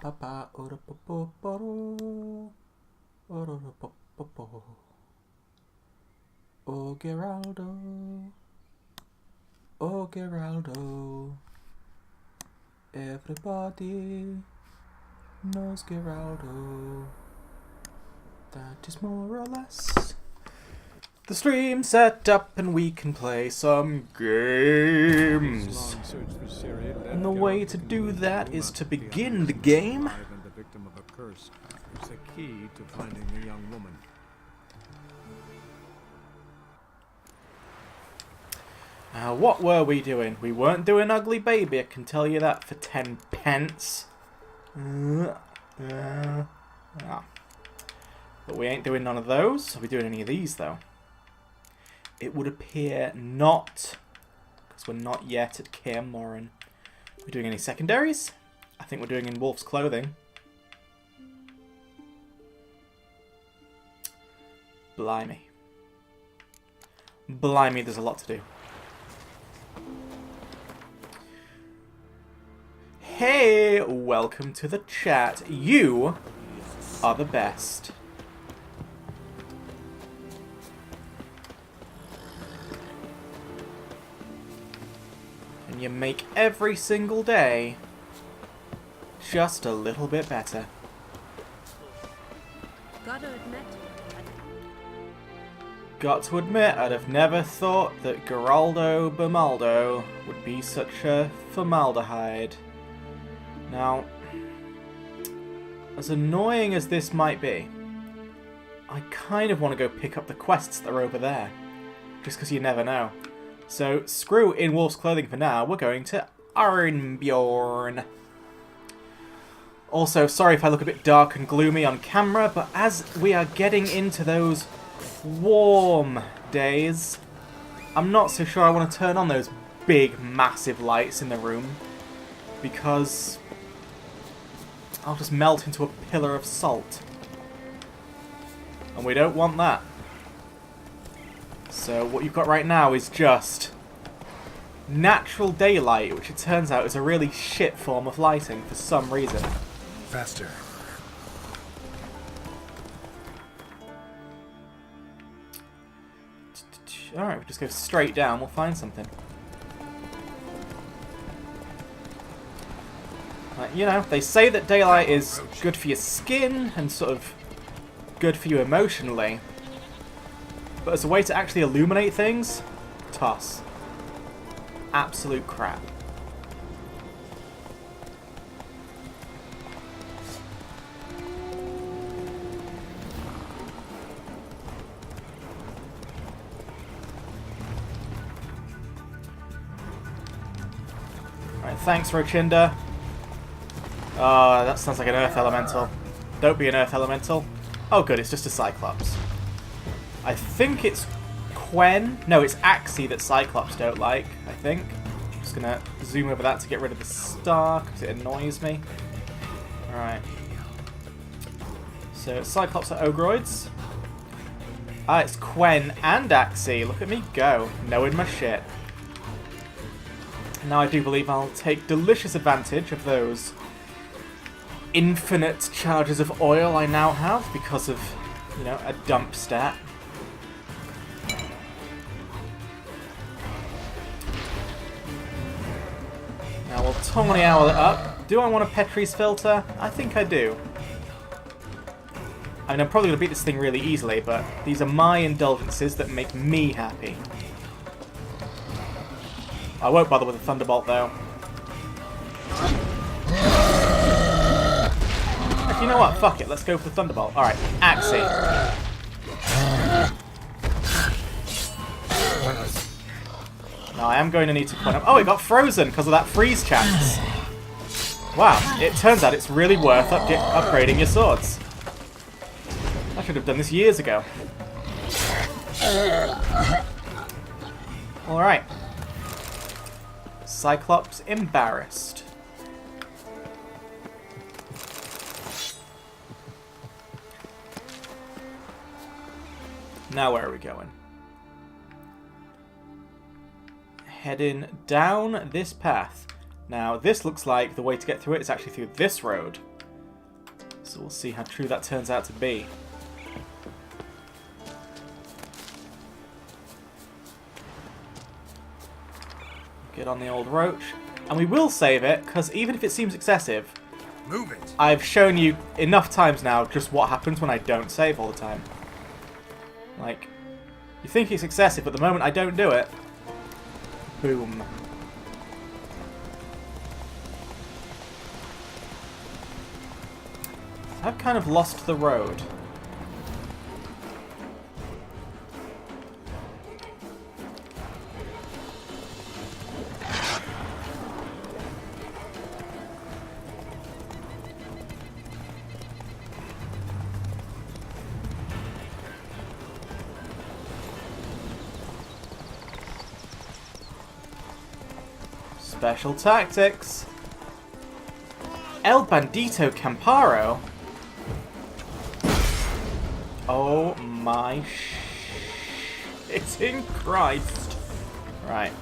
papa ora popo poro ora popo. Oh Geraldo, oh Geraldo, everybody knows Geraldo. That is more or less the stream set up, and we can play some games. And the way to do that is to begin the game. What were we doing? We weren't doing Ugly Baby, I can tell you that for 10 pence. But we ain't doing none of those. Are we doing any of these, though? It would appear not, because we're not yet at Kaer Morhen. Are we doing any secondaries? I think we're doing in Wolf's Clothing. Blimey. Blimey, there's a lot to do. Hey, welcome to the chat. You are the best. And you make every single day just a little bit better. Got to admit, I'd have never thought that Geraldo Bermaldo would be such a formaldehyde. Now, as annoying as this might be, I kind of want to go pick up the quests that are over there, just because you never know. So, screw In Wolf's Clothing for now, we're going to Arnbjorn. Also, sorry if I look a bit dark and gloomy on camera, but as we are getting into those warm days, I'm not so sure I want to turn on those big, massive lights in the room, because I'll just melt into a pillar of salt. And we don't want that. So what you've got right now is just natural daylight, which it turns out is a really shit form of lighting for some reason. Faster. Alright, we'll just go straight down, we'll find something. Like, you know, they say that daylight is good for your skin and sort of good for you emotionally. But as a way to actually illuminate things, toss. Absolute crap. Alright, thanks, Rochinda. Oh, that sounds like an Earth Elemental. Don't be an Earth Elemental. Oh good, it's just a Cyclops. I think it's Quen. No, it's Axii that Cyclops don't like, I think. I'm just going to zoom over that to get rid of the star, because it annoys me. Alright. So, Cyclops are Ogroids. Ah, it's Quen and Axii. Look at me go, knowing my shit. Now I do believe I'll take delicious advantage of those infinite charges of oil I now have, because of, you know, a dump stat. Now we'll Tony Owl it up. Do I want a Petrie's filter? I think I do. I mean, I'm probably going to beat this thing really easily, but these are my indulgences that make me happy. I won't bother with a Thunderbolt, though. Actually, you know what? Fuck it. Let's go for the Thunderbolt. Alright, Axii. Now, I am going to need to point up... Oh, it got frozen because of that freeze chance. Wow, it turns out it's really worth upgrading your swords. I should have done this years ago. Alright. Cyclops embarrassed. Now where are we going? Heading down this path. Now this looks like the way to get through it is actually through this road. So we'll see how true that turns out to be. Get on the old roach. And we will save it, because even if it seems excessive, Move it. I've shown you enough times now just what happens when I don't save all the time. Like, you think it's excessive, but the moment I don't do it, boom. I've kind of lost the road. Special tactics. El Bandito Camparo. Oh my shitting Christ. Right.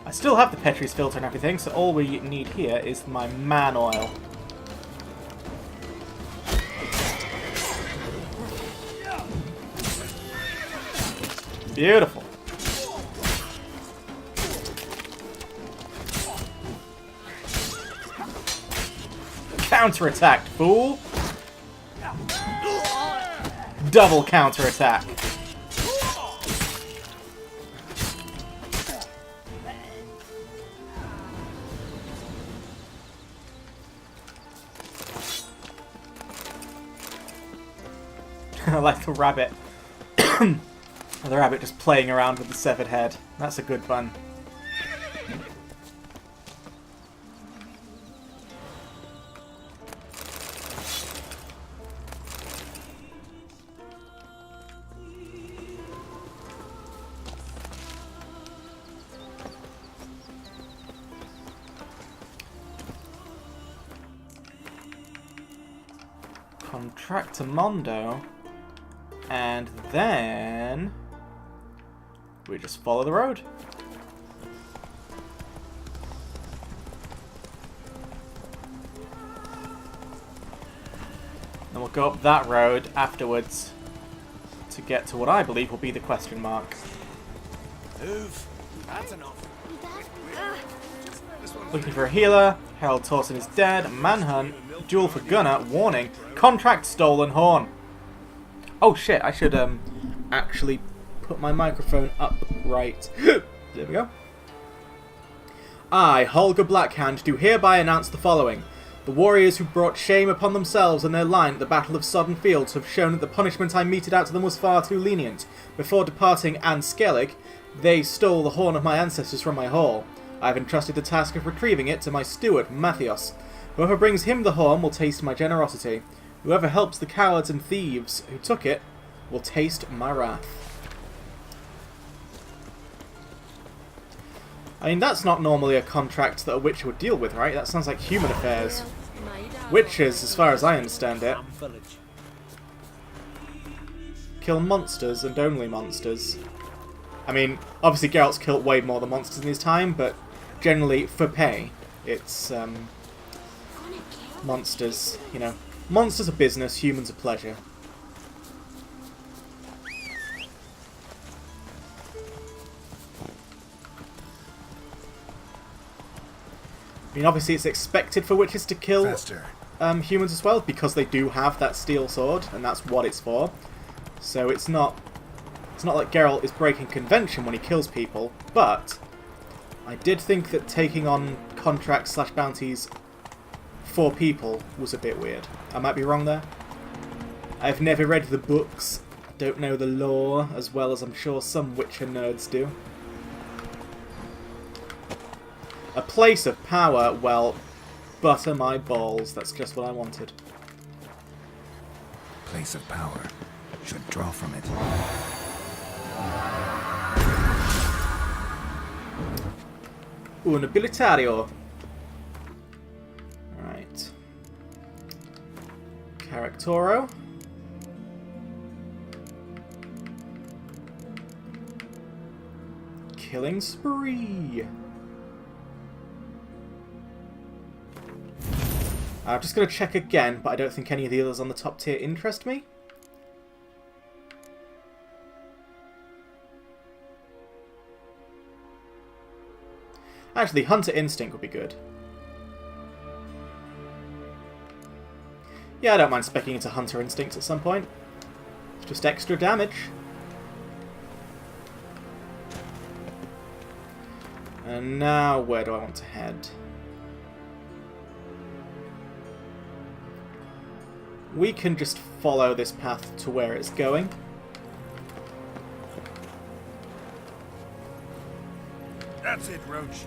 I still have the Petrie's filter and everything, so all we need here is my man oil. Beautiful. Counter-attack, fool! Double counter-attack. I like the rabbit. The rabbit just playing around with the severed head. That's a good fun. Contractor Mondo, and then we just follow the road. Then we'll go up that road afterwards to get to what I believe will be the question mark. Move. That's enough. Looking for a healer. Harold Torson is dead. Manhunt. Duel for Gunner. Warning. Contract stolen horn. Oh shit, I should actually put my microphone up right. There we go. I, Holger Blackhand, do hereby announce the following. The warriors who brought shame upon themselves and their line at the Battle of Sodden Fields have shown that the punishment I meted out to them was far too lenient. Before departing Anne Skellig, they stole the horn of my ancestors from my hall. I have entrusted the task of retrieving it to my steward, Mathios. Whoever brings him the horn will taste my generosity. Whoever helps the cowards and thieves who took it will taste my wrath. I mean, that's not normally a contract that a witcher would deal with, right? That sounds like human affairs. Witches, as far as I understand it, kill monsters and only monsters. I mean, obviously Geralt's killed way more than monsters in his time, but generally, for pay, it's, monsters, you know. Monsters are business, humans are pleasure. I mean, obviously it's expected for witches to kill humans as well, because they do have that steel sword, and that's what it's for. So it's not like Geralt is breaking convention when he kills people, but I did think that taking on contracts / bounties for people was a bit weird. I might be wrong there. I've never read the books, don't know the lore as well as I'm sure some Witcher nerds do. A place of power, well, butter my balls, that's just what I wanted. Place of power. Should draw from it. Un abilitario. Right. Caractoro. Killing spree. I'm just going to check again, but I don't think any of the others on the top tier interest me. Actually, Hunter Instinct would be good. Yeah, I don't mind speccing into Hunter Instinct at some point. It's just extra damage. And now, where do I want to head? We can just follow this path to where it's going. That's it, Roach.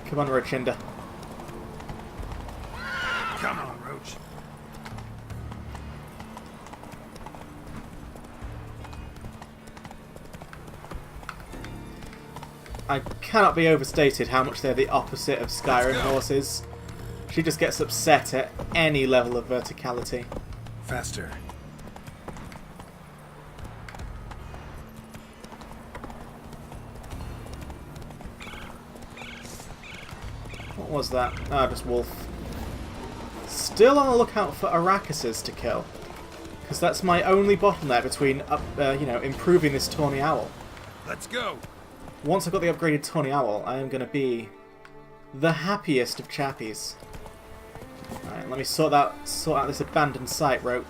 Come on, Rochinda. Come on, Roach. I cannot be overstated how much they're the opposite of Skyrim horses. She just gets upset at any level of verticality. Faster. What was that? Ah, just wolf. Still on the lookout for Arakuses to kill. Because that's my only bottleneck between, you know, improving this Tawny Owl. Let's go. Once I've got the upgraded Tawny Owl, I am going to be the happiest of chappies. Alright, let me sort out this abandoned site, Roach.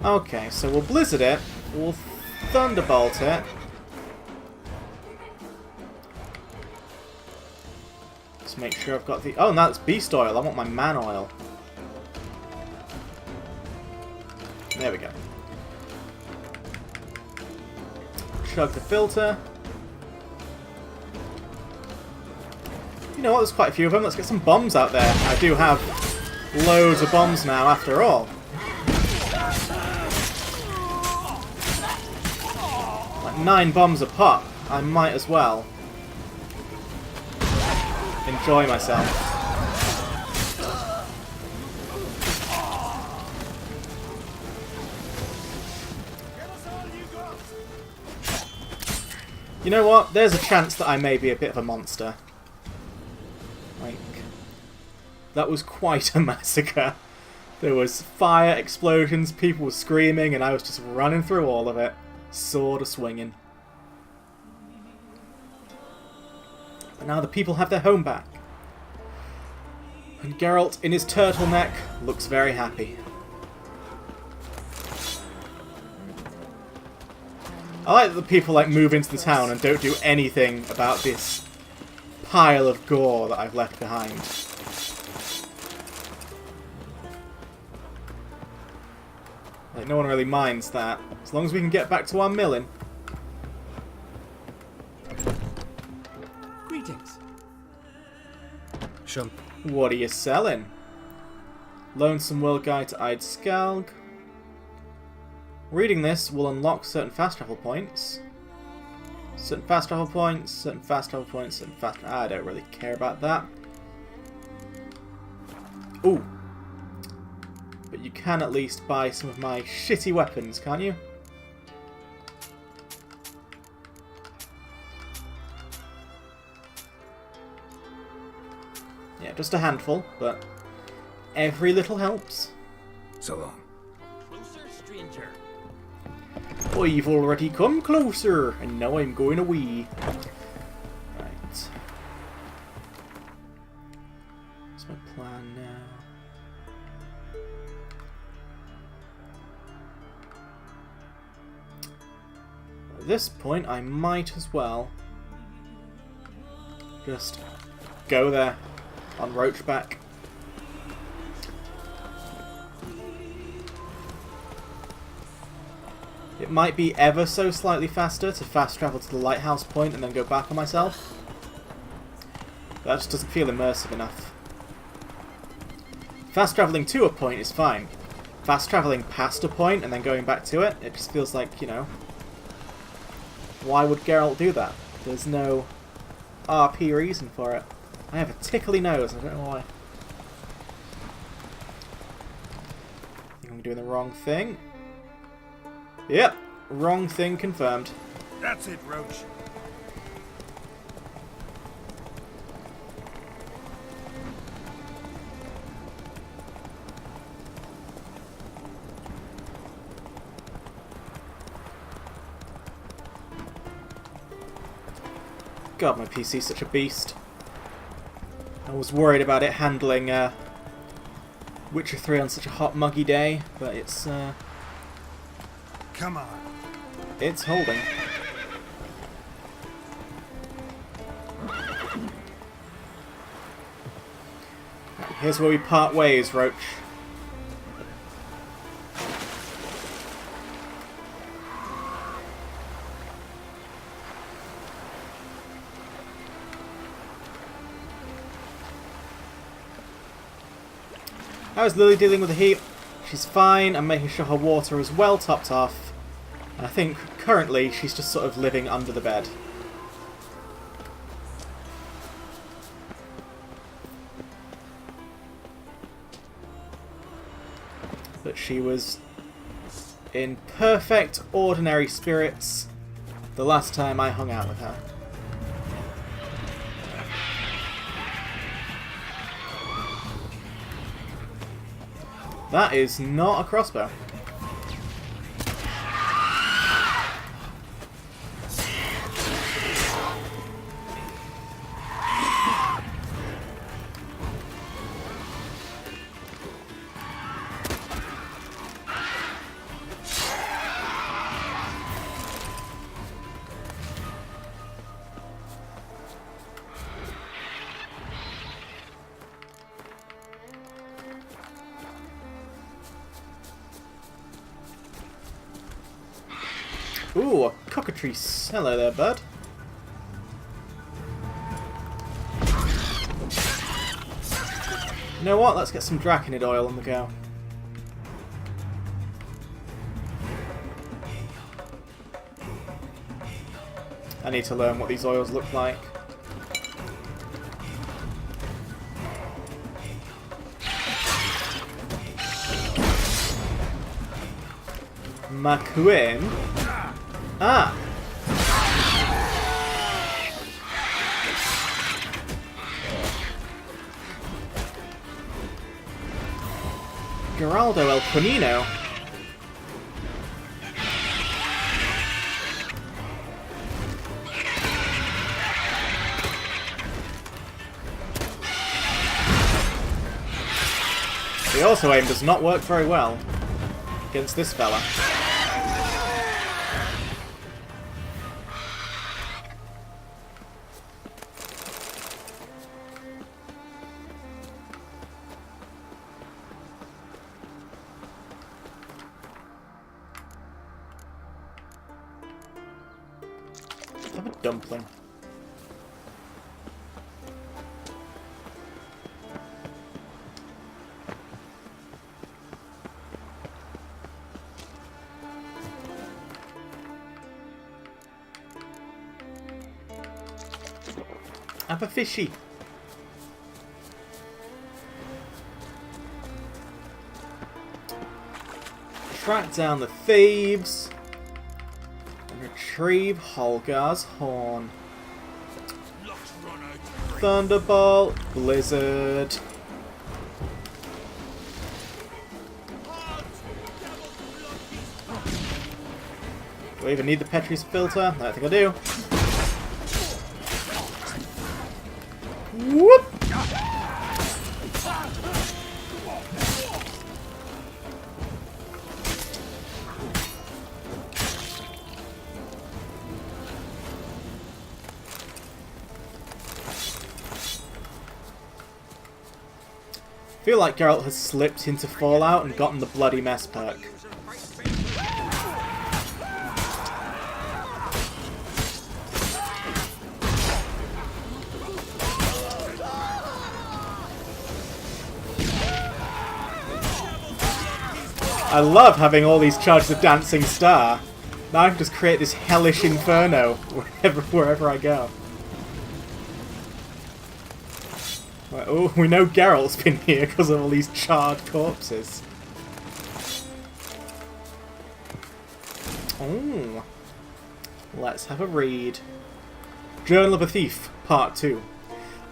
Okay, so we'll Blizzard it, we'll Thunderbolt it. Let's make sure I've got the... Oh, no, that's Beast Oil. I want my Man Oil. There we go. Chug the filter. You know what, there's quite a few of them. Let's get some bombs out there. I do have loads of bombs now, after all. Like 9 bombs a pop. I might as well enjoy myself. You know what? There's a chance that I may be a bit of a monster. Like, that was quite a massacre. There was fire, explosions, people were screaming, and I was just running through all of it, sword a-swinging. But now the people have their home back. And Geralt, in his turtleneck, looks very happy. I like that the people like move into the town and don't do anything about this pile of gore that I've left behind. Like, no one really minds that, as long as we can get back to our milling. Greetings. What are you selling? Lonesome World Guide to Eidskjalg. Reading this will unlock certain fast travel points. Certain fast travel points, certain fast travel points, certain fast... I don't really care about that. Ooh. But you can at least buy some of my shitty weapons, can't you? Yeah, just a handful, but every little helps. So long. Closer, stranger. I've already come closer, and now I'm going away. Right. What's my plan now? At this point, I might as well just go there on Roachback. It might be ever so slightly faster to fast travel to the lighthouse point and then go back on myself. But that just doesn't feel immersive enough. Fast travelling to a point is fine. Fast travelling past a point and then going back to it, it just feels like, you know, Why would Geralt do that? There's no RP reason for it. I have a tickly nose, I don't know why. I think I'm doing the wrong thing. Yep, wrong thing confirmed. That's it, Roach. God, my PC's such a beast. I was worried about it handling Witcher 3 on such a hot, muggy day, but it's Come on. it's holding. Here's where we part ways, Roach. How is Lily dealing with the heat? She's fine. I'm making sure her water is well topped off. And I think currently she's just sort of living under the bed. But she was in perfect ordinary spirits the last time I hung out with her. That is not a crossbow. Ooh, a cockatrice. Hello there, bud. You know what? Let's get some Draconid oil on the go. I need to learn what these oils look like. Makuin. Ah! Geraldo El Quinino. The auto aim does not work very well against this fella. Have a dumpling. Have a fishy. Track down the thieves. Retrieve Holgar's horn. Thunderbolt, Blizzard. Do I even need the Petri's filter? I don't think I do. Whoop! I feel like Geralt has slipped into Fallout and gotten the Bloody Mess perk. I love having all these charges of Dancing Star. Now I can just create this hellish inferno wherever I go. Right, oh, we know Geralt's been here because of all these charred corpses. Oh. Let's have a read. Journal of a Thief, Part 2.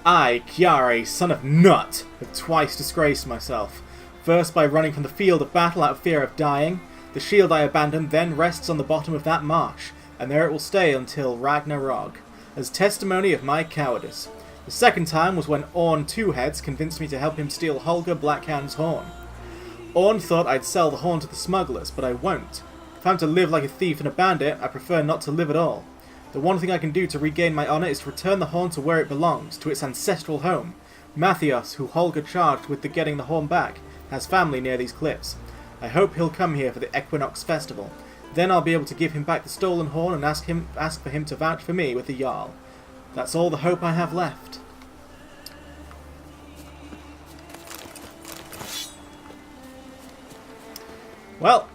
I, Chiare, son of Nut, have twice disgraced myself. First by running from the field of battle out of fear of dying. The shield I abandoned then rests on the bottom of that marsh, and there it will stay until Ragnarok, as testimony of my cowardice. The second time was when Orn Twoheads convinced me to help him steal Holger Blackhand's horn. Orn thought I'd sell the horn to the smugglers, but I won't. If I'm to live like a thief and a bandit, I prefer not to live at all. The one thing I can do to regain my honour is to return the horn to where it belongs, to its ancestral home. Mathios, who Holger charged with getting the horn back, has family near these cliffs. I hope he'll come here for the Equinox Festival. Then I'll be able to give him back the stolen horn and ask for him to vouch for me with the Jarl. That's all the hope I have left. Well,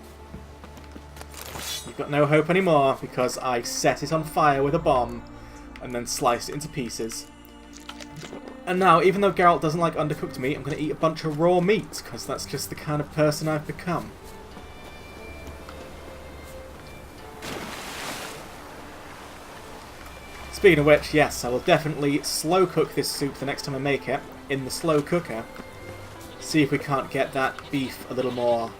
you've got no hope anymore because I set it on fire with a bomb and then sliced it into pieces. And now, even though Geralt doesn't like undercooked meat, I'm going to eat a bunch of raw meat because that's just the kind of person I've become. Speaking of which, yes, I will definitely slow cook this soup the next time I make it in the slow cooker. See if we can't get that beef a little more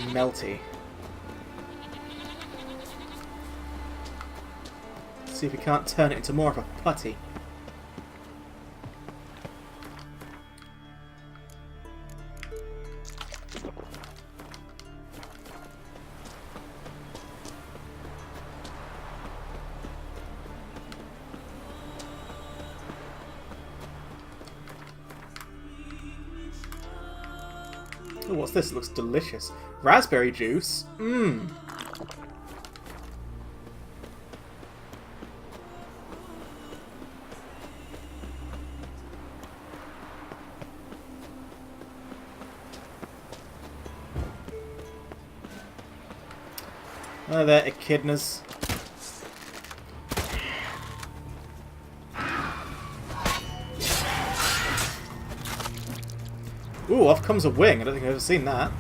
melty. See if we can't turn it into more of a putty. Oh, what's this? It looks delicious. Raspberry juice? Mmm. Oh, there, echidnas. Ooh, off comes a wing. I don't think I've ever seen that.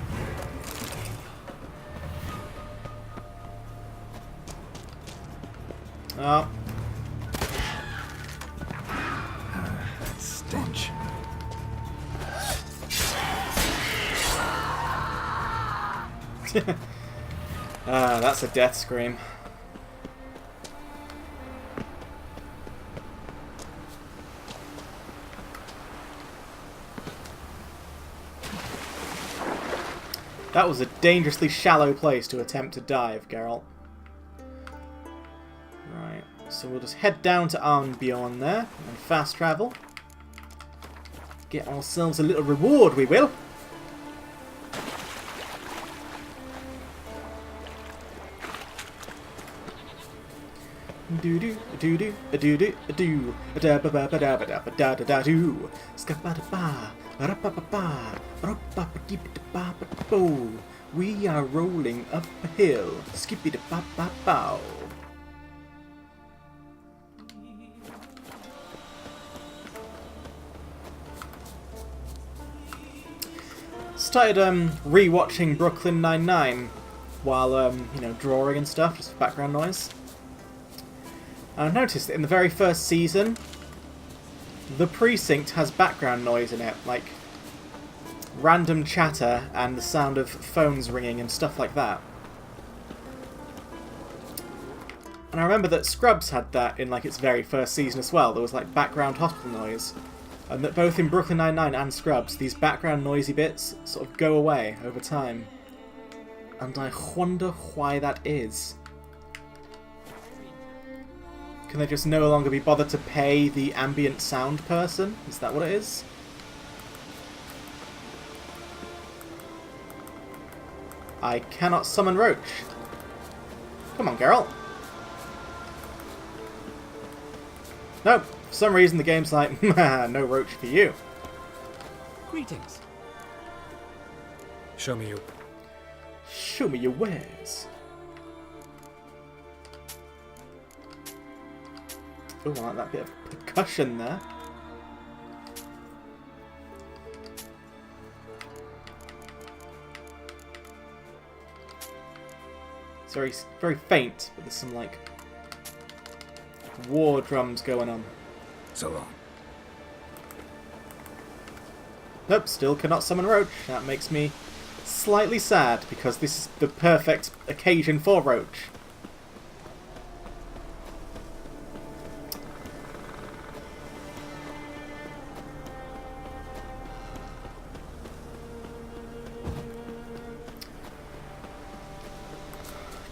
Oh. That stench. That's a death scream. That was a dangerously shallow place to attempt to dive, Geralt. Right, so we'll just head down to Arnbjorn there and fast travel. Get ourselves a little reward, we will. Do do do do do do do da ba ba ba da ba da ba da da da do ska ba da ba ra ba ba ba ra ba ba dee ba ba ba bo. We are rolling up a hill. Skippy da ba ba bow. Started re-watching Brooklyn Nine-Nine while you know, drawing and stuff, just for background noise. And I've noticed that in the very first season, the precinct has background noise in it, like random chatter and the sound of phones ringing and stuff like that. And I remember that Scrubs had that in like its very first season as well. There was like background hospital noise. And that both in Brooklyn Nine-Nine and Scrubs, these background noisy bits sort of go away over time. And I wonder why that is. Can they just no longer be bothered to pay the ambient sound person? Is that what it is? I cannot summon Roach. Come on, Geralt. Nope. For some reason the game's like, no Roach for you. Greetings. Show me you. Show me your wares. Oh, I like that bit of percussion there. It's very faint, but there's some, like, war drums going on. So long. Nope, still cannot summon Roach. That makes me slightly sad, because this is the perfect occasion for Roach.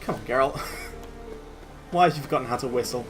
Come on, Geralt. Why have you forgotten how to whistle?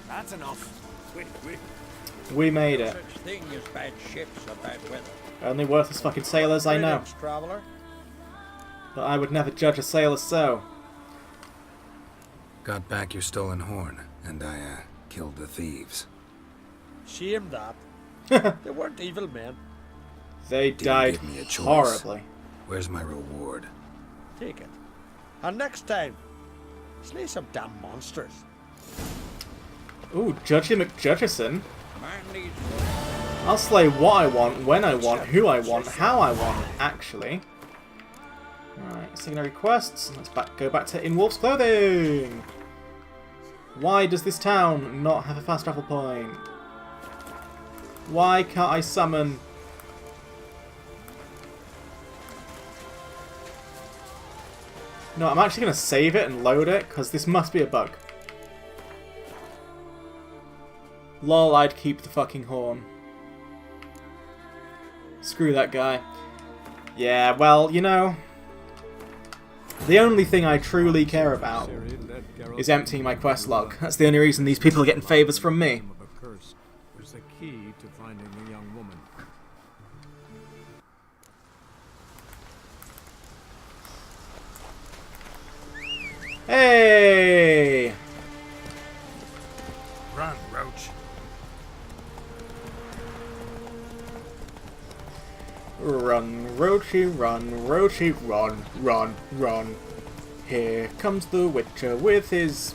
That's enough. We made it. Such thing as bad ships or bad weather. Only worthless fucking sailors I know. Greetings, traveller. But I would never judge a sailor so. Got back your stolen horn, and I, killed the thieves. Shame that. They weren't evil men. They Didn't died give me a choice. horribly. Where's my reward? Take it. And next time, slay some damn monsters. Ooh, Judgy McJudgeson. Man needs I'll slay what I want, when I want, who I want, how I want, actually. Alright, secondary quests. Let's go back to In Wolf's Clothing! Why does this town not have a fast travel point? Why can't I summon... No, I'm actually going to save it and load it, because this must be a bug. Lol, I'd keep the fucking horn. Screw that guy. Yeah, well, you know... The only thing I truly care about is emptying my quest log. That's the only reason these people are getting favours from me. Of a curse was the key to finding the young woman. Hey! Run, Roach. Run, Roachy, run, Roachy, run, run, run. Here comes the Witcher with his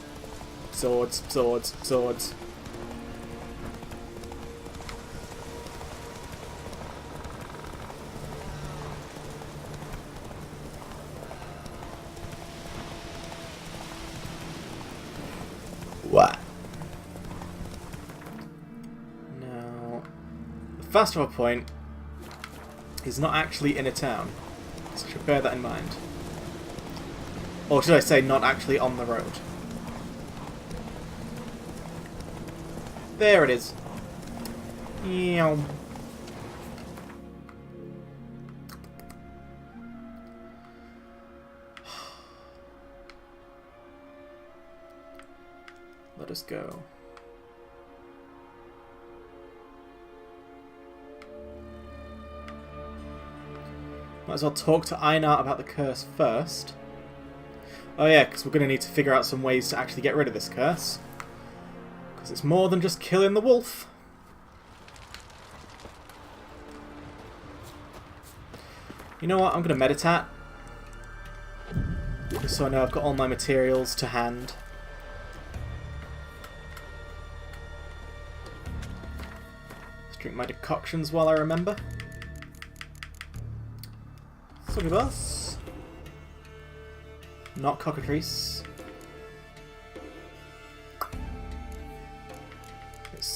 swords, swords, swords. What? Now, the fast travel point is not actually in a town, so you should bear that in mind. Or should I say, not actually on the road. There it is. Meow. Let us go. Might as well talk to Einar about the curse first. Oh yeah, because we're going to need to figure out some ways to actually get rid of this curse. Because it's more than just killing the wolf. You know what, I'm going to meditate. Just so I know I've got all my materials to hand. Let's drink my decoctions while I remember. Succubus. Not cockatrice.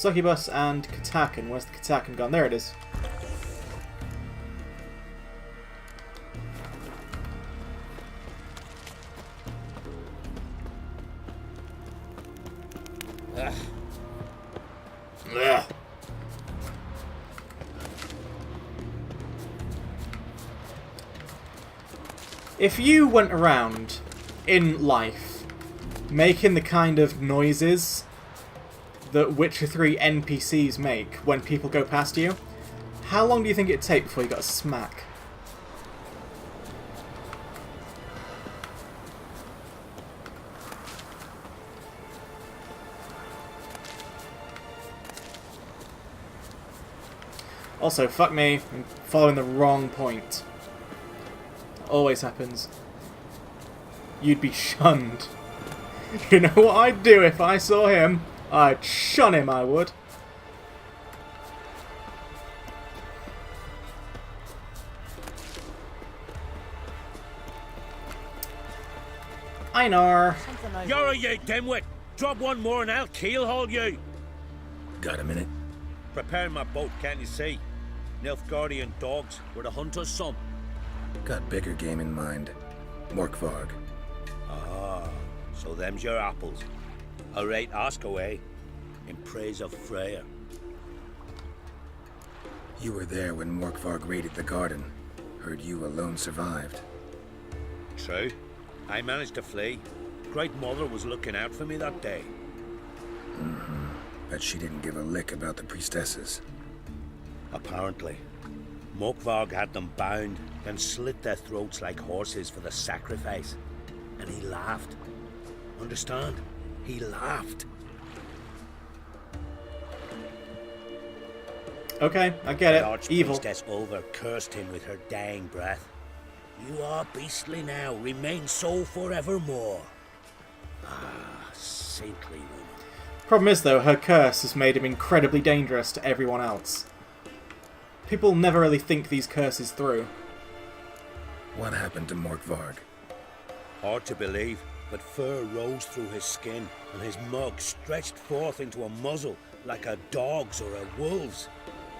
Succubus and Katakan. Where's the Katakan gone? There it is. Ugh. If you went around in life making the kind of noises that Witcher 3 NPCs make when people go past you, how long do you think it'd take before you got a smack? Also, fuck me, I'm following the wrong point. Always happens. You'd be shunned. You know what I'd do if I saw him? I'd shun him, I would. Einar. You're a you dimwit! Drop one more and I'll keelhaul you! Got a minute? Preparing my boat, can't you see? Nilfgaardian dogs were the hunter's son. Got bigger game in mind. Morkvarg. Ah, so them's your apples. Alright, ask away. In praise of Freyr. You were there when Morkvarg raided the garden. Heard you alone survived. True. I managed to flee. Great Mother was looking out for me that day. Bet she didn't give a lick about the priestesses. Apparently. Morkvarg had them bound, then slit their throats like horses for the sacrifice. And he laughed. Understand? He laughed. Okay, I get The it. Evil. Archpriestess Ulva cursed him with her dying breath. You are beastly now, remain so forevermore. Ah, saintly woman. Problem is, though, her curse has made him incredibly dangerous to everyone else. People never really think these curses through. What happened to Morkvarg? Hard to believe, but fur rose through his skin, and his mug stretched forth into a muzzle like a dog's or a wolf's.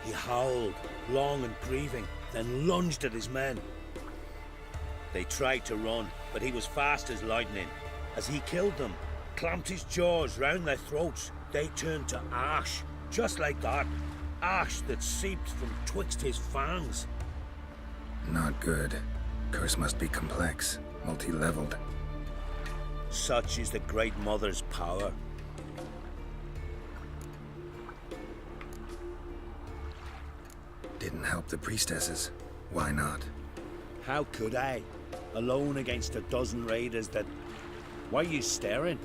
He howled, long and grieving, then lunged at his men. They tried to run, but he was fast as lightning. As he killed them, clamped his jaws round their throats, they turned to ash, just like that. Ash that seeped from twixt his fangs. Not good. Curse must be complex, multi-leveled. Such is the Great Mother's power. Didn't help the priestesses. Why not? How could I? Alone against a dozen raiders that... Why are you staring?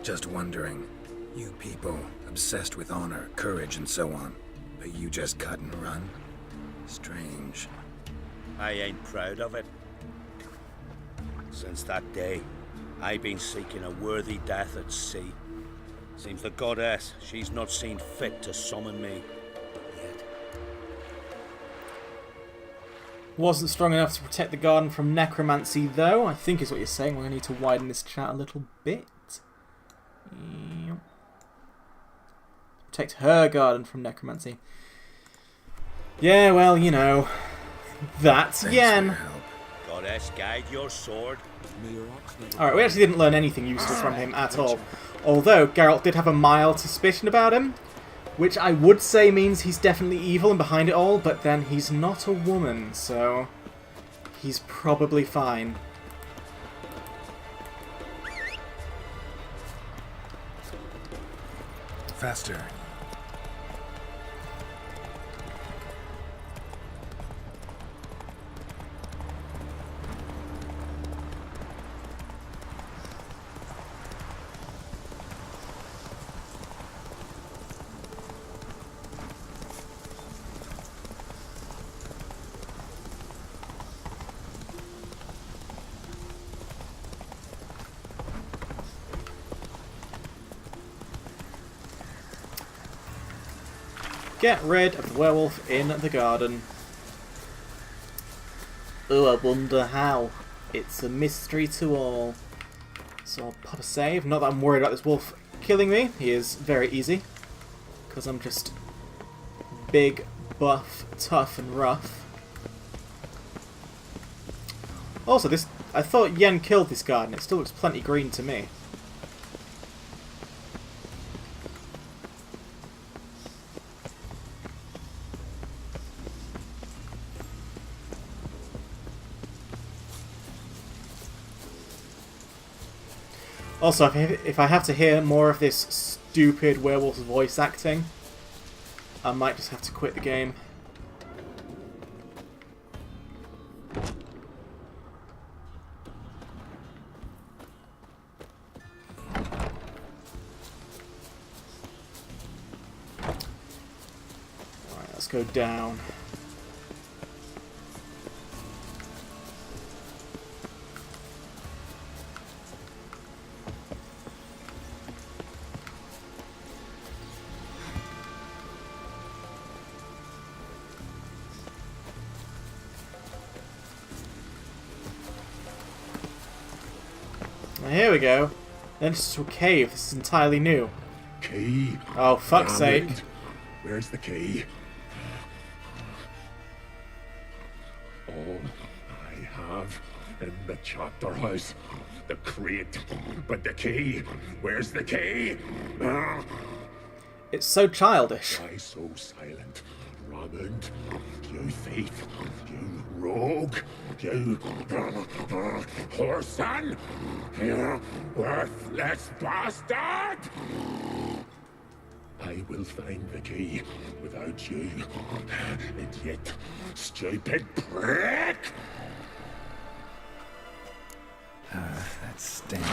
Just wondering. You people, obsessed with honor, courage, and so on. But you just cut and run? Strange. I ain't proud of it. Since that day, I've been seeking a worthy death at sea. Seems the goddess, she's not seen fit to summon me yet. Wasn't strong enough to protect the garden from necromancy, though, I think is what you're saying. We're going to need to widen this chat a little bit. Yep. Protect her garden from necromancy. Yeah, well, you know. That's Thanks Yen. for your help. Goddess, guide your sword. Alright, we actually didn't learn anything useful from him at all. Although, Geralt did have a mild suspicion about him, which I would say means he's definitely evil and behind it all, but then he's not a woman, so he's probably fine. Faster. Get rid of the werewolf in the garden. Oh, I wonder how. It's a mystery to all. So I'll pop a save. Not that I'm worried about this wolf killing me. He is very easy. because I'm just big, buff, tough, and rough. Also, this I thought Yen killed this garden. It still looks plenty green to me. Also, if I have to hear more of this stupid werewolf's voice acting, I might just have to quit the game. Alright, let's go down. Here we go. Entrance to a cave. This is entirely new. Key. Oh, fuck's sake. Where's the key? All I have in the chapter house. The crate. But the key. Where's the key? It's so childish. Why so silent? Raymond, you thief, you rogue, you whoreson, you worthless bastard! I will find the key without you, idiot, stupid prick! That stinks.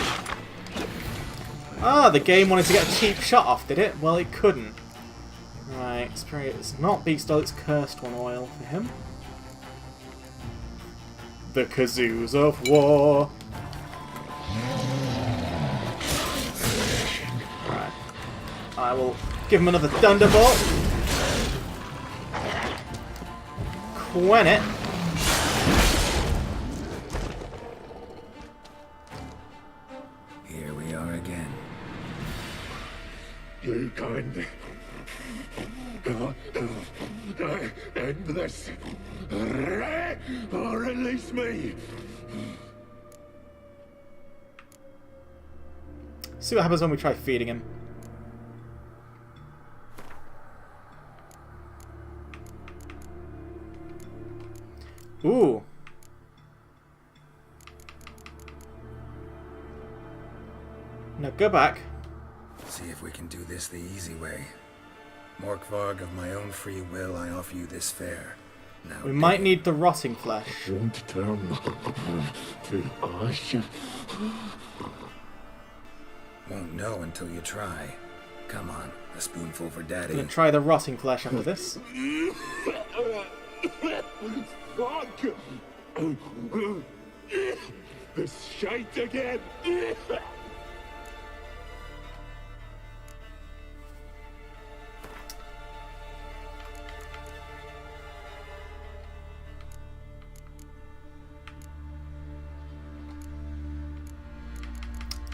Ah, the game wanted to get a cheap shot off, did it? Well, it couldn't. Right, it's not Beast Oil, it's Cursed One oil for him. The Kazoos of War. Right. I will give him another Thunderbolt. Quen it. Here we are again. You kind. End this. Or release me. See what happens when we try feeding him. Ooh. Now go back. See if we can do this the easy way. Morkvarg, of my own free will, I offer you this fare. Now We might need the rotting flesh. Don't turn to ash. Won't know until you try. Come on, a spoonful for I'm Daddy. gonna try the rotting flesh after this. Fuck! This shite again!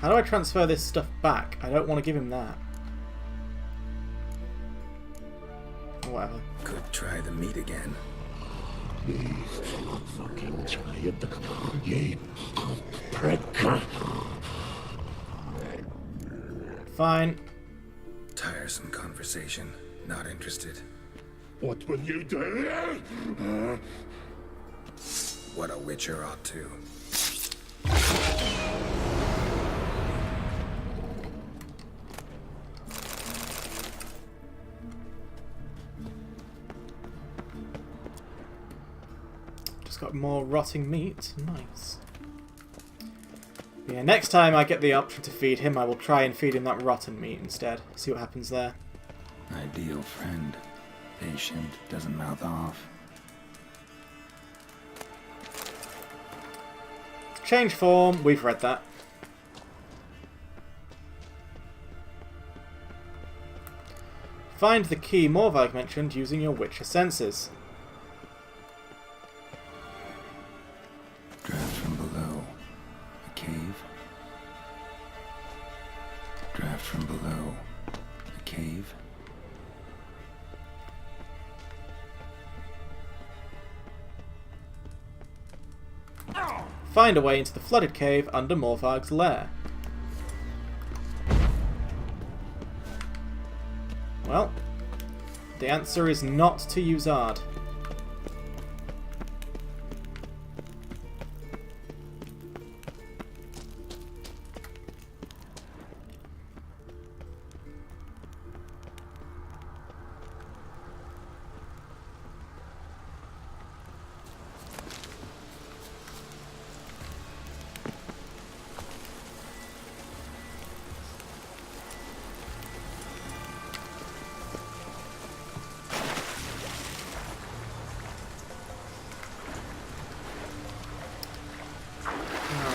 How do I transfer this stuff back? I don't want to give him that. Or whatever. Could try the meat again. Fucking child, you prick! Fine. Tiresome conversation. Not interested. What will you do? What a witcher ought to. Just got more rotting meat. Nice. Yeah, next time I get the option to feed him, I will try and feed him that rotten meat instead. See what happens there. Ideal friend. Patient, doesn't mouth off. Change form. We've read that. Find the key Morkvarg mentioned using your Witcher senses. Draft from below. A cave. Draft from below. A cave. find a way into the flooded cave under Morvarg's lair. Well, the answer is not to use Ard.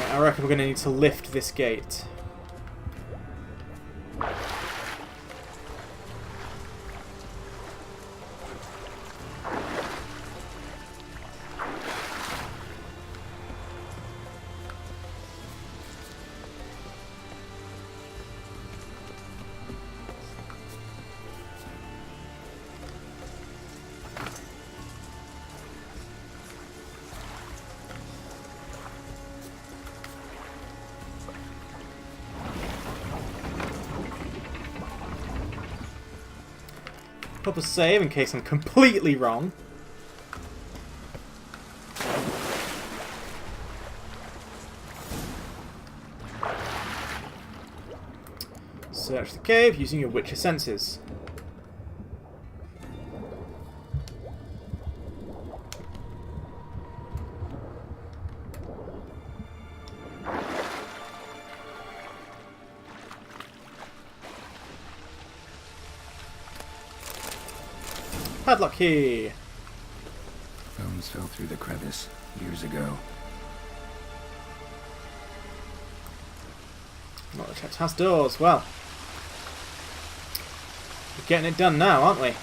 I reckon we're going to need to lift this gate. Pop a save in case I'm completely wrong. Search the cave using your Witcher senses. Padlock key. Bones fell through the crevice years ago. Not the chest has doors. Well, we're getting it done now, aren't we?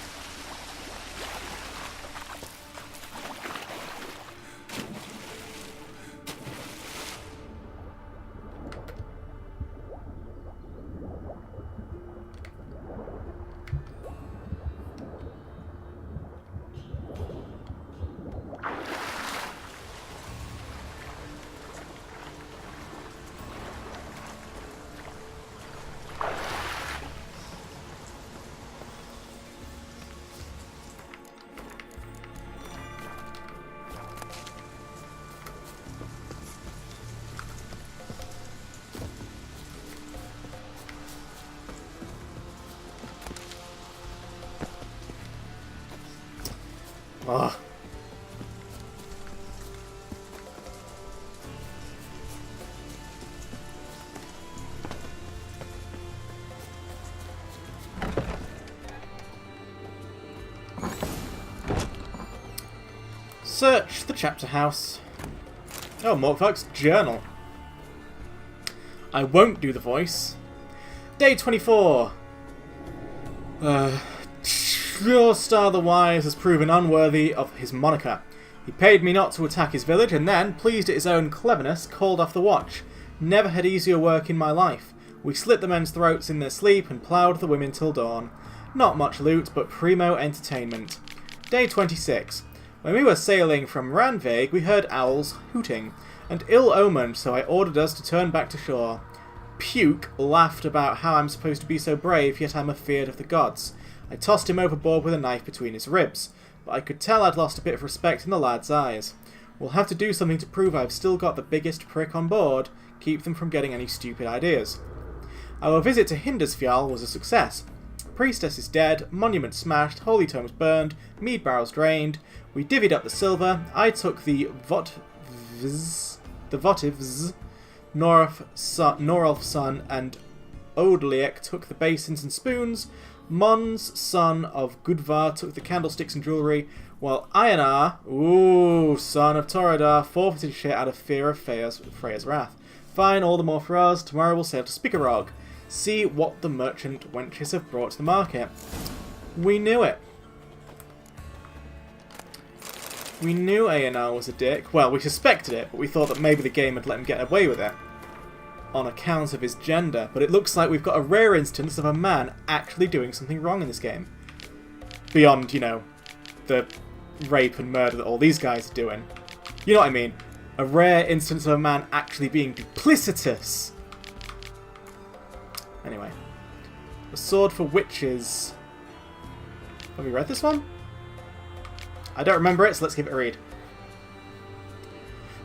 Ugh. Search the chapter house. Oh, Morkvarg's journal. I won't do the voice. Day 24. Star the Wise has proven unworthy of his moniker. He paid me not to attack his village, and then, pleased at his own cleverness, called off the watch. Never had easier work in my life. We slit the men's throats in their sleep and ploughed the women till dawn. Not much loot, but primo entertainment. Day 26. When we were sailing from Ranveig, we heard owls hooting, and ill-omened, so I ordered us to turn back to shore. Puke laughed about how I'm supposed to be so brave, yet I'm afeard of the gods. I tossed him overboard with a knife between his ribs, but I could tell I'd lost a bit of respect in the lad's eyes. We'll have to do something to prove I've still got the biggest prick on board, keep them from getting any stupid ideas. Our visit to Hindersfjall was a success. Priestess is dead, monument smashed, holy tomes burned, mead barrels drained. We divvied up the silver. I took the votivs, Norolf's son and Odliek took the basins and spoons. Mons, son of Gudvar, took the candlesticks and jewellery, while Einar, son of Toradar, forfeited shit out of fear of Freya's wrath. Fine, all the more for us. Tomorrow we'll sail to Spikarog. See what the merchant wenches have brought to the market. We knew it. We knew Einar was a dick. Well, we suspected it, but we thought that maybe the game had let him get away with it on account of his gender, but it looks like we've got a rare instance of a man actually doing something wrong in this game. Beyond, you know, the rape and murder that all these guys are doing. You know what I mean? A rare instance of a man actually being duplicitous. Anyway. A sword for witches. Have we read this one? I don't remember it, so let's give it a read.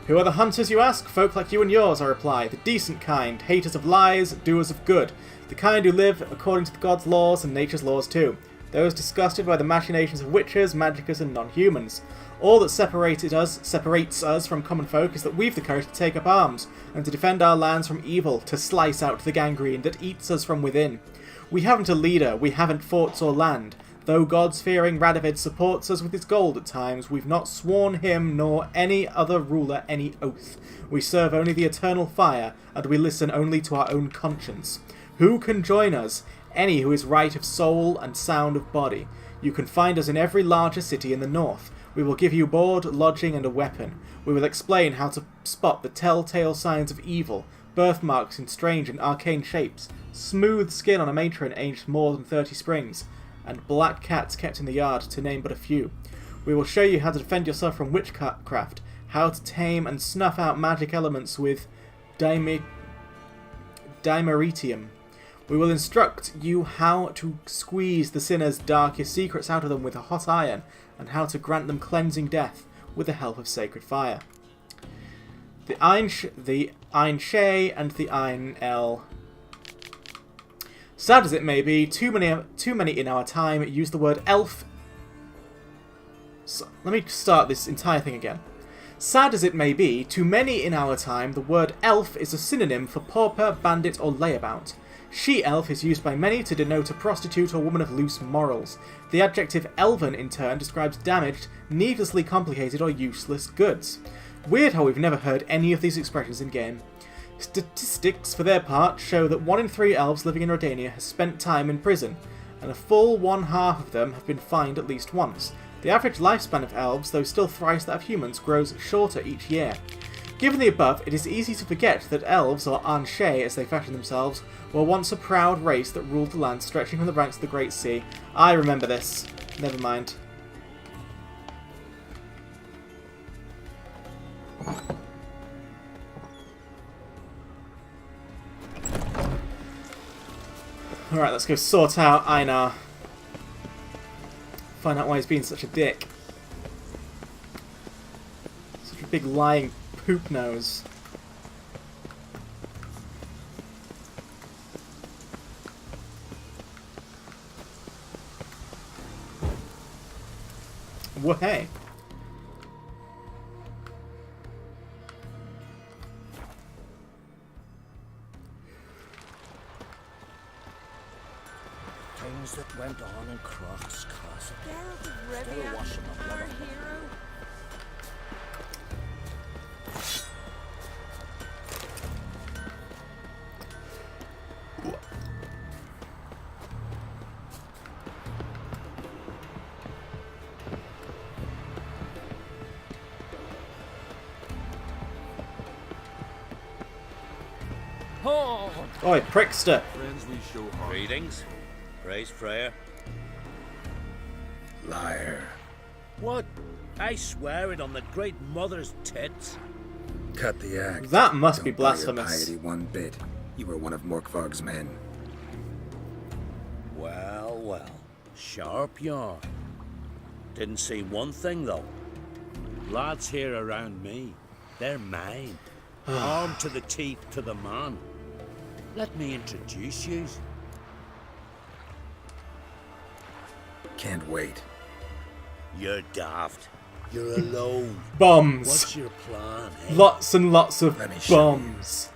Who are the hunters, you ask? Folk like you and yours, I reply. The decent kind, haters of lies, doers of good. The kind who live according to the gods' laws and nature's laws too. Those disgusted by the machinations of witches, magicers, and non-humans. All that separates us from common folk is that we've the courage to take up arms, and to defend our lands from evil, to slice out the gangrene that eats us from within. We haven't a leader, we haven't forts or land. Though God's-fearing Radovid supports us with his gold at times, we've not sworn him nor any other ruler any oath. We serve only the eternal fire, and we listen only to our own conscience. Who can join us? Any who is right of soul and sound of body. You can find us in every larger city in the north. We will give you board, lodging, and a weapon. We will explain how to spot the telltale signs of evil, birthmarks in strange and arcane shapes, smooth skin on a matron aged more than 30 springs, and black cats kept in the yard, to name but a few. We will show you how to defend yourself from witchcraft, how to tame and snuff out magic elements with Dimeritium. We will instruct you how to squeeze the sinner's darkest secrets out of them with a hot iron, and how to grant them cleansing death with the help of sacred fire. The Ein Shay and the Ein El. Sad as it may be, too many in our time use the word elf. So, let me start this entire thing again. Sad as it may be, to many in our time, the word elf is a synonym for pauper, bandit, or layabout. She-elf is used by many to denote a prostitute or woman of loose morals. The adjective elven, in turn, describes damaged, needlessly complicated, or useless goods. Weird how we've never heard any of these expressions in-game. Statistics, for their part, show that 1 in 3 elves living in Redania has spent time in prison, and a full 1/2 of them have been fined at least once. The average lifespan of elves, though still thrice that of humans, grows shorter each year. Given the above, it is easy to forget that elves, or Anshe as they fashion themselves, were once a proud race that ruled the land stretching from the ranks of the Great Sea. I remember this. Never mind. Alright, let's go sort out Einar. Find out why he's being such a dick. Such a big lying poop nose. Well, hey. Things that went on in Croc's Castle. Geralt of Still Rivia, washing up our blood. hero. Oi, prickster! Friends we show heart. Greetings. Praise Freya. Liar. What? I swear it on the Great Mother's tits. Cut the act. That must be Don't buy your blasphemous. piety one bit. You were one of Morkvarg's men. Well, well. Sharp yarn. Didn't see one thing, though. Lads here around me, they're mine. Armed to the teeth to the man. Let me introduce you. Can't wait. You're daft. You're alone. Bombs! What's your plan, eh? Lots and lots of Let me show you. bombs.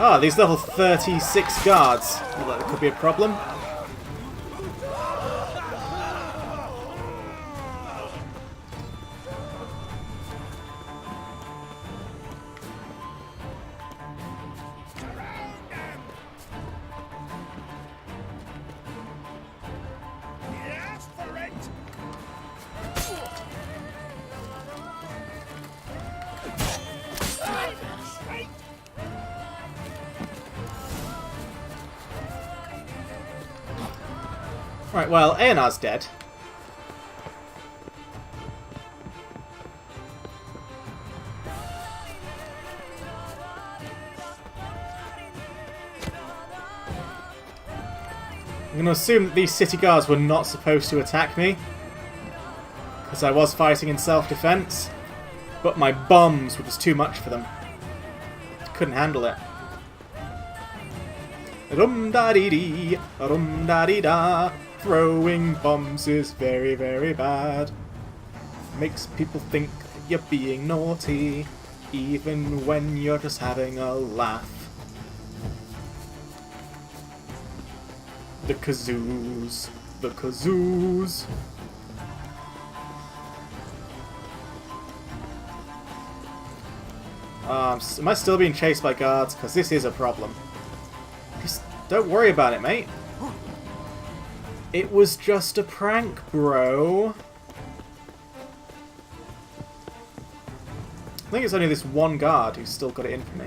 Ah, these level 36 guards. Well, that could be a problem. Right, well, Aonar's dead. I'm going to assume that these city guards were not supposed to attack me, because I was fighting in self-defense, but my bombs were just too much for them. Couldn't handle it. Rum-da-dee-dee, rum-da-dee-da. Throwing bombs is very, very bad. Makes people think that you're being naughty, even when you're just having a laugh. The kazoos. The kazoos. Am I still being chased by guards? Because this is a problem. Just don't worry about it, mate. It was just a prank, bro. I think it's only this one guard who's still got it in for me.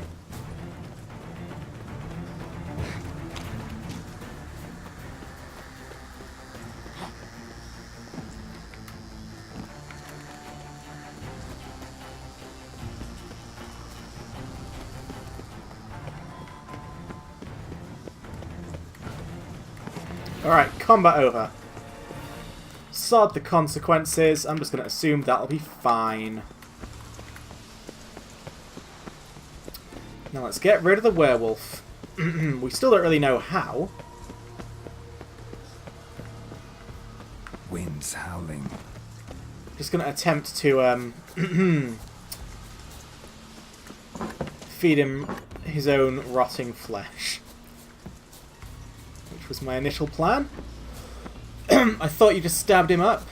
Alright, combat over. Sod the consequences. I'm just going to assume that'll be fine. Now let's get rid of the werewolf. We still don't really know how. Wind's howling. Just going to attempt to feed him his own rotting flesh. Which was my initial plan. I thought you just stabbed him up.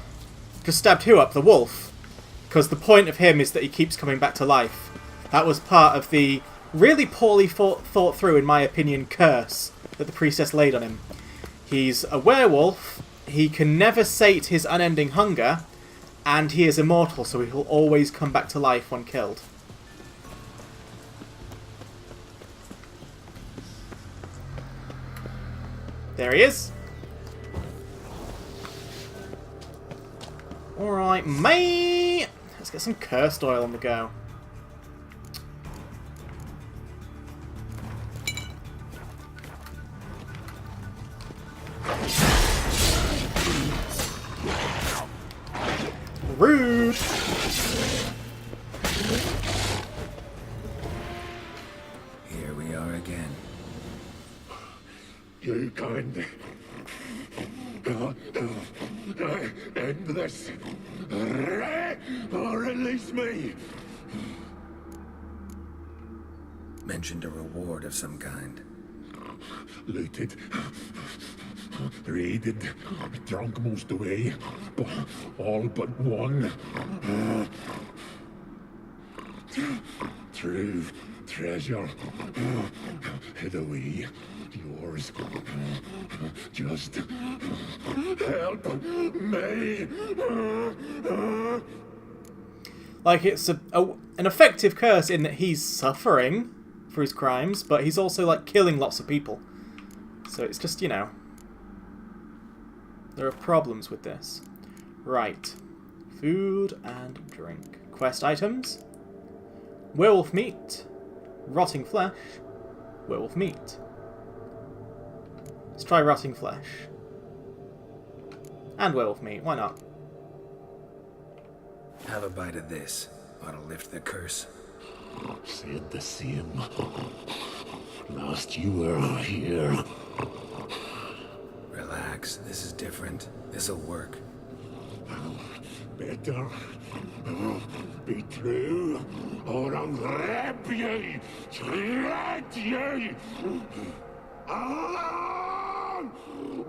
Just stabbed who up? The wolf. Because the point of him is that he keeps coming back to life. That was part of the really poorly thought through, in my opinion, curse that the priestess laid on him. He's a werewolf, he can never sate his unending hunger, and he is immortal, so he will always come back to life when killed. There he is. Alright, mate! Let's get some cursed oil on the go. Rude! Here we are again. You can't end this. Or release me. Mentioned a reward of some kind. Looted, raided, drunk most away, all but one. True treasure hid away. Yours. Just help me. Like, it's an effective curse in that he's suffering for his crimes, but he's also, like, killing lots of people. So it's just, you know, there are problems with this. Right. Food and drink. Quest items. Werewolf meat. Rotting flesh. Werewolf meat. Let's try rotting flesh. And werewolf meat, why not? Have a bite of this. Ought to lift the curse. Said the same. Last you were here. Relax, this is different. This'll work. Better be true, or I'll rip you, shred you. Ah!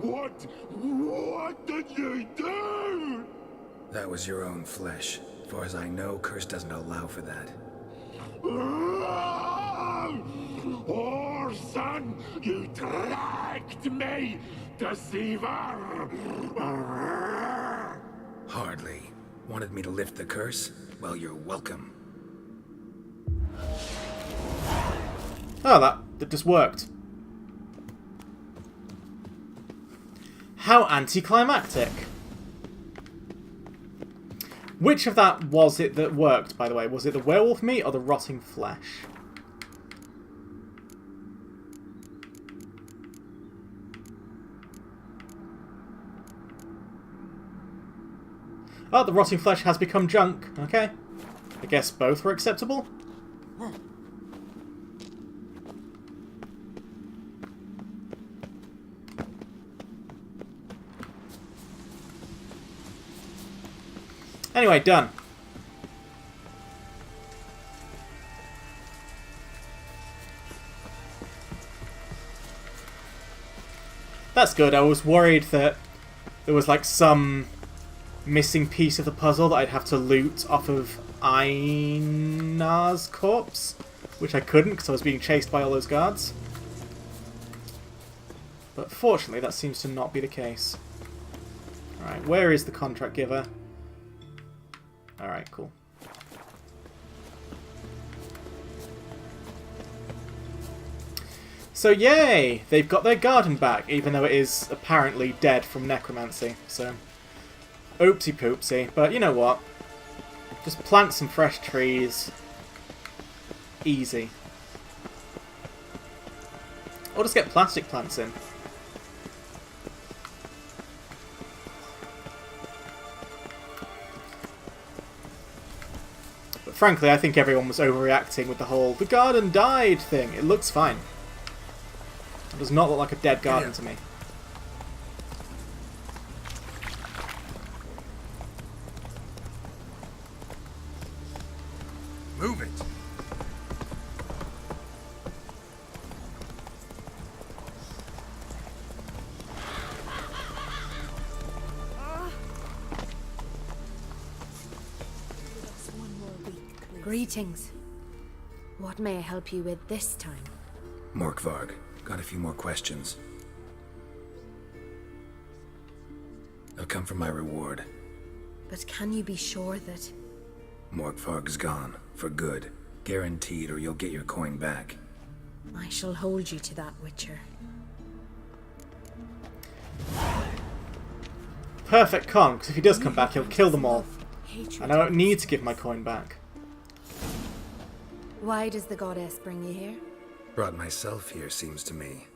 What did you do? That was your own flesh. As far as I know, curse doesn't allow for that. Orson, you tracked me, deceiver! Hardly. Wanted me to lift the curse? Well, you're welcome. Oh, that just worked. How anticlimactic. Which of that was it that worked, by the way? Was it the werewolf meat or the rotting flesh? Oh, the rotting flesh has become junk. Okay. I guess both were acceptable. Anyway, done. That's good. I was worried that there was like some missing piece of the puzzle that I'd have to loot off of Einar's corpse, which I couldn't because I was being chased by all those guards. But fortunately, that seems to not be the case. Alright, where is the contract giver? Alright, cool. So yay! They've got their garden back, even though it is apparently dead from necromancy. So, oopsie poopsie. But you know what? Just plant some fresh trees. Easy. Or just get plastic plants in. Frankly, I think everyone was overreacting with the whole "the garden died" thing. It looks fine. It does not look like a dead garden to me. Move it. Greetings. What may I help you with this time? Morkvarg, got a few more questions. I've come for my reward. But can you be sure that... Morkvarg's gone, for good. Guaranteed, or you'll get your coin back. I shall hold you to that, Witcher. Perfect con, because if he does come back, he'll kill them all. And I don't need to give my coin back. Why does the goddess bring you here? Brought myself here, seems to me.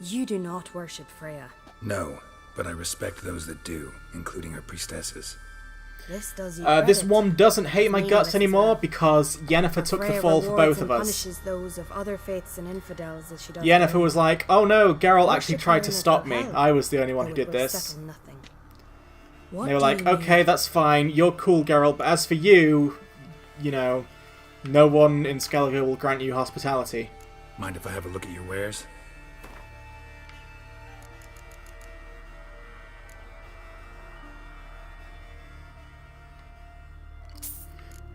You do not worship Freya. No, but I respect those that do, including her priestesses. This does you This credit. one doesn't hate my guts Meaningless anymore as well. because Yennefer took the Freya fall for rewards both of and us. punishes those of other faiths and infidels as she does Yennefer her. was like, "Oh no, Geralt actually Worship tried to her stop in me. hell, I was the only one though who it did will this." settle nothing. What And they were do like, you "Okay, need? that's fine. You're cool, Geralt, but as for you, you know, no one in Skellige will grant you hospitality." Mind if I have a look at your wares?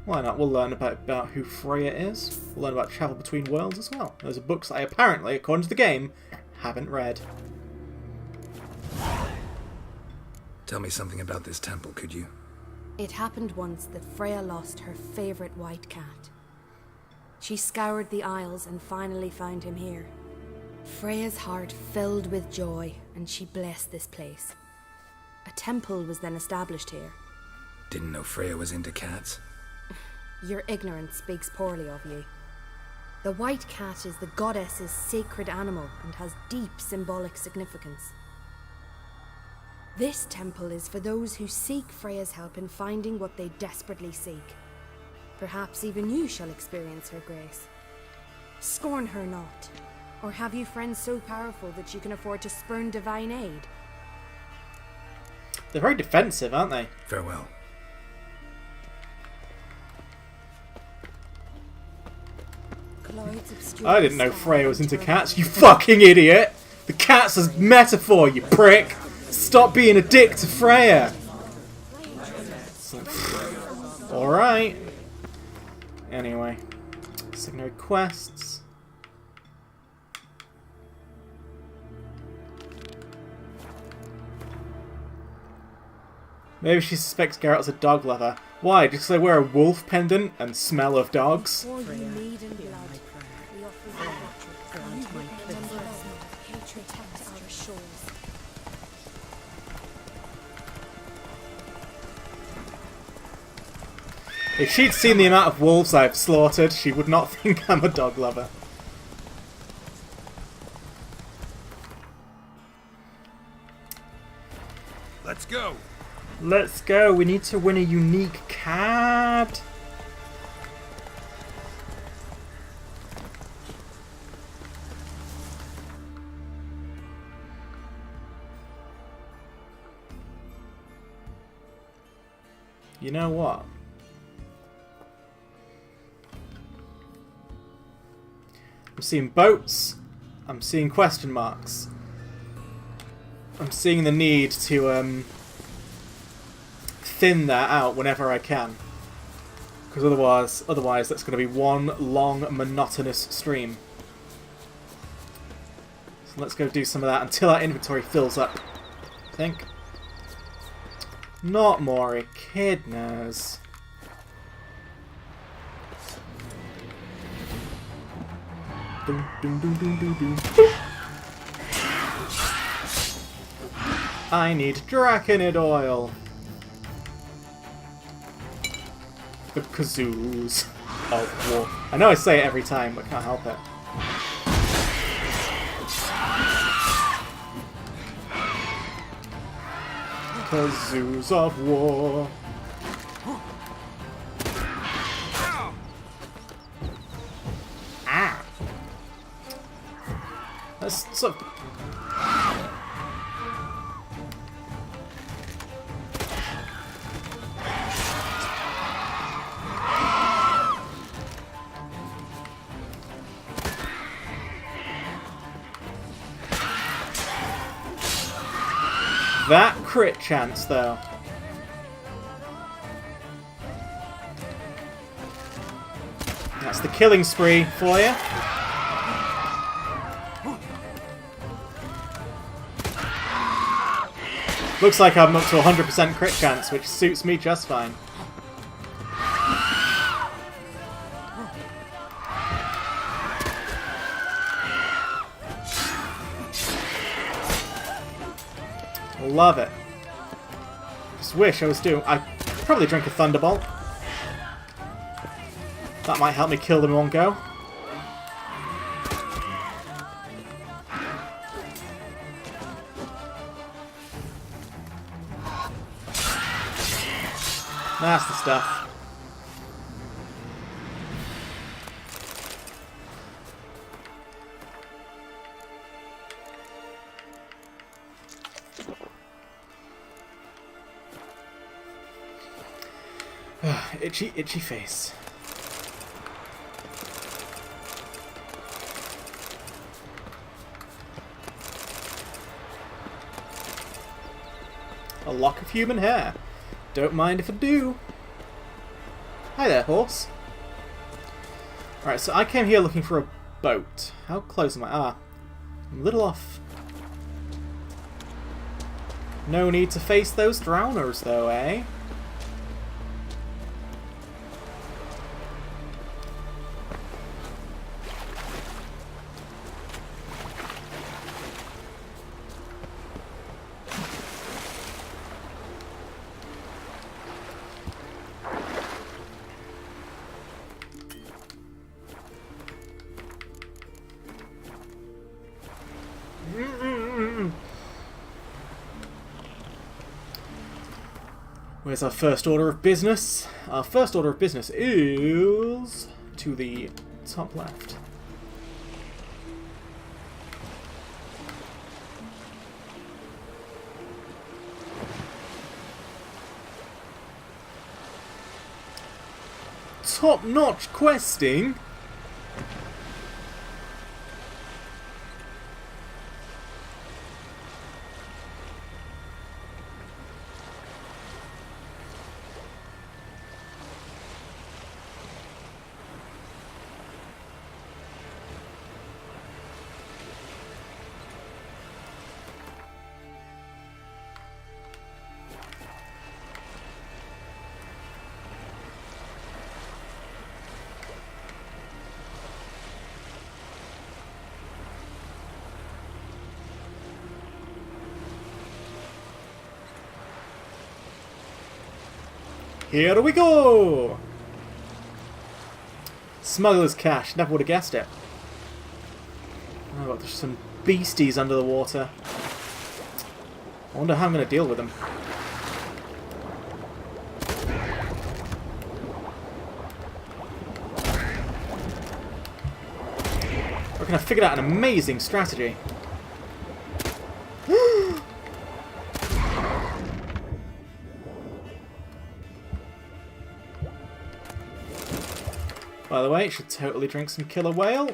Why not? We'll learn about who Freya is. We'll learn about travel between worlds as well. Those are books I apparently, according to the game, haven't read. Tell me something about this temple, could you? It happened once that Freya lost her favorite white cat. She scoured the Isles and finally found him here. Freya's heart filled with joy, and she blessed this place. A temple was then established here. Didn't know Freya was into cats. Your ignorance speaks poorly of you. The white cat is the goddess's sacred animal and has deep symbolic significance. This temple is for those who seek Freya's help in finding what they desperately seek. Perhaps even you shall experience her grace. Scorn her not. Or have you friends so powerful that you can afford to spurn divine aid? They're very defensive, aren't they? Farewell. I didn't know Freya was into cats, you fucking idiot! The cat's a metaphor, you prick! Stop being a dick to Freya! Alright. Anyway. Secondary quests. Maybe she suspects Geralt's a dog lover. Why? Just because they wear a wolf pendant and smell of dogs? For you need in blood, we offer you hatred. Remember us not. Hatred tempts our shores. If she'd seen the amount of wolves I've slaughtered, she would not think I'm a dog lover. Let's go. Let's go. We need to win a unique card. You know what? I'm seeing boats. I'm seeing question marks. I'm seeing the need to thin that out whenever I can, because otherwise that's going to be one long monotonous stream. So let's go do some of that until our inventory fills up, I think. Not more echidnas. Dum, dum, dum, dum, dum, dum. I need Draconid oil. The kazoos of war. I know I say it every time, but can't help it. Kazoos of war. Ah! That's sort of... That crit chance, though. That's the killing spree for you. Looks like I'm up to 100% crit chance, which suits me just fine. Love it. Just wish I was doing... I'd probably drink a Thunderbolt. That might help me kill them in one go. That's the stuff. Itchy face. A lock of human hair. Don't mind if I do. Hi there, horse. Alright, so I came here looking for a boat. How close am I? Ah, I'm a little off. No need to face those drowners, though, eh? Where's our first order of business? Our first order of business is to the top left. Top-notch questing? Here we go! Smuggler's cache. Never would have guessed it. Oh, but there's some beasties under the water. I wonder how I'm going to deal with them. I reckon I figured out an amazing strategy. By the way, should totally drink some killer whale.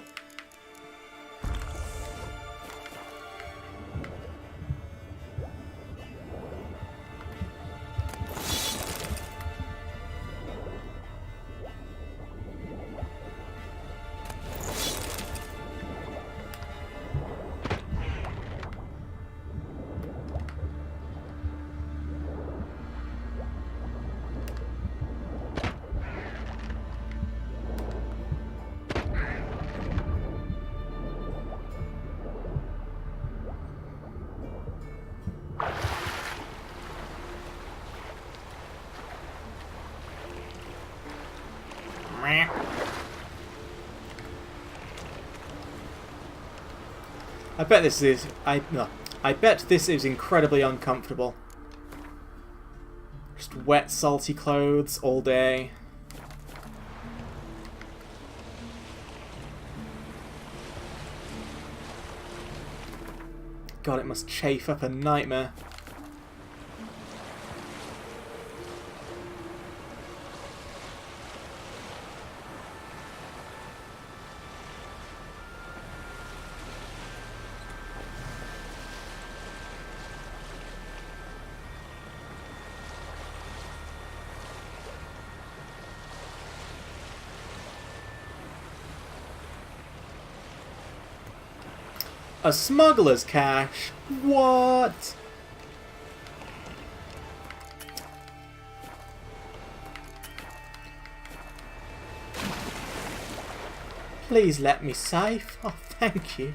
I bet this is I bet this is incredibly uncomfortable. Just wet, salty clothes all day. God, it must chafe up a nightmare. A smuggler's cache? What? Please let me safe. Oh, thank you.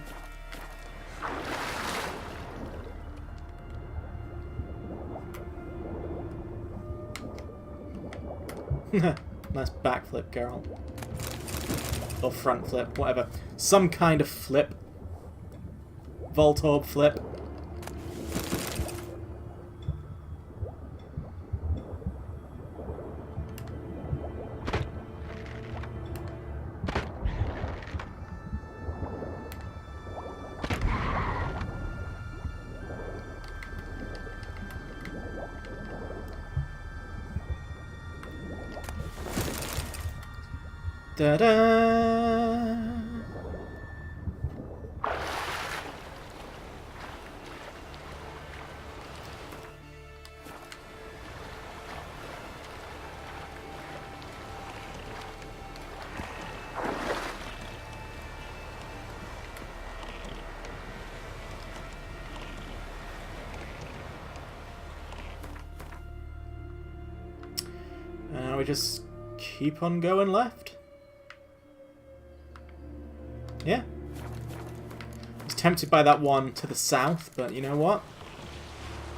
Nice backflip, girl. Or front flip, whatever. Some kind of flip. Voltorb flip. Da-da! Now we just keep on going left. Yeah. I was tempted by that one to the south, but you know what?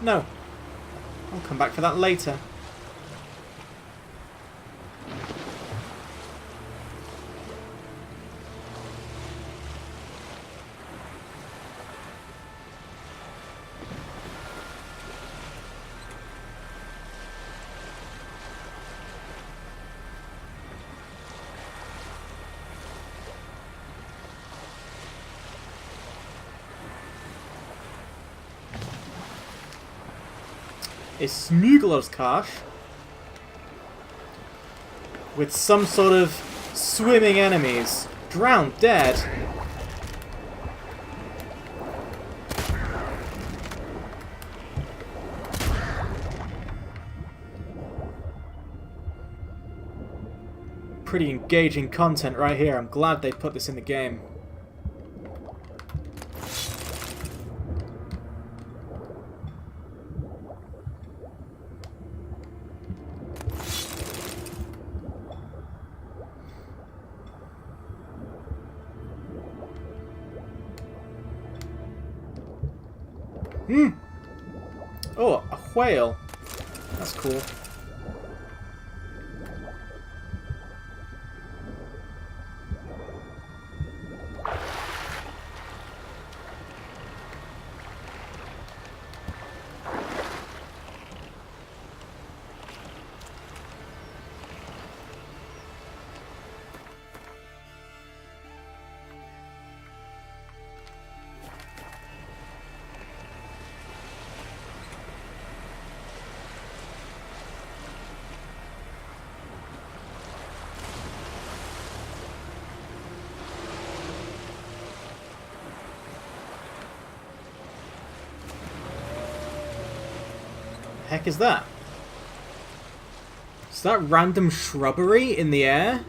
No. I'll come back for that later. A smuggler's cache with some sort of swimming enemies. Drowned dead. Pretty engaging content right here. I'm glad they put this in the game. Oh, a whale. That's cool. heck is that? Is that random shrubbery in the air?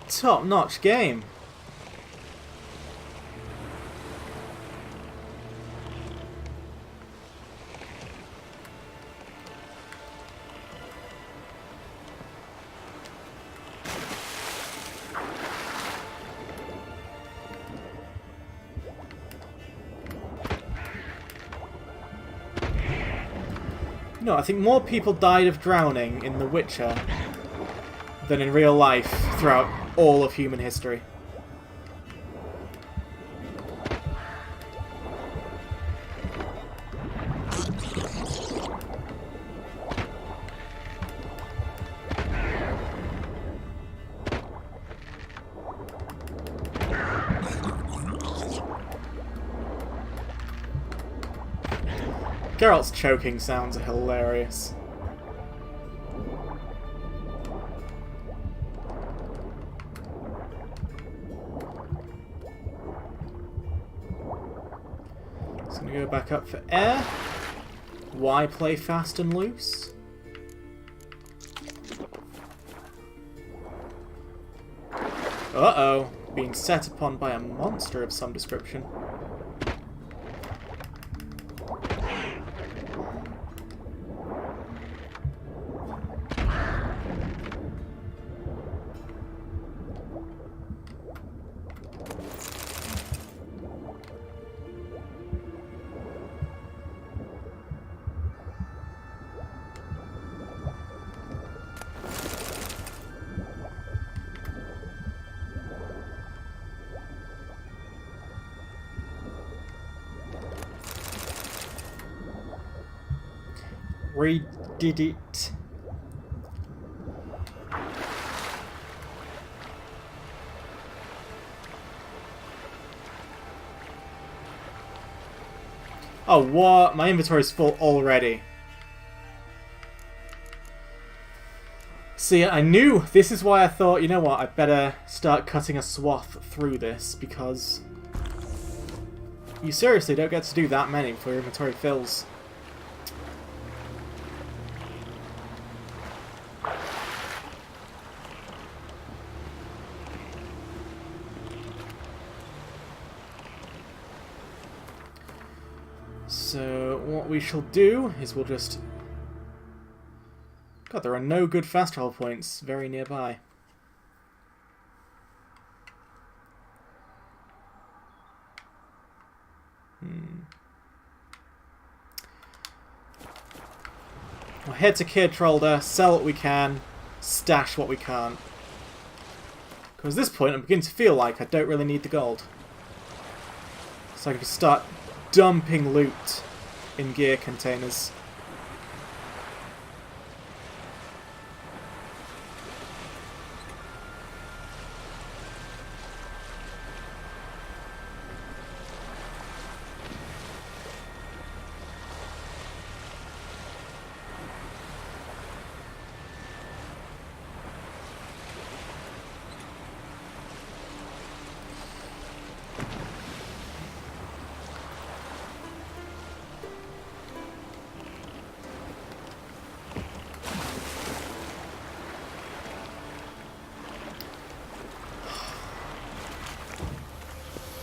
Top-notch game. No, I think more people died of drowning in The Witcher than in real life throughout all of human history. Geralt's choking sounds are hilarious. Just gonna go back up for air. Why play fast and loose? Uh-oh. Being set upon by a monster of some description. Redid it. Oh, what? My inventory's full already. See, I knew. This is why I thought, you know what, I better start cutting a swath through this, because you seriously don't get to do that many before your inventory fills. So what we shall do is we'll just... God, there are no good fast travel points very nearby. We'll head to Kyrtrolda, sell what we can, stash what we can't. Because at this point I'm beginning to feel like I don't really need the gold. So I can start dumping loot in gear containers.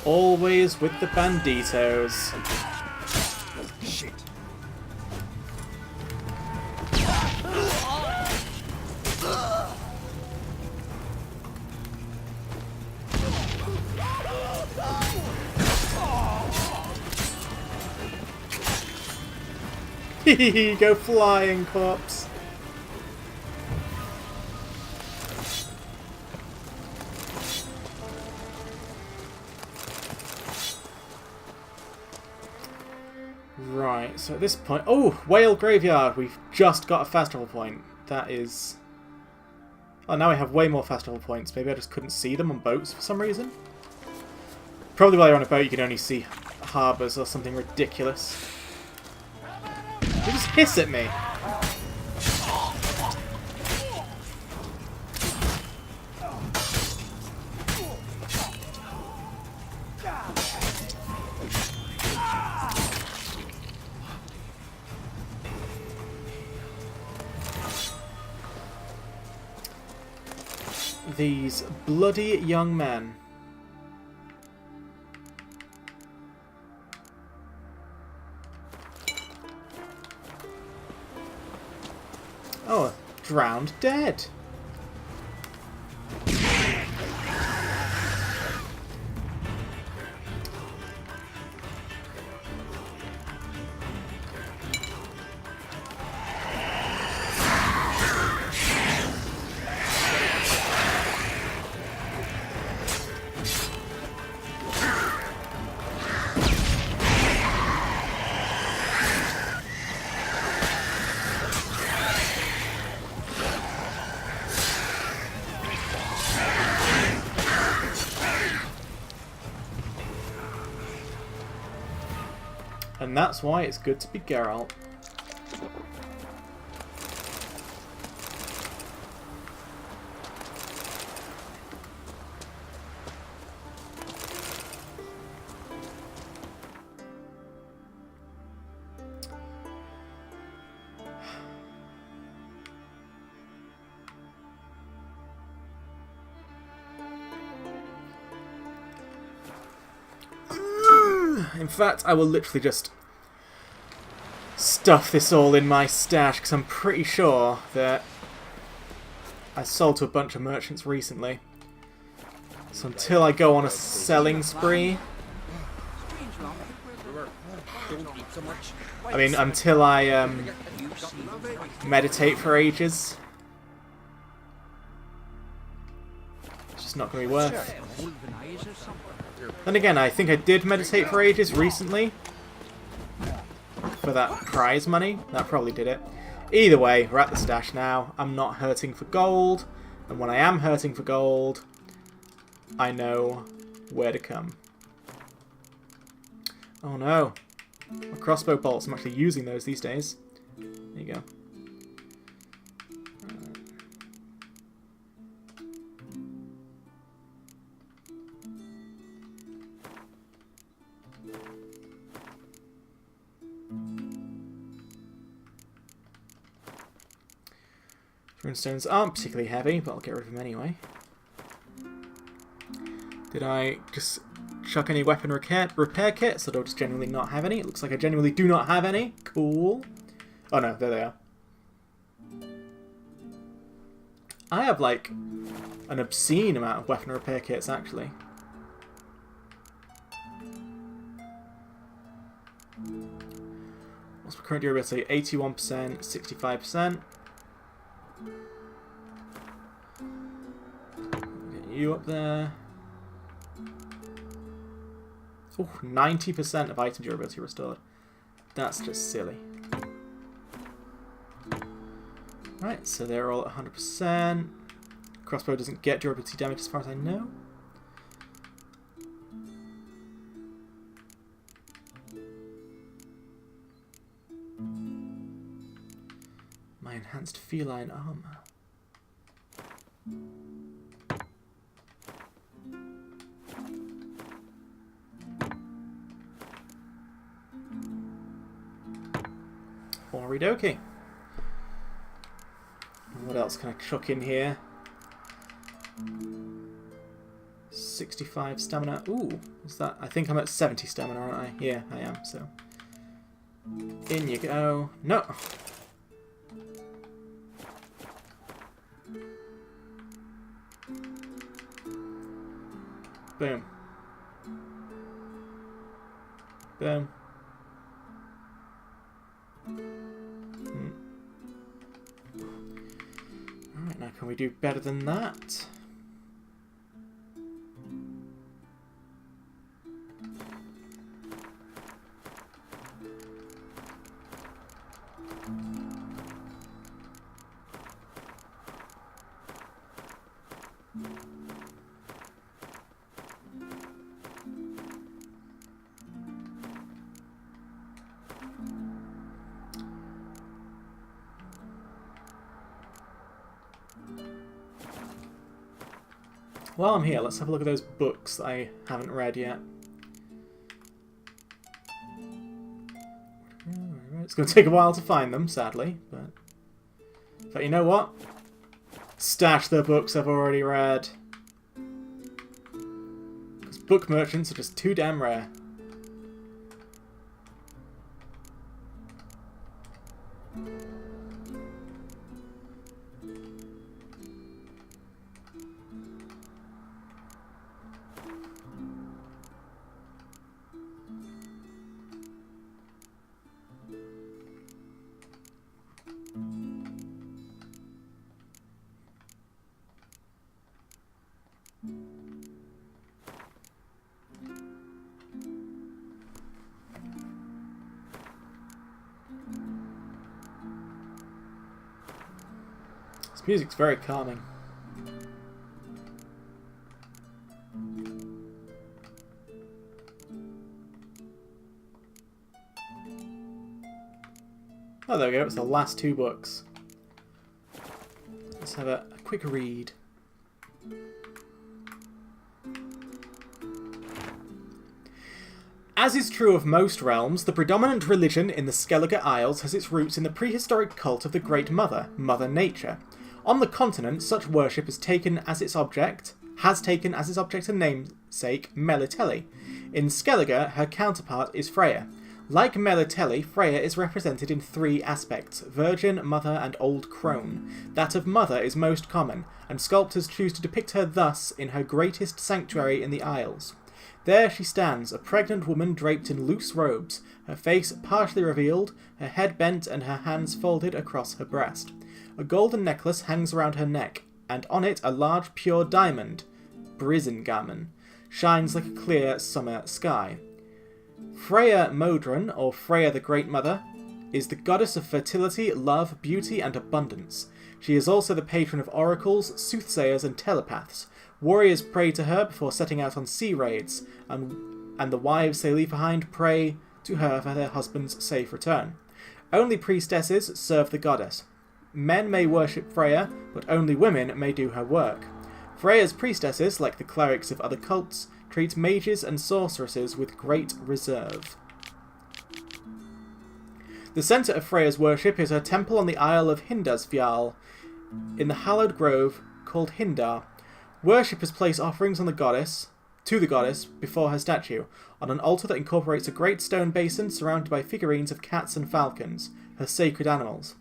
Always with the banditos. Shit. Go flying, corpse. Right, so at this point... Oh! Whale Graveyard! We've just got a fast travel point. That is... Oh, now we have way more fast travel points. Maybe I just couldn't see them on boats for some reason. Probably while you're on a boat you can only see harbours or something ridiculous. You just hiss at me! these bloody young men. Oh, drowned dead. And that's why it's good to be Geralt. In fact, I will literally just stuff this all in my stash because I'm pretty sure that I sold to a bunch of merchants recently. So until I go on a selling spree, I mean, until I meditate for ages, it's just not going to be worth. Then again, I think I did meditate for ages recently. For that prize money. That probably did it. Either way, we're at the stash now. I'm not hurting for gold. And when I am hurting for gold, I know where to come. Oh no. My crossbow bolts. I'm actually using those these days. There you go. Runestones aren't particularly heavy, but I'll get rid of them anyway. Did I just chuck any weapon repair kits, or do I just genuinely not have any? It looks like I genuinely do not have any. Cool. Oh no, there they are. I have like an obscene amount of weapon repair kits, actually. What's my current durability? 81%, 65%. Get you up there. Oh, 90% of item durability restored. That's just silly. Right, so they're all at 100%. Crossbow doesn't get durability damage as far as I know. My enhanced feline armor. Okie-dokie. What else can I chuck in here? 65 stamina. Ooh, is that? I think I'm at 70 stamina, aren't I? Yeah, I am. So in you go. No. Boom. Boom. Alright, now can we do better than that? While I'm here, let's have a look at those books that I haven't read yet. It's going to take a while to find them, sadly, but you know what? Stash the books I've already read. Because book merchants are just too damn rare. This music's very calming. Oh, there we go. It's the last 2 books. Let's have a quick read. As is true of most realms, the predominant religion in the Skellige Isles has its roots in the prehistoric cult of the Great Mother, Mother Nature. On the continent, such worship has taken as its object and namesake Melitele. In Skellige, her counterpart is Freya. Like Melitele, Freya is represented in 3 aspects: Virgin, Mother, and Old Crone. That of Mother is most common, and sculptors choose to depict her thus in her greatest sanctuary in the Isles. There she stands, a pregnant woman draped in loose robes, her face partially revealed, her head bent and her hands folded across her breast. A golden necklace hangs around her neck, and on it a large pure diamond, Brisingamen, shines like a clear summer sky. Freya Modron, or Freya the Great Mother, is the goddess of fertility, love, beauty, and abundance. She is also the patron of oracles, soothsayers, and telepaths. Warriors pray to her before setting out on sea raids, and the wives they leave behind pray to her for their husband's safe return. Only priestesses serve the goddess. Men may worship Freya, but only women may do her work. Freya's priestesses, like the clerics of other cults, treat mages and sorceresses with great reserve. The centre of Freya's worship is her temple on the Isle of Hindasfjall, in the hallowed grove called Hindar. Worshippers place offerings to the goddess before her statue, on an altar that incorporates a great stone basin surrounded by figurines of cats and falcons, her sacred animals.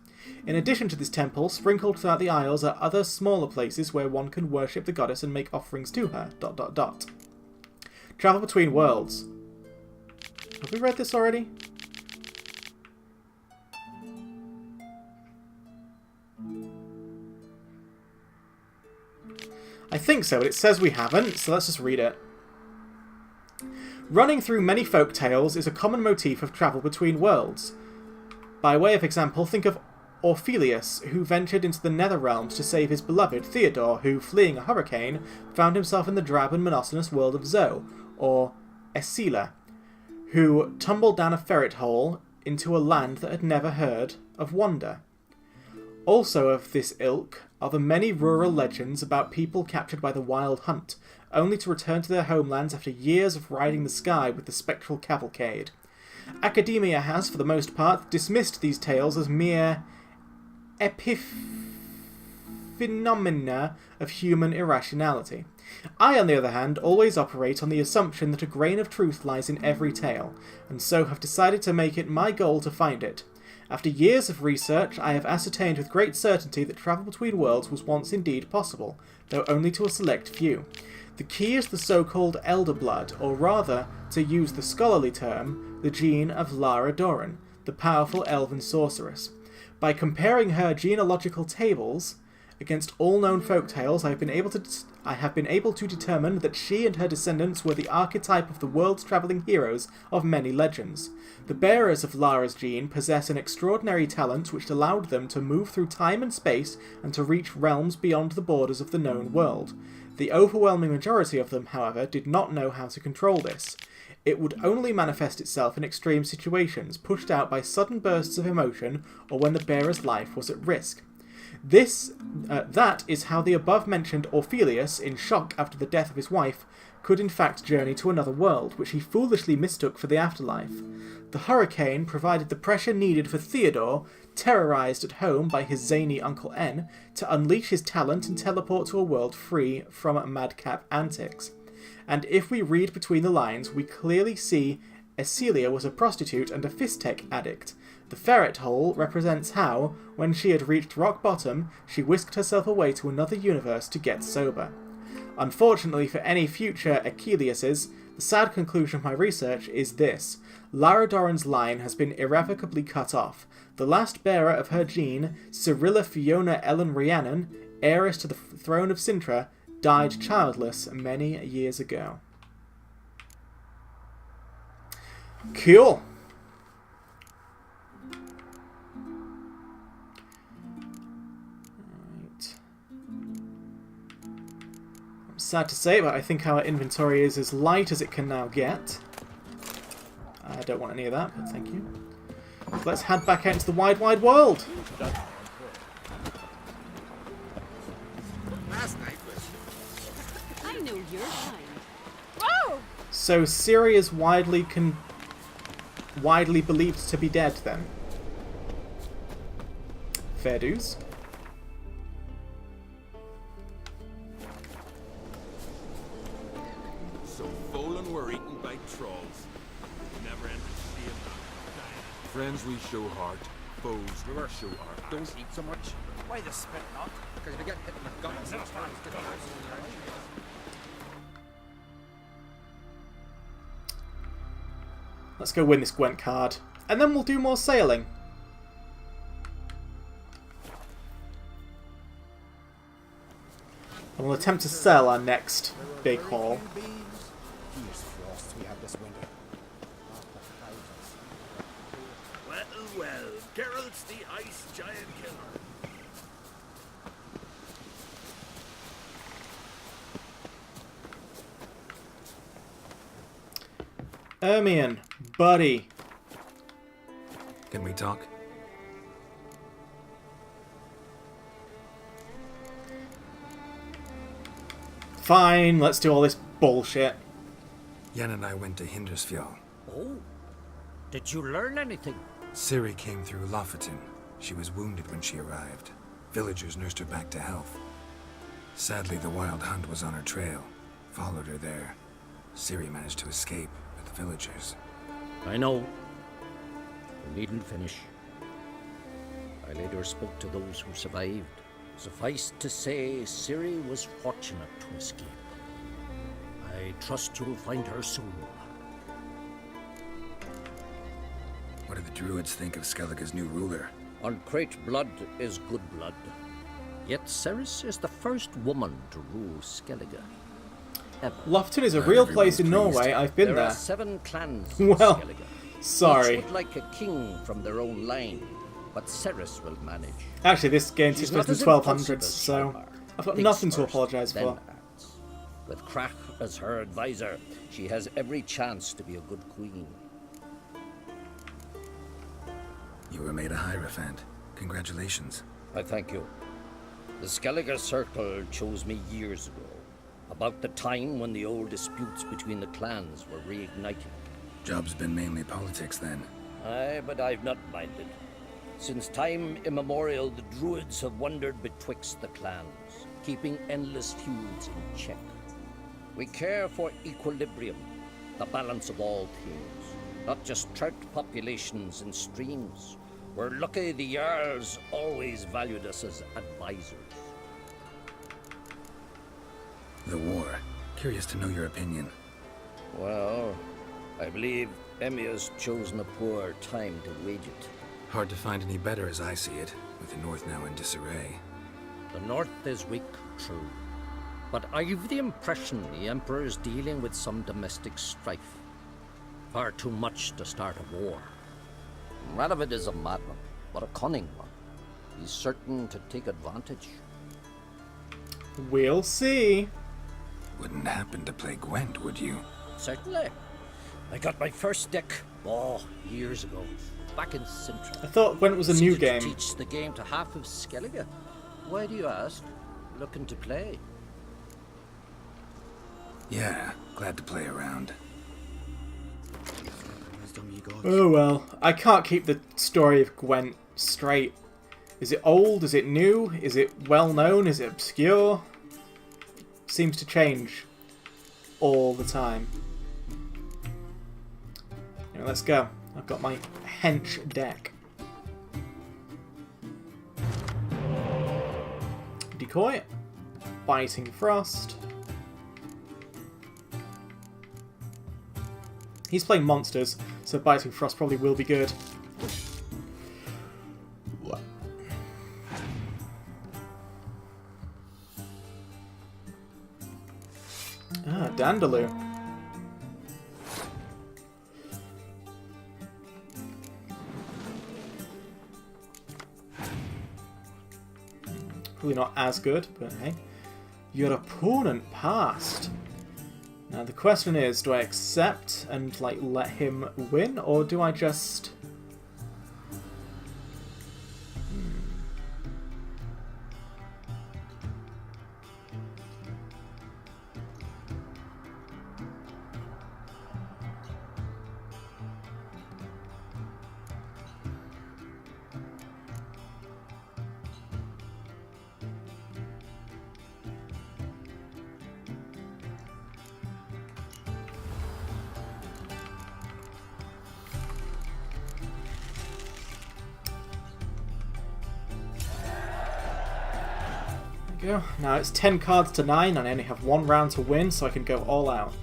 In addition to this temple, sprinkled throughout the Isles are other smaller places where one can worship the goddess and make offerings to her. ... Travel between worlds. Have we read this already? I think so, but it says we haven't, so let's just read it. Running through many folk tales is a common motif of travel between worlds. By way of example, think of Orpheus, who ventured into the nether realms to save his beloved Theodore, who, fleeing a hurricane, found himself in the drab and monotonous world of Zoe, or Esila, who tumbled down a ferret hole into a land that had never heard of wonder. Also of this ilk are the many rural legends about people captured by the wild hunt, only to return to their homelands after years of riding the sky with the spectral cavalcade. Academia has, for the most part, dismissed these tales as mere epiphenomena of human irrationality. I, on the other hand, always operate on the assumption that a grain of truth lies in every tale, and so have decided to make it my goal to find it. After years of research, I have ascertained with great certainty that travel between worlds was once indeed possible, though only to a select few. The key is the so-called Elder Blood, or rather, to use the scholarly term, the gene of Lara Dorren, the powerful elven sorceress. By comparing her genealogical tables against all known folktales, I have been able to determine that she and her descendants were the archetype of the world's travelling heroes of many legends. The bearers of Lara's gene possess an extraordinary talent which allowed them to move through time and space and to reach realms beyond the borders of the known world. The overwhelming majority of them, however, did not know how to control this. It would only manifest itself in extreme situations, pushed out by sudden bursts of emotion or when the bearer's life was at risk. That is how the above-mentioned Orpheus, in shock after the death of his wife, could in fact journey to another world, which he foolishly mistook for the afterlife. The hurricane provided the pressure needed for Theodore terrorised at home by his zany Uncle N, to unleash his talent and teleport to a world free from madcap antics. And if we read between the lines, we clearly see Ecelia was a prostitute and a Fistech addict. The ferret hole represents how, when she had reached rock bottom, she whisked herself away to another universe to get sober. Unfortunately for any future Achilleuses, the sad conclusion of my research is this. Lara Doran's line has been irrevocably cut off. The last bearer of her gene, Cyrilla Fiona Ellen Rhiannon, heiress to the throne of Sintra, died childless many years ago. Cool. Right. I'm sad to say, but I think our inventory is as light as it can now get. I don't want any of that, but thank you. Let's head back out into the wide, wide world. Last night was... I know your kind. So Ciri is widely believed to be dead then. Fair dues. So Volan were eaten by trolls. Never ended to see him. Friends we show heart, foes we show heart. Don't eat so much. Why the spit not? Because you get hit in the gut sometimes. Let's go win this Gwent card. And then we'll do more sailing. And we'll attempt to sell our next big haul. Fierce frosts we have this winter. Well, Geralt's the ice giant killer. Ermion, buddy. Can we talk? Fine, let's do all this bullshit. Yen and I went to Hindersfjall. Oh, did you learn anything? Ciri came through Lofoten. She was wounded when she arrived. Villagers nursed her back to health. Sadly, the Wild Hunt was on her trail. Followed her there. Ciri managed to escape with the villagers. I know. You needn't finish. I later spoke to those who survived. Suffice to say, Ciri was fortunate to escape. I trust you'll find her soon. What do the Druids think of Skellige's new ruler? Uncrate blood is good blood. Yet Ceres is the first woman to rule Skellige. Ever. Lofton is a Not real everyone's place in pleased. Norway. I've been There there. are 7 clans in Well, Skellige. sorry. Each would like a king from their own line, but Ceres will manage. Actually, this game takes She's place not in the as 1200s, impulsive as so Hjalmar. I've got Thinks nothing to first, apologise then for. acts. With Krach as her advisor, she has every chance to be a good queen. You were made a Hierophant. Congratulations. I thank you. The Skellige Circle chose me years ago, about the time when the old disputes between the clans were reigniting. Job's been mainly politics then. Aye, but I've not minded. Since time immemorial, the Druids have wandered betwixt the clans, keeping endless feuds in check. We care for equilibrium, the balance of all things, not just trout populations and streams. We're lucky the Jarls always valued us as advisors. The war. Curious to know your opinion. Well, I believe Emmia's chosen a poor time to wage it. Hard to find any better as I see it, with the North now in disarray. The North is weak, true. But I've the impression the Emperor is dealing with some domestic strife. Far too much to start a war. Radovid is a madman, but a cunning one. He's certain to take advantage. We'll see. Wouldn't happen to play Gwent, would you? Certainly. I got my first deck, years ago, back in Sintra. I thought Gwent was a new Proceeded to game. teach the game to half of Skellige. Why do you ask? Looking to play? Yeah, glad to play around. Oh well, I can't keep the story of Gwent straight. Is it old? Is it new? Is it well known? Is it obscure? Seems to change all the time. You know, let's go. I've got my hench deck. Decoy. Biting Frost. He's playing monsters, so Biting Frost probably will be good. Ah, Dandaloo. Probably not as good, but hey. Your opponent passed. Now the question is, do I accept and like let him win, or do I just... Go. Now it's 10 cards to 9 and I only have 1 round to win, so I can go all out.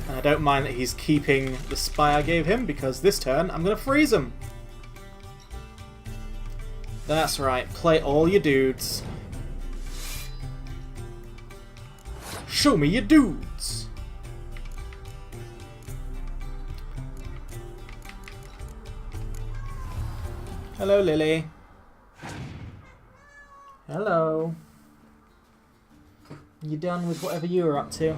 And I don't mind that he's keeping the spy I gave him, because this turn I'm going to freeze him. That's right, play all your dudes. Show me your dudes! Hello, Lily. Hello. You done with whatever you were up to?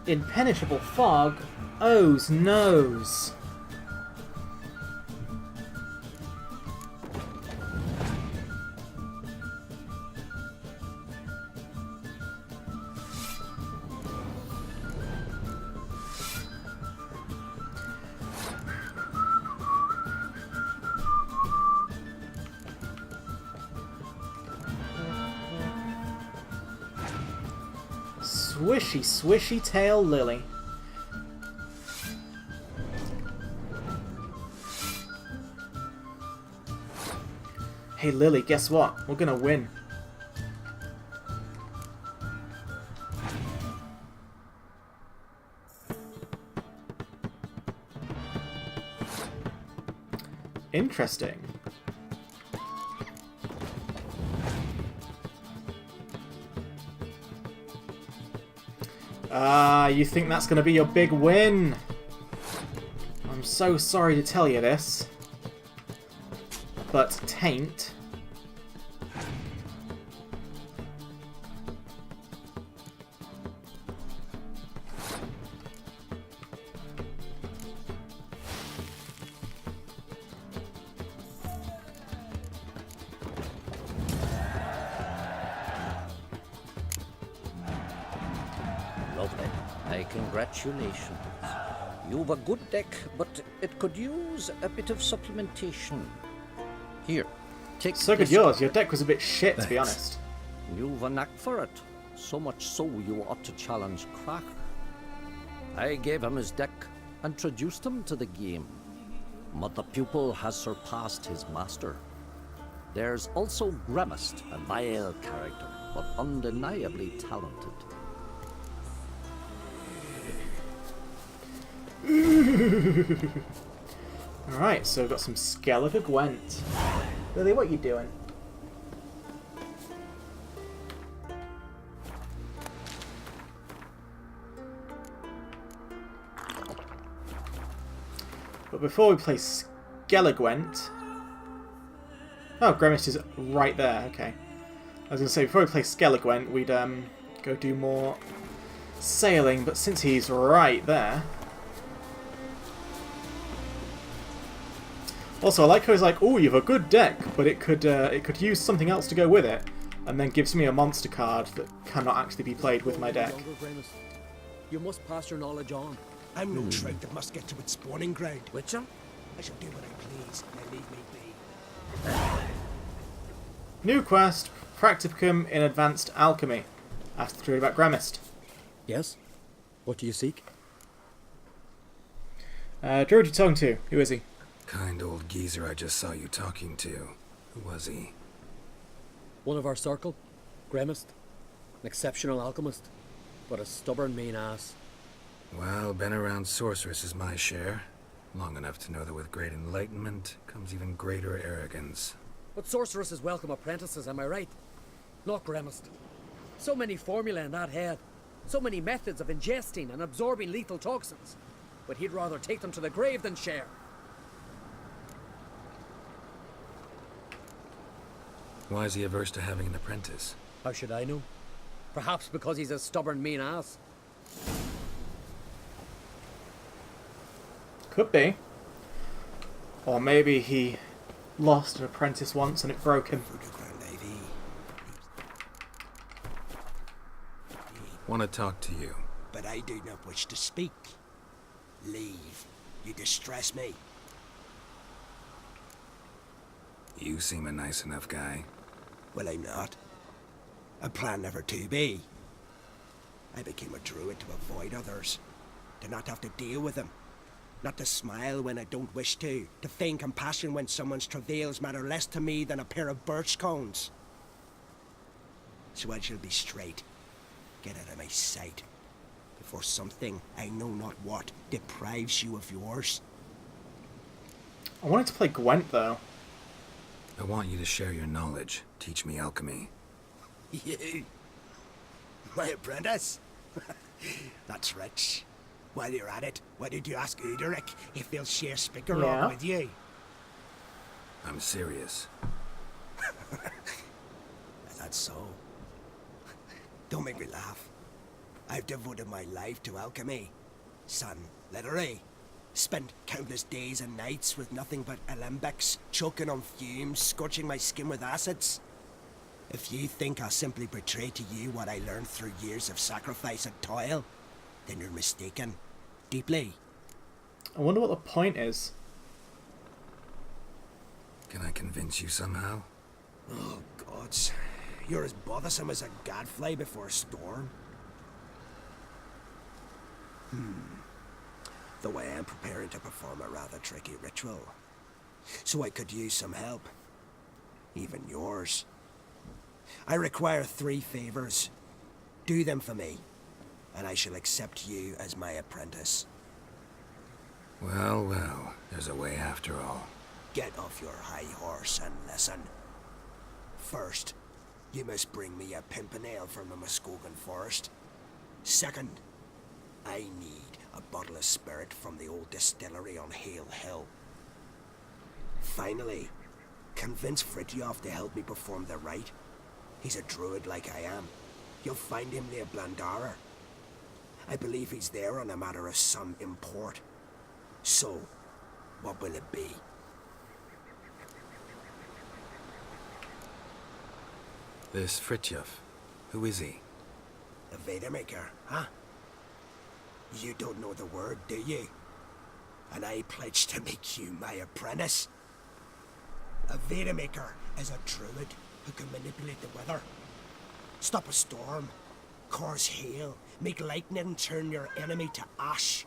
Impenetrable fog? Oh's nose. Swishy, swishy tail Lily. Hey Lily, guess what? We're gonna win. Interesting. Ah, you think that's going to be your big win? I'm so sorry to tell you this, but tain't. Lovely. My congratulations. You've a good deck, but it could use a bit of supplementation. Here, take So good this. yours. Your deck was a bit shit, to be honest. You've a knack for it. So much so you ought to challenge Cracker. I gave him his deck, introduced him to the game. But the pupil has surpassed his master. There's also Gremist, a vile character, but undeniably talented. Alright, so we've got some Skellige Gwent. Lily, what are you doing? But before we play Skellige Gwent... Oh, Gremist is right there, okay. I was going to say, before we play Skellige Gwent, we'd go do more sailing, but since he's right there... Also, I like how he's like, oh, you have a good deck, but it could use something else to go with it, and then gives me a monster card that cannot actually be played with my deck. You must pass your knowledge on. I'm no trout that must get to its spawning ground. Witcher? I shall do what I please, and leave me be. New quest, Practicum in Advanced Alchemy. Ask the druid about Gremist. Yes? What do you seek? Druid you're talking to, who is he? Kind old geezer I just saw you talking to. Who was he? One of our circle. Gremist. An exceptional alchemist. But a stubborn mean ass. Well, been around sorceresses my share. Long enough to know that with great enlightenment comes even greater arrogance. But sorceresses welcome apprentices, am I right? Not Gremist. So many formulae in that head. So many methods of ingesting and absorbing lethal toxins. But he'd rather take them to the grave than share. Why is he averse to having an apprentice? How should I know? Perhaps because he's a stubborn mean ass. Could be. Or maybe he lost an apprentice once and it broke him. Want to talk to you. But I do not wish to speak. Leave. You distress me. You seem a nice enough guy. Well, I'm not. I plan never to be. I became a druid to avoid others. To not have to deal with them. Not to smile when I don't wish to feign compassion when someone's travails matter less to me than a pair of birch cones. So I shall be straight. Get out of my sight. Before something, I know not what, deprives you of yours. I wanted to play Gwent, though. I want you to share your knowledge. Teach me alchemy. You? My apprentice? That's rich. While you're at it, why did you ask Uderic if they'll share Spikerog with you? I'm serious. Is that so? Don't make me laugh. I've devoted my life to alchemy. Son, literally. Spent countless days and nights with nothing but alembics, choking on fumes, scorching my skin with acids. If you think I'll simply betray to you what I learned through years of sacrifice and toil, then you're mistaken. Deeply. I wonder what the point is. Can I convince you somehow? Oh, gods. You're as bothersome as a gadfly before a storm. Though I am preparing to perform a rather tricky ritual. So I could use some help. Even yours. I require 3 favors. Do them for me, and I shall accept you as my apprentice. Well, well, there's a way after all. Get off your high horse and listen. First, you must bring me a pimpernel from the Muskogan forest. Second, I need a bottle of spirit from the old distillery on Hale Hill. Finally, convince Fritjof to help me perform the rite. He's a druid like I am. You'll find him near Blandara. I believe he's there on a matter of some import. So, what will it be? This Fritjof, who is he? A Vedamaker, huh? You don't know the word, do you? And I pledge to make you my apprentice. A Vedamaker is a druid who can manipulate the weather. Stop a storm, cause hail, make lightning turn your enemy to ash.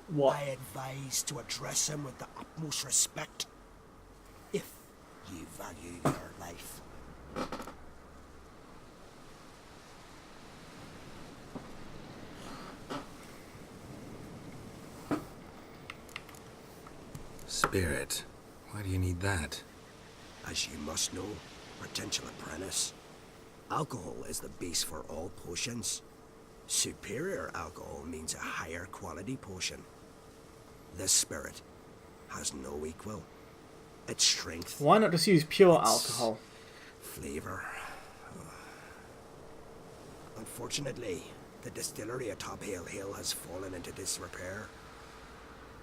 What? I advise to address him with the utmost respect, if you value your life. Spirit. Why do you need that? As you must know, potential apprentice, alcohol is the base for all potions. Superior alcohol means a higher quality potion. This spirit has no equal. Its strength... Why not just use pure alcohol? Flavor. Unfortunately, the distillery atop Hale Hill has fallen into disrepair.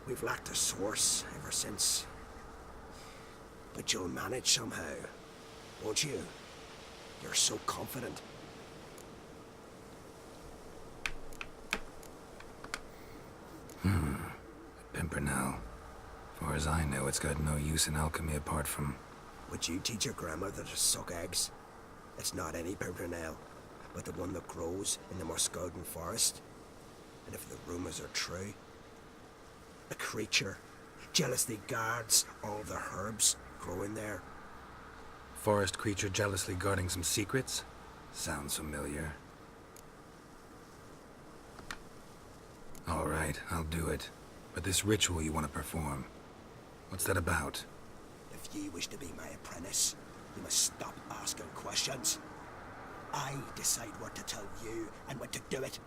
We've lacked a source ever since. But you'll manage somehow, won't you? You're so confident. Pimpernel. Far as I know, it's got no use in alchemy apart from... Would you teach your grandmother to suck eggs? It's not any pimpernel, but the one that grows in the Muskogean forest. And if the rumors are true, a creature jealously guards all the herbs growing there. Forest creature jealously guarding some secrets? Sounds familiar. All right, I'll do it. But this ritual you want to perform, what's that about? If you wish to be my apprentice, you must stop asking questions. I decide what to tell you and when to do it.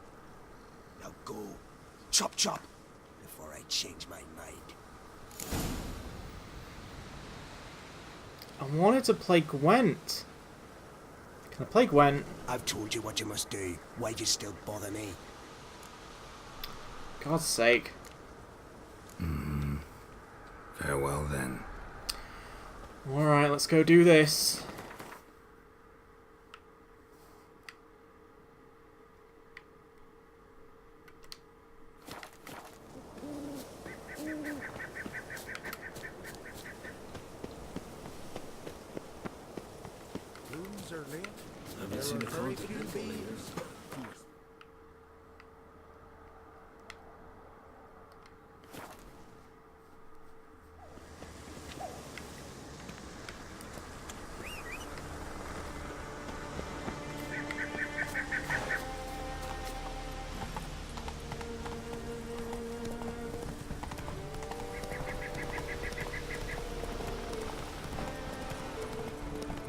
Now go, chop chop, before I change my mind. I wanted to play Gwent. Can I play Gwent? I've told you what you must do. Why do you still bother me? God's sake. Farewell then. Alright, let's go do this. Rooms are late. Haven't seen a front of you beers.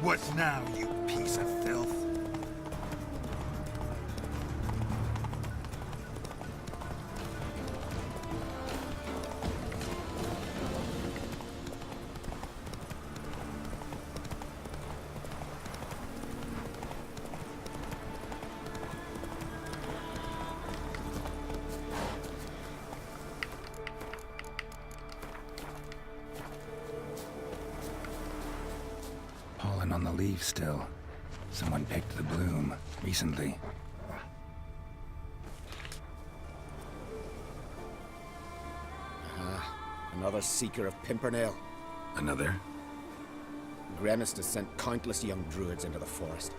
What now, you piece of filth? Pollen on the leaves still. Someone picked the bloom recently. Another seeker of Pimpernel. Another? Gremist has sent countless young druids into the forest.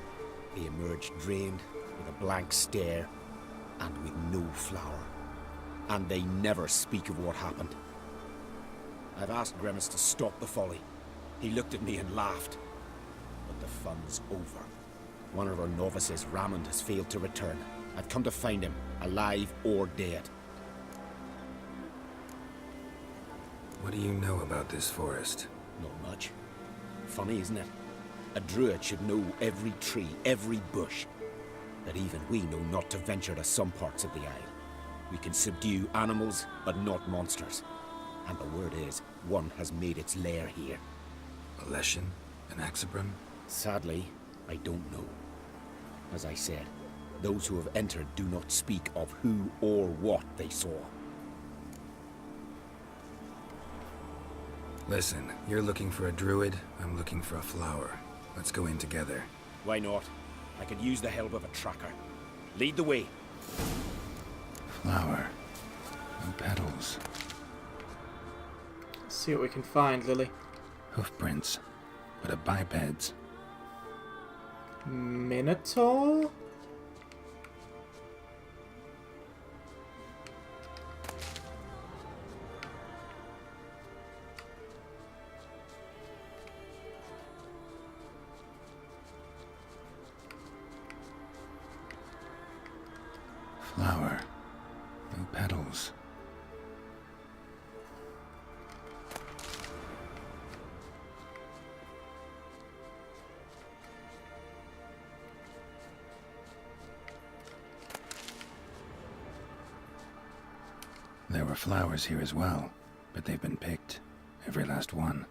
They emerge drained, with a blank stare, and with no flower. And they never speak of what happened. I've asked Gremist to stop the folly. He looked at me and laughed. But the fun's over. One of our novices, Ramond, has failed to return. I've come to find him, alive or dead. What do you know about this forest? Not much. Funny, isn't it? A druid should know every tree, every bush. That even we know not to venture to some parts of the isle. We can subdue animals, but not monsters. And the word is, one has made its lair here. A Leshen? An Axabrum? Sadly, I don't know. As I said, those who have entered do not speak of who or what they saw. Listen, you're looking for a druid, I'm looking for a flower. Let's go in together. Why not? I could use the help of a tracker. Lead the way. Flower. No petals. Let's see what we can find, Lily. Hoofprints. But a biped's. Minotaur? flower. No petals. There were flowers here as well, but they've been picked. Every last one.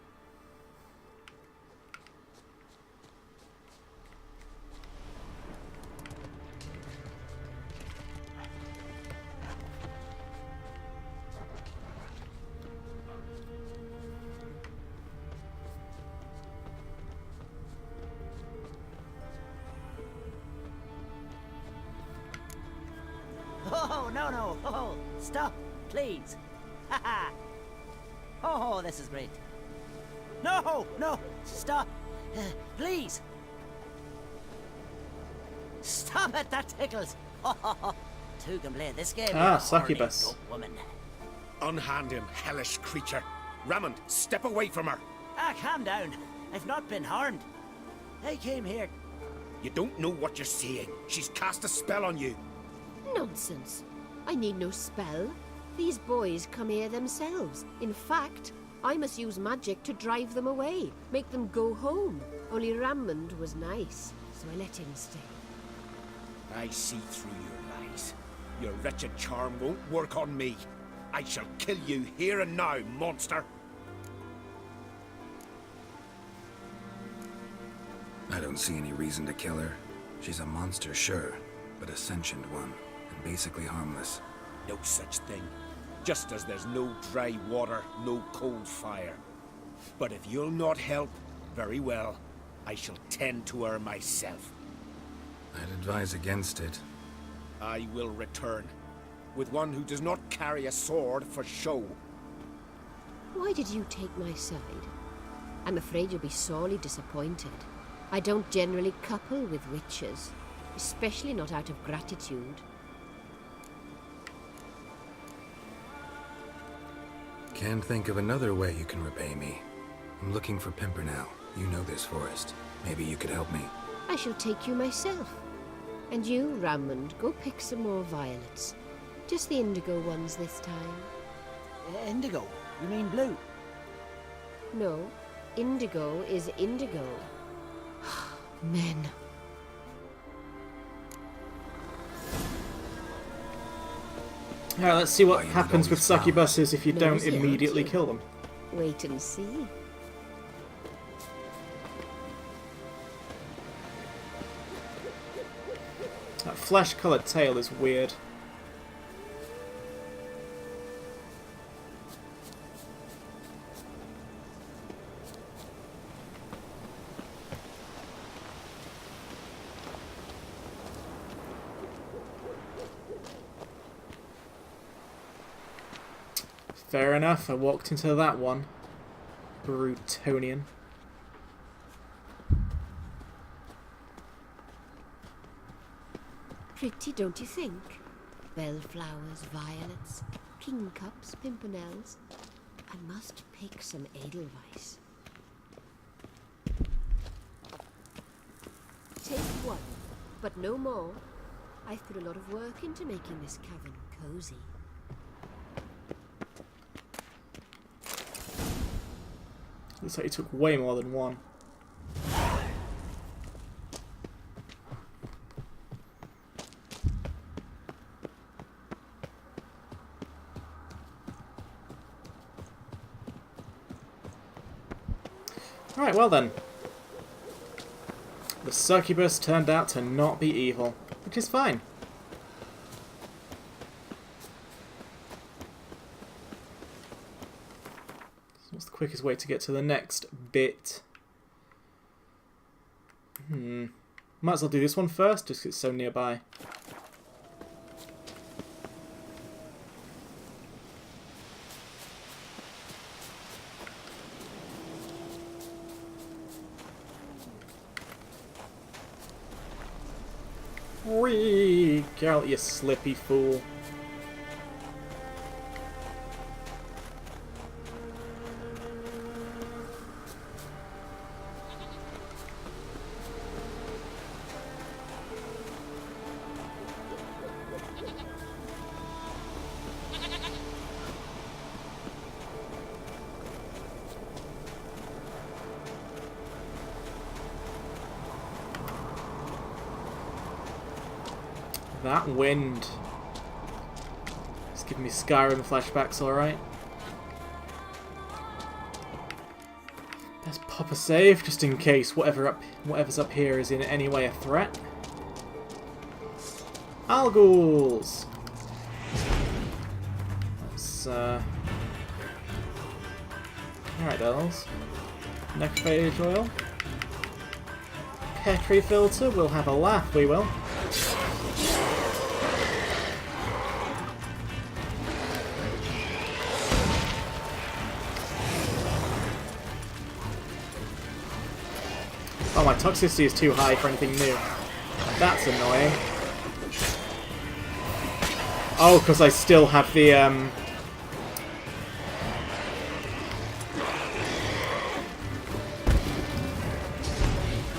Oh, no. Oh, stop, please. Haha. Oh, this is great. No, stop. Please. Stop it, that tickles. Two can play this game. Succubus. Horny woman. Unhand him, hellish creature. Raymond, step away from her. Calm down. I've not been harmed. I came here. You don't know what you're saying. She's cast a spell on you. Nonsense. I need no spell. These boys come here themselves. In fact, I must use magic to drive them away, make them go home. Only Raymond was nice, so I let him stay. I see through your lies. Your wretched charm won't work on me. I shall kill you here and now, monster. I don't see any reason to kill her. She's a monster, sure, but a sentient one, and basically harmless. No such thing. Just as there's no dry water, no cold fire. But if you'll not help, very well. I shall tend to her myself. I'd advise against it. I will return, with one who does not carry a sword for show. Why did you take my side? I'm afraid you'll be sorely disappointed. I don't generally couple with witches, especially not out of gratitude. Can't think of another way you can repay me. I'm looking for Pimpernel. You know this forest. Maybe you could help me. I shall take you myself. And you, Raymond, go pick some more violets. Just the indigo ones this time. Indigo? You mean blue? No, indigo is indigo. Men. Alright, let's see what happens with succubuses if you don't immediately kill them. Wait and see. That flesh-coloured tail is weird. Fair enough, I walked into that one. Brutonian. Pretty, don't you think? Bellflowers, violets, kingcups, pimpernels. I must pick some edelweiss. Take one, but no more. I've put a lot of work into making this cavern cozy. Looks like it took way more than one. Alright, well then. The succubus turned out to not be evil, which is fine. So what's the quickest way to get to the next bit? Might as well do this one first, just 'cause it's so nearby. Freak out, you slippy fool. That wind. It's giving me Skyrim flashbacks, alright. Let's pop a save, just in case whatever's up here is in any way a threat. Alguls! Let's, alright, Elves. Necrophage oil. Petri filter, we'll have a laugh, we will. Oh, my toxicity is too high for anything new. That's annoying. Oh, because I still have the,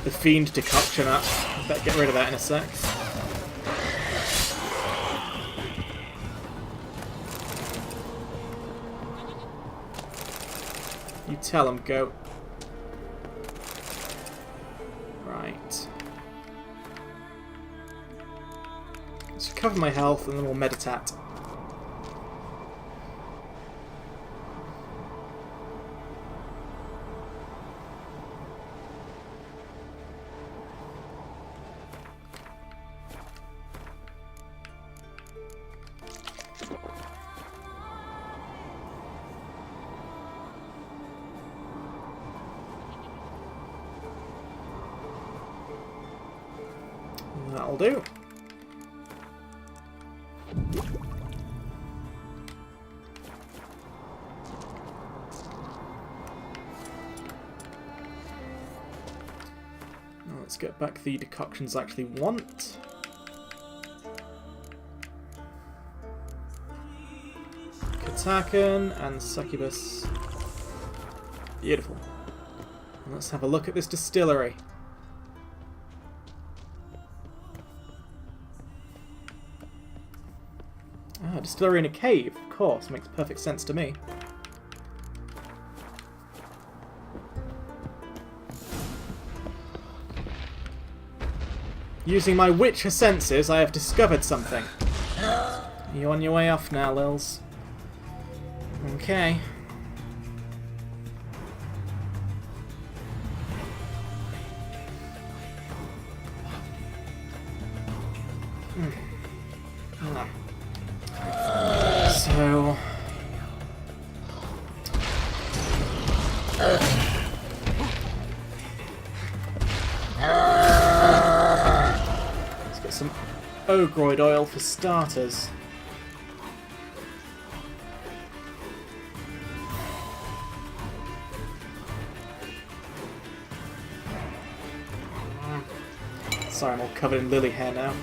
the Fiend decoction up. I better get rid of that in a sec. You tell him, goat. Right. Let's recover my health and then we'll meditate. That'll do. Now let's get back the decoctions I actually want. Katakan and Succubus. Beautiful. And let's have a look at this distillery. Ah, distillery in a cave, of course, makes perfect sense to me. Using my Witcher senses, I have discovered something. You on your way off now, Lils? Okay. So... let's get some Ogroid oil for starters. Sorry, I'm all covered in lily hair now.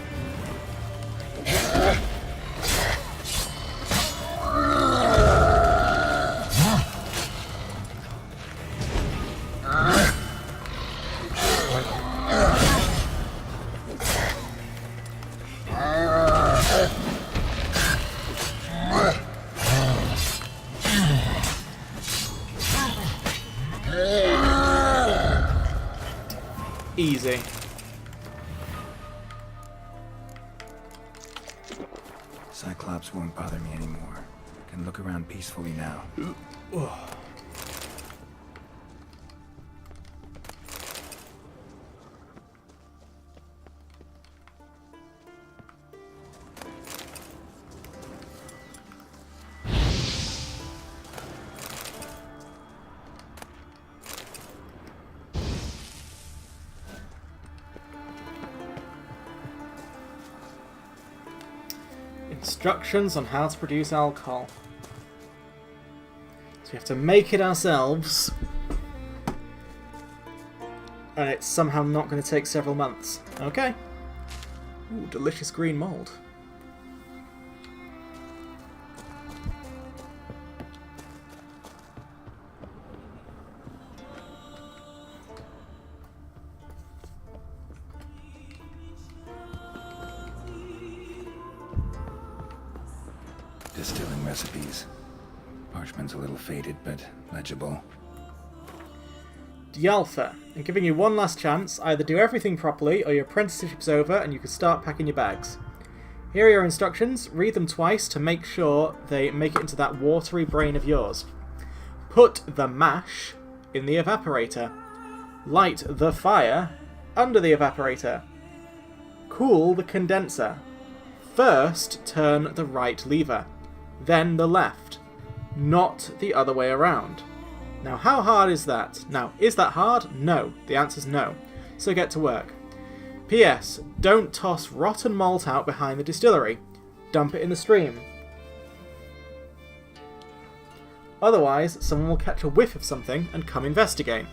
Easy. Cyclops won't bother me anymore. Can look around peacefully now. Instructions on how to produce alcohol. So we have to make it ourselves. And it's somehow not going to take several months. Okay. Ooh, delicious green mold. Distilling recipes. Parchment's a little faded, but legible. Dialtha, I'm giving you one last chance. Either do everything properly, or your apprenticeship's over and you can start packing your bags. Here are your instructions. Read them twice to make sure they make it into that watery brain of yours. Put the mash in the evaporator. Light the fire under the evaporator. Cool the condenser. First, turn the right lever, then the left, not the other way around. Now, how hard is that? Now, is that hard? No. The answer's no. So get to work. P.S. Don't toss rotten malt out behind the distillery. Dump it in the stream. Otherwise, someone will catch a whiff of something and come investigate.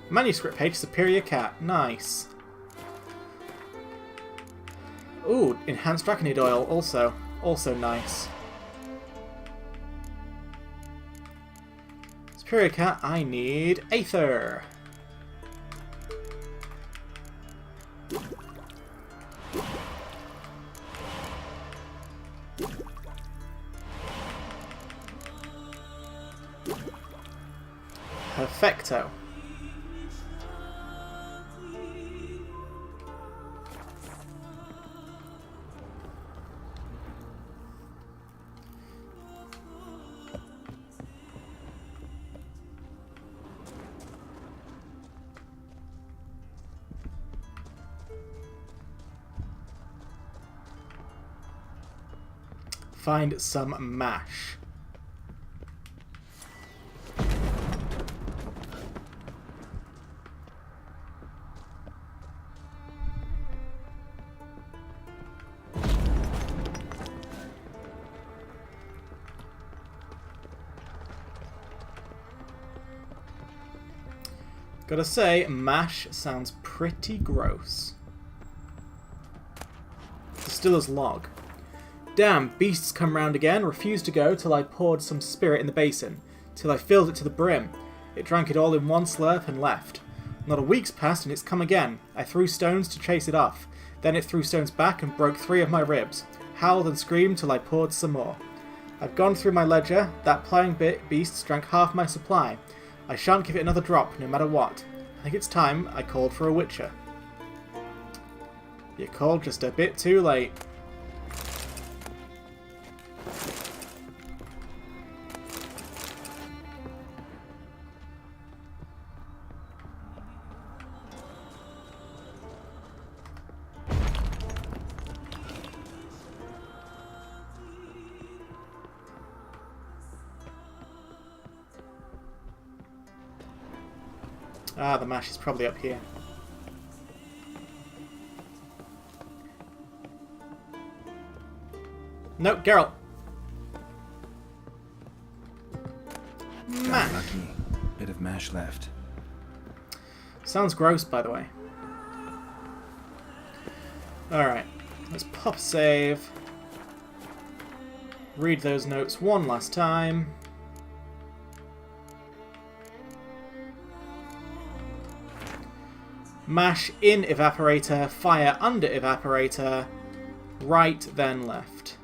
Manuscript page, Superior Cat. Nice. Ooh, enhanced draconid oil also. Also nice. Superior Cat, I need Aether. Perfecto. Find some mash. Gotta say, mash sounds pretty gross. Distiller's log. Damn, beasts come round again, refused to go till I poured some spirit in the basin, till I filled it to the brim. It drank it all in one slurp and left. Not a week's passed and it's come again. I threw stones to chase it off. Then it threw stones back and broke 3 of my ribs. Howled and screamed till I poured some more. I've gone through my ledger. That ploughing beast drank half my supply. I shan't give it another drop, no matter what. I think it's time I called for a witcher. You called just a bit too late. Ah, the mash is probably up here. Nope, Geralt. Mash. Lucky. Bit of mash left. Sounds gross, by the way. Alright, let's pop save. Read those notes one last time. Mash in evaporator, fire under evaporator, right then left.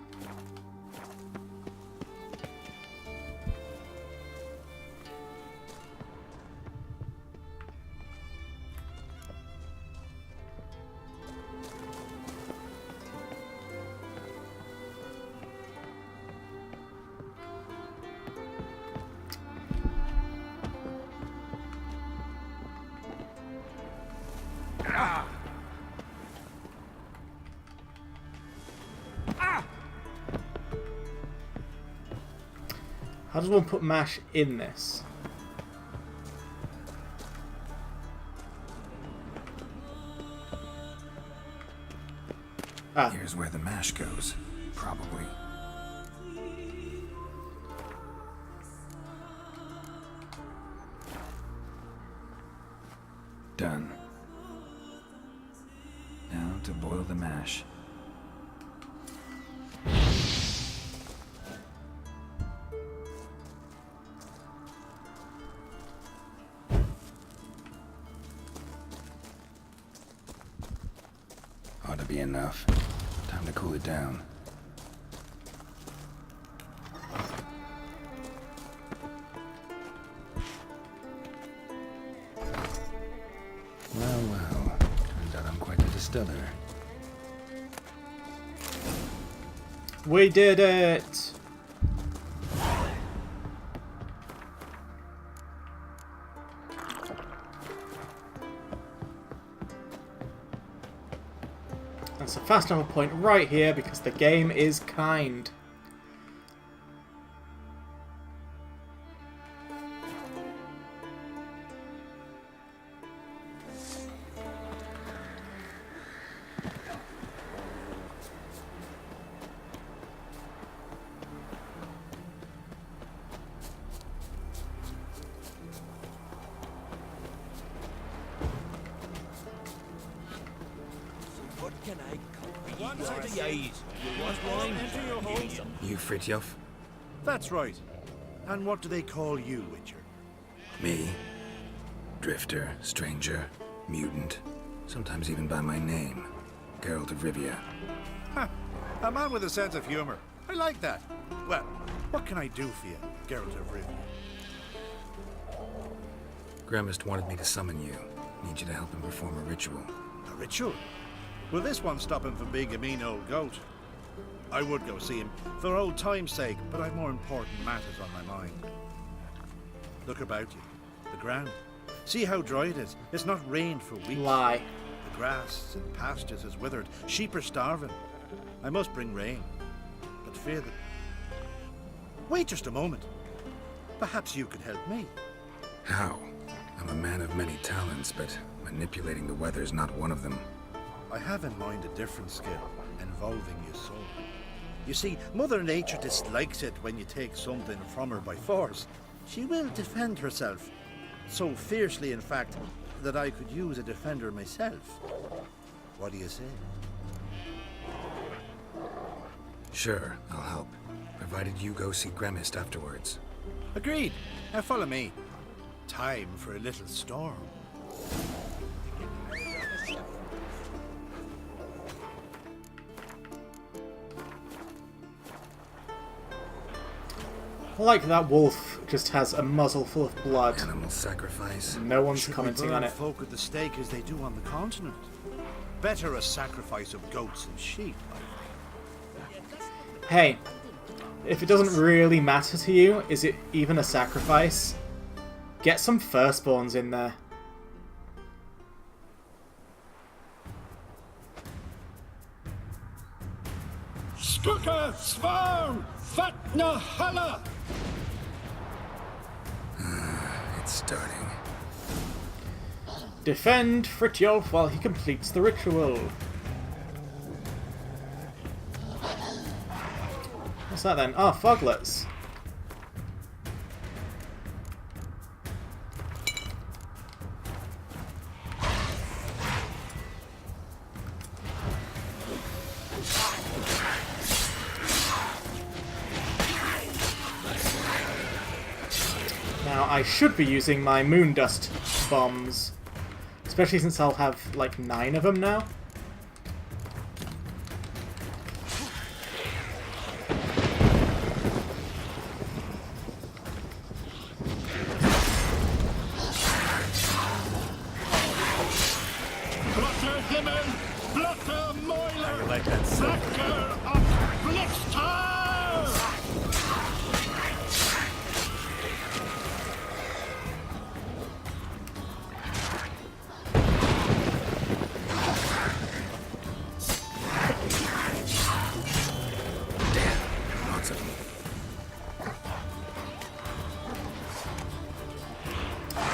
How does one put mash in this? Ah. Here's where the mash goes, probably. Done. Now to boil the mash. Ought to be enough. Time to cool it down. Well, well. stellar. We did it! That's a fast travel point right here because the game is kind. You Fritjof? That's right. And what do they call you, Witcher? Me? Drifter, stranger, mutant, sometimes even by my name. Geralt of Rivia. Ha! A man with a sense of humor. I like that. Well, what can I do for you, Geralt of Rivia? Gremist wanted me to summon you. Need you to help him perform a ritual. A ritual? Will this one stop him from being a mean old goat? I would go see him, for old time's sake, but I've more important matters on my mind. Look about you. The ground. See how dry it is. It's not rained for weeks. Lie. The grass and pastures is withered. Sheep are starving. I must bring rain, but fear that... Wait just a moment. Perhaps you could help me. How? I'm a man of many talents, but manipulating the weather's not one of them. I have in mind a different skill, involving your soul. You see, Mother Nature dislikes it when you take something from her by force. She will defend herself. So fiercely, in fact, that I could use a defender myself. What do you say? Sure, I'll help. Provided you go see Gremist afterwards. Agreed. Now follow me. Time for a little storm. I like that wolf just has a muzzle full of blood. Animal sacrifice. No one's Should commenting we burn on it. folk at the stake as they do on the continent? Better a sacrifice of goats and sheep, I think. Hey, if it doesn't really matter to you, is it even a sacrifice? Get some firstborns in there. Skuka Svarm Fatna Hala! It's starting. Defend Fritjof while he completes the ritual. What's that then? Oh, foglets. Now, I should be using my moon dust bombs. Especially since I'll have, like, 9 of them now. Blotter Himmel! Blotter Moiler! I like that sound. Sacker of Blitztar!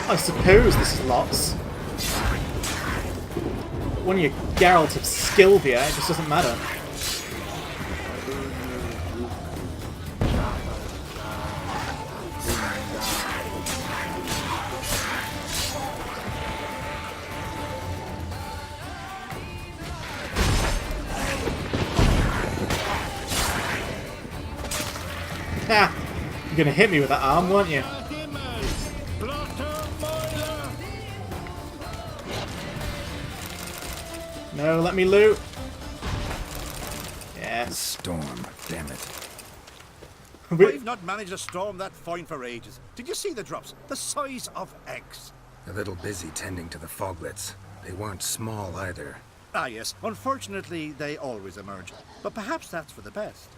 I suppose this is lots. When you're Geralt of Skilvia, it just doesn't matter. Ha! You're gonna hit me with that arm, weren't you? No, let me loot. Yes. Storm, damn it. We've not managed to storm that fine for ages. Did you see the drops? The size of eggs. A little busy tending to the foglets. They weren't small either. Ah, yes. Unfortunately, they always emerge. But perhaps that's for the best.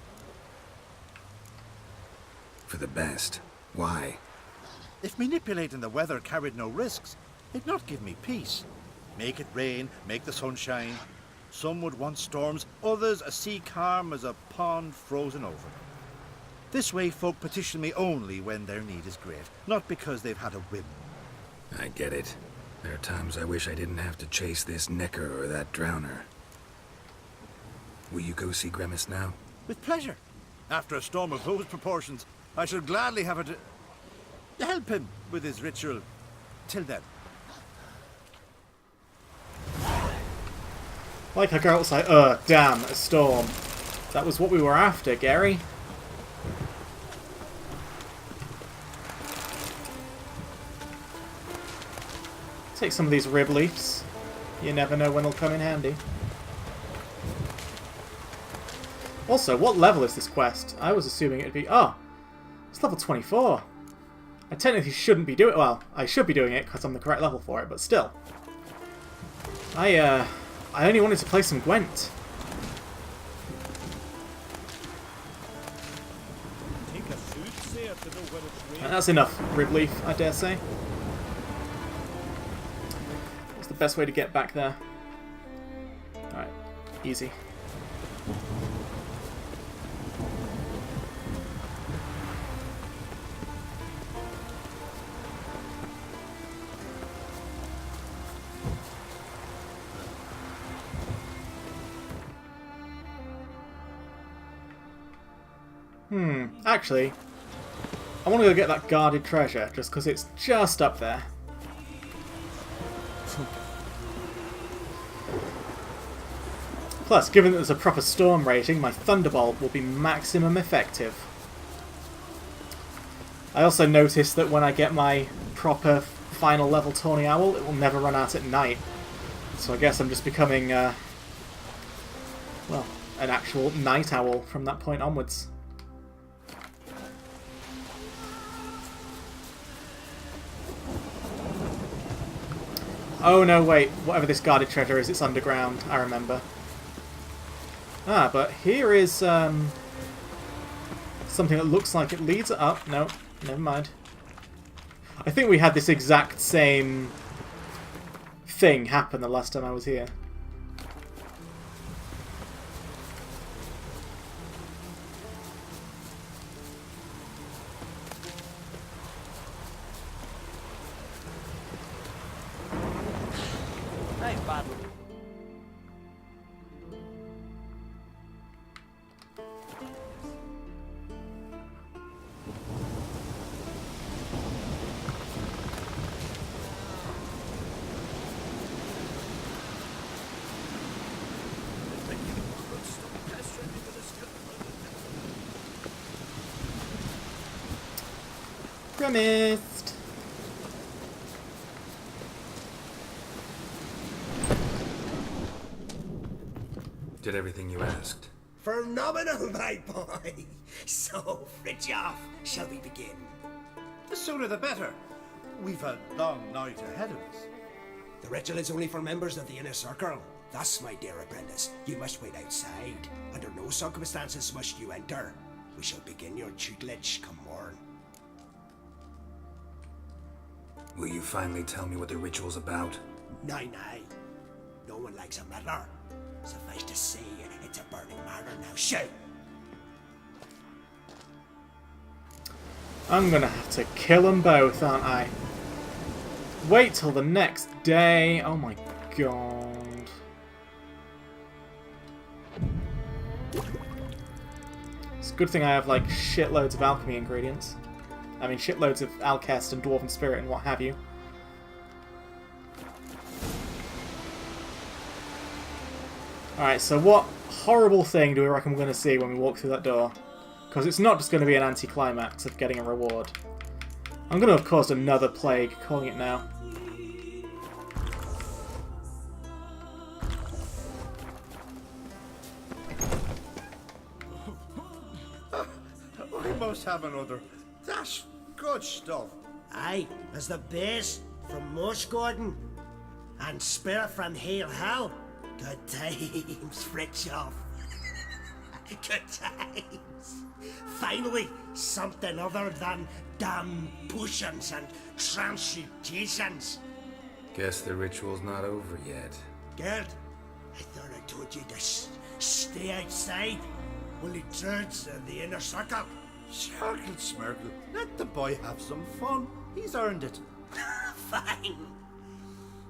For the best? Why? If manipulating the weather carried no risks, it'd not give me peace. Make it rain, make the sun shine. Some would want storms, others a sea calm as a pond frozen over. This way folk petition me only when their need is great, not because they've had a whim. I get it. There are times I wish I didn't have to chase this necker or that drowner. Will you go see Grimace now? With pleasure. After a storm of those proportions, I should gladly have it to help him with his ritual. Till then. Like how Geralt's like, damn, a storm. That was what we were after, Gary. Take some of these rib leaves. You never know when they'll come in handy. Also, what level is this quest? I was assuming it'd be... Oh! It's level 24. I technically shouldn't be doing... Well, I should be doing it because I'm the correct level for it, but still. I only wanted to play some Gwent. And that's enough rib leaf, I dare say. It's the best way to get back there. Alright, easy. Actually, I want to go get that guarded treasure, just because it's just up there. Plus, given that there's a proper storm rating, my Thunderbolt will be maximum effective. I also noticed that when I get my proper final level Tawny Owl, it will never run out at night. So I guess I'm just becoming, well, an actual night owl from that point onwards. Oh no, wait, whatever this guarded treasure is, it's underground, I remember. Ah, but here is something that looks like it leads up. No, never mind. I think we had this exact same thing happen the last time I was here. Nice battle. Grimist! Did everything you asked? Phenomenal, my boy. So, Fridtjof, shall we begin? The sooner the better. We've a long night ahead of us. The ritual is only for members of the inner circle. Thus, my dear apprentice, you must wait outside. Under no circumstances must you enter. We shall begin your tutelage come morn. Will you finally tell me what the ritual's about? Nay. No one likes a meddler. Suffice to say, it's a burning matter now. Shout! I'm gonna have to kill them both, aren't I? Wait till the next day. Oh my god. It's a good thing I have, like, shitloads of alchemy ingredients. I mean, shitloads of Alcest and Dwarven Spirit and what have you. Alright, so what horrible thing do we reckon we're going to see when we walk through that door? Because it's not just going to be an anticlimax of getting a reward. I'm going to have caused another plague, calling it now. We must have another. That's good stuff. Aye, as the base from Mosh Gordon and Spirit from Hail Hell. Good times, Fritjof. Good times. Finally, something other than damn potions and transmutations. Guess the ritual's not over yet. Gerd, I thought I told you to stay outside. Only druids in the inner circle. Smirkle, Smirkle. Let the boy have some fun. He's earned it. Fine.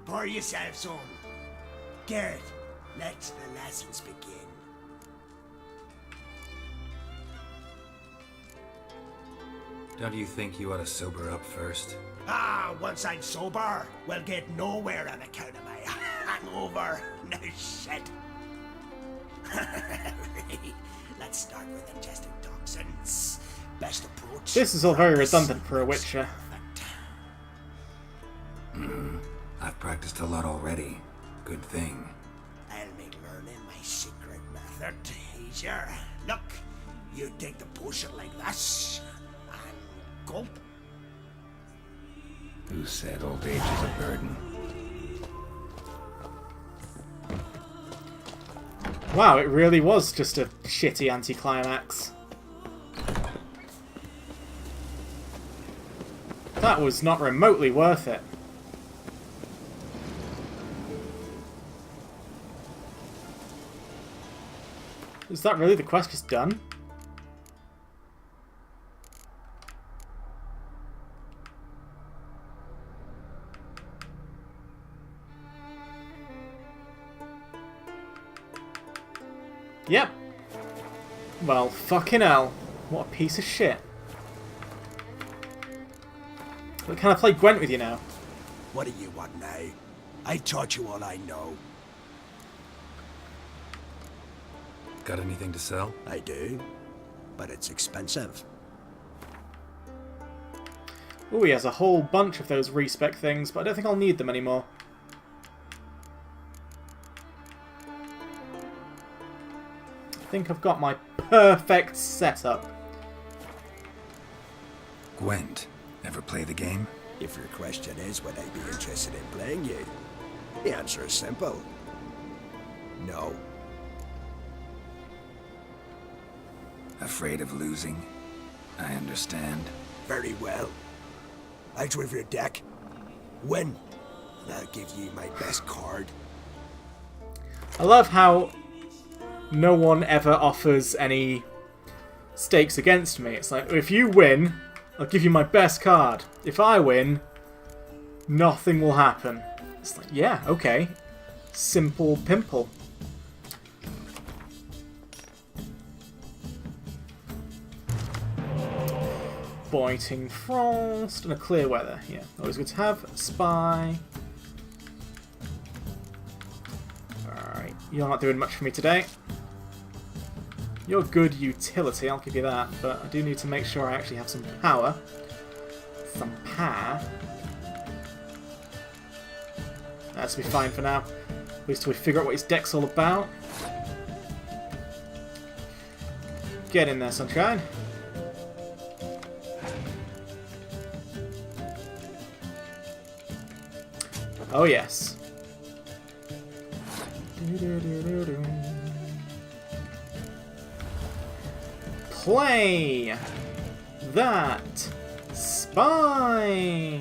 Pour yourselves on. Gerd, let the lessons begin. Don't you think you ought to sober up first? Once I'm sober, we'll get nowhere on account of my hangover. No shit. Let's start with ingesting toxins. Best approach. This is all very redundant for a Witcher. I've practiced a lot already. Good thing. I'll make learning my secret method easier. Look, you take the potion like this, and gulp. Who said old age is a burden? Wow, it really was just a shitty anticlimax. That was not remotely worth it. Is that really the quest just done? Yep. Well, fucking hell. What a piece of shit. But can I play Gwent with you now? What do you want now? I taught you all I know. Got anything to sell? I do, but it's expensive. Oh, he has a whole bunch of those respec things, but I don't think I'll need them anymore. I think I've got my perfect setup. Gwent. Ever play the game? If your question is, would I be interested in playing you? The answer is simple. No. Afraid of losing? I understand. Very well. I draw your deck. Win. And I'll give you my best card. I love how no one ever offers any stakes against me. It's like, if you win, I'll give you my best card. If I win, nothing will happen. It's like, yeah, okay. Simple pimple. Biting Frost and a clear weather. Yeah, always good to have. Spy. Alright, you're not doing much for me today. You're good utility, I'll give you that, but I do need to make sure I actually have some power. Some power. That's be fine for now. At least till we figure out what his deck's all about. Get in there, sunshine. Oh yes. Play that spy.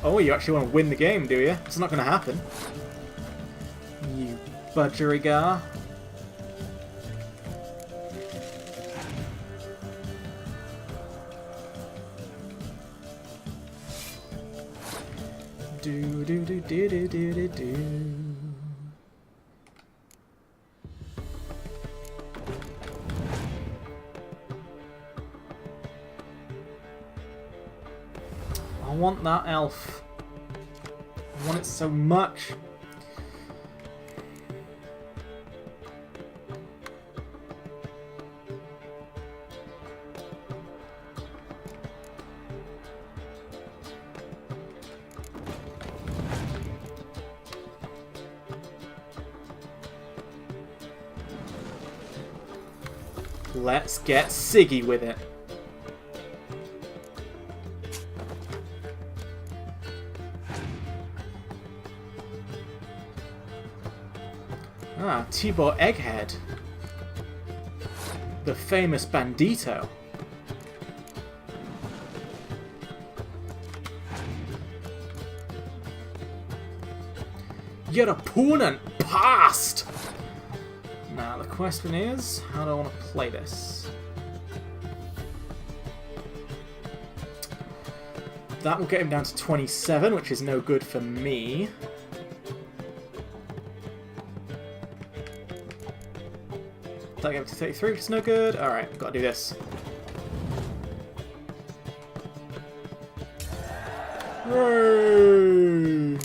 Oh, you actually want to win the game, do you? It's not going to happen. You budgerigar. Do do do do do do do do. I want that elf. I want it so much. Let's get Siggy with it. Ah, Tibor Egghead. The famous bandito. Your opponent passed! Now the question is, how do I want to play this? That will get him down to 27, which is no good for me. That get up to 33, which is no good. Alright, gotta do this. Hooray!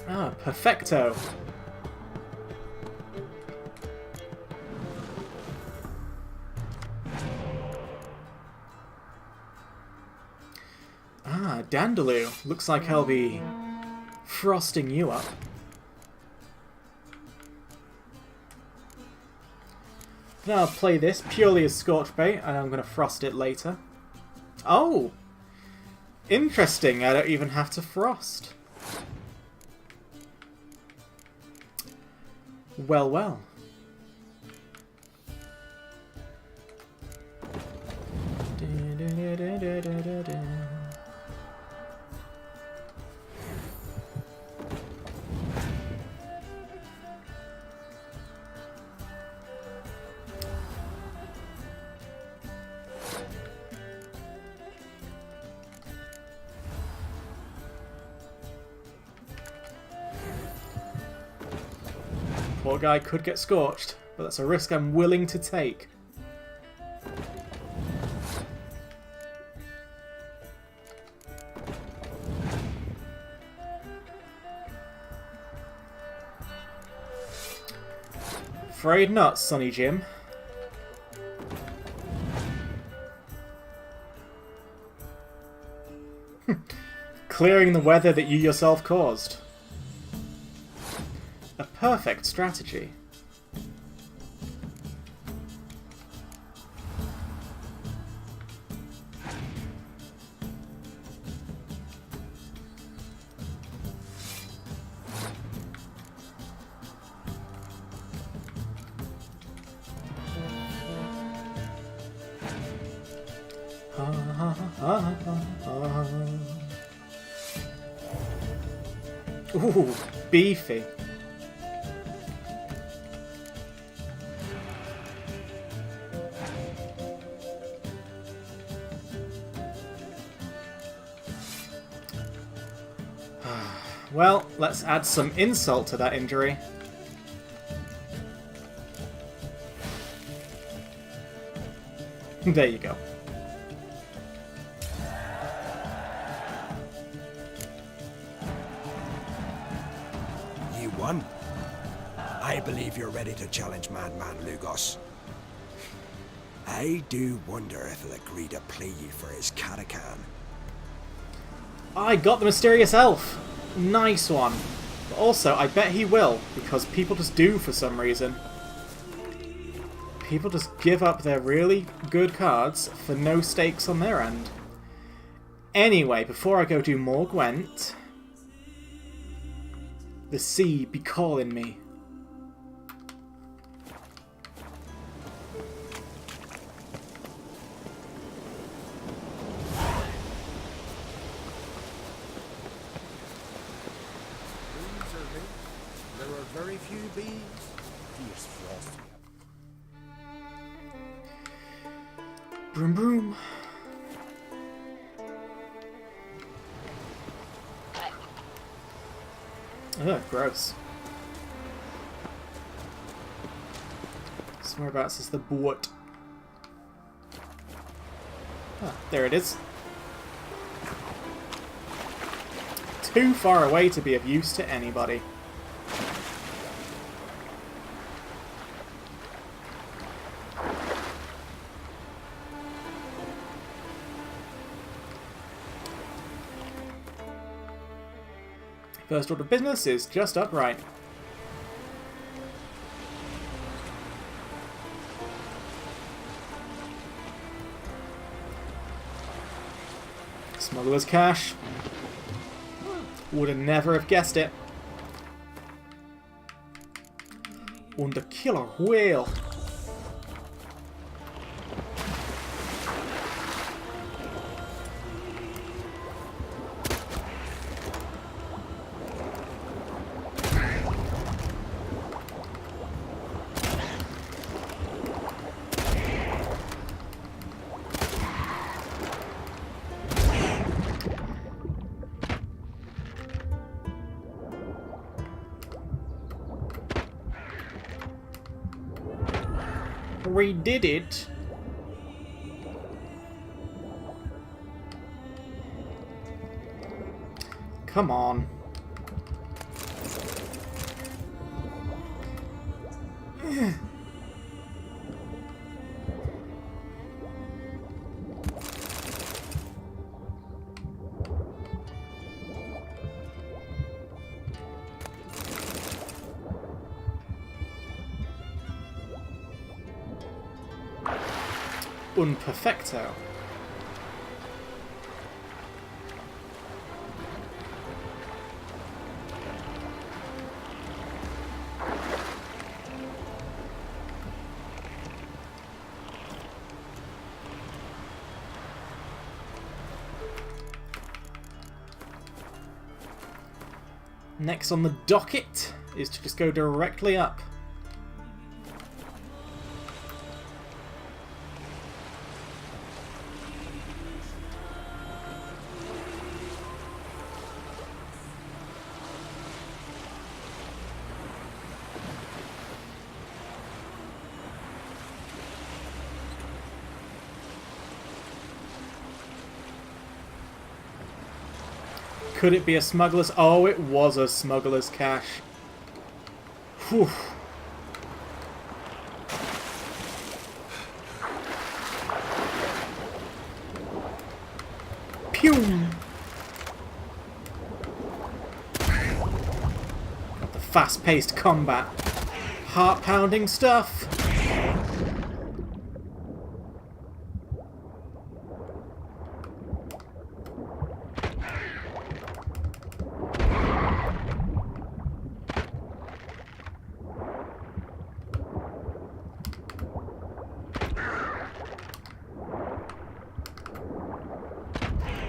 Ah, perfecto. Ah, Dandaloo. Looks like I'll be frosting you up. Now I'll play this purely as Scorch Bait, and I'm going to frost it later. Oh! Interesting, I don't even have to frost. Well, well. Poor guy could get scorched, but that's a risk I'm willing to take. Afraid not, Sonny Jim. Clearing the weather that you yourself caused. A perfect strategy. Ooh, beefy. Well, let's add some insult to that injury. There you go. You won. I believe you're ready to challenge Madman Lugos. I do wonder if he'll agree to play you for his Katakan. I got the mysterious elf. Nice one. But also, I bet he will, because people just do for some reason. People just give up their really good cards for no stakes on their end. Anyway, before I go do more Gwent, the sea be calling me. There are very few bees. Fierce frost. Broom broom. Ugh, gross. So whereabouts is the boat? Ah, there it is. Too far away to be of use to anybody. First order of business is just upright. Smuggler's cash. Would have never have guessed it. And the killer whale. We did it. Come on. Un perfecto. Next on the docket is to just go directly up. Could it be a smuggler's? Oh, it was a smuggler's cache. Whew. Pew! Got the fast-paced combat. Heart-pounding stuff.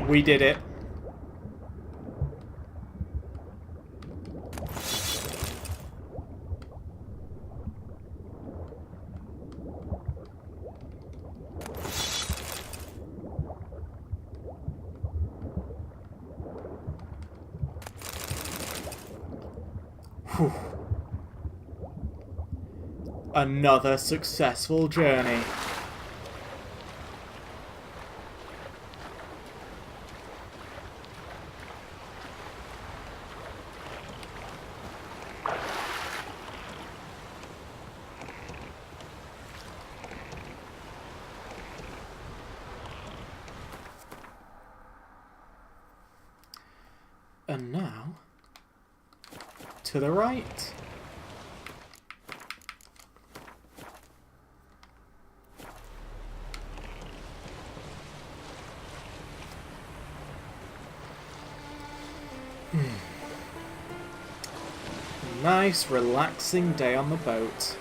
We did it. Whew. Another successful journey. And now, to the right. Nice, relaxing day on the boat.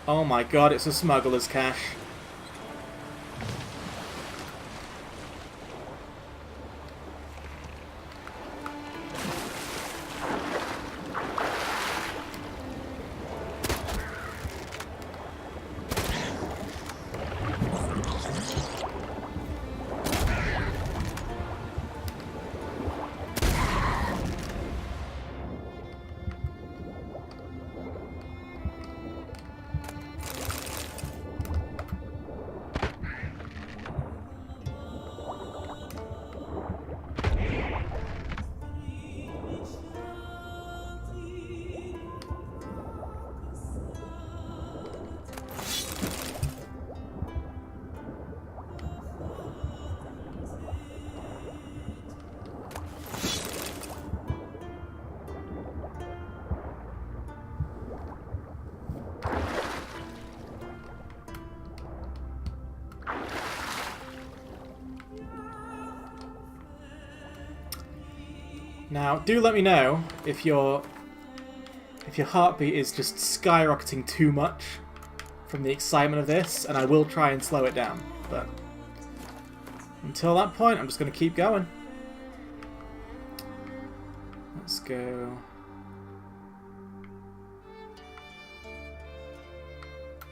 Oh my god, it's a smuggler's cache. Now, do let me know if your heartbeat is just skyrocketing too much from the excitement of this, and I will try and slow it down. But until that point, I'm just going to keep going. Let's go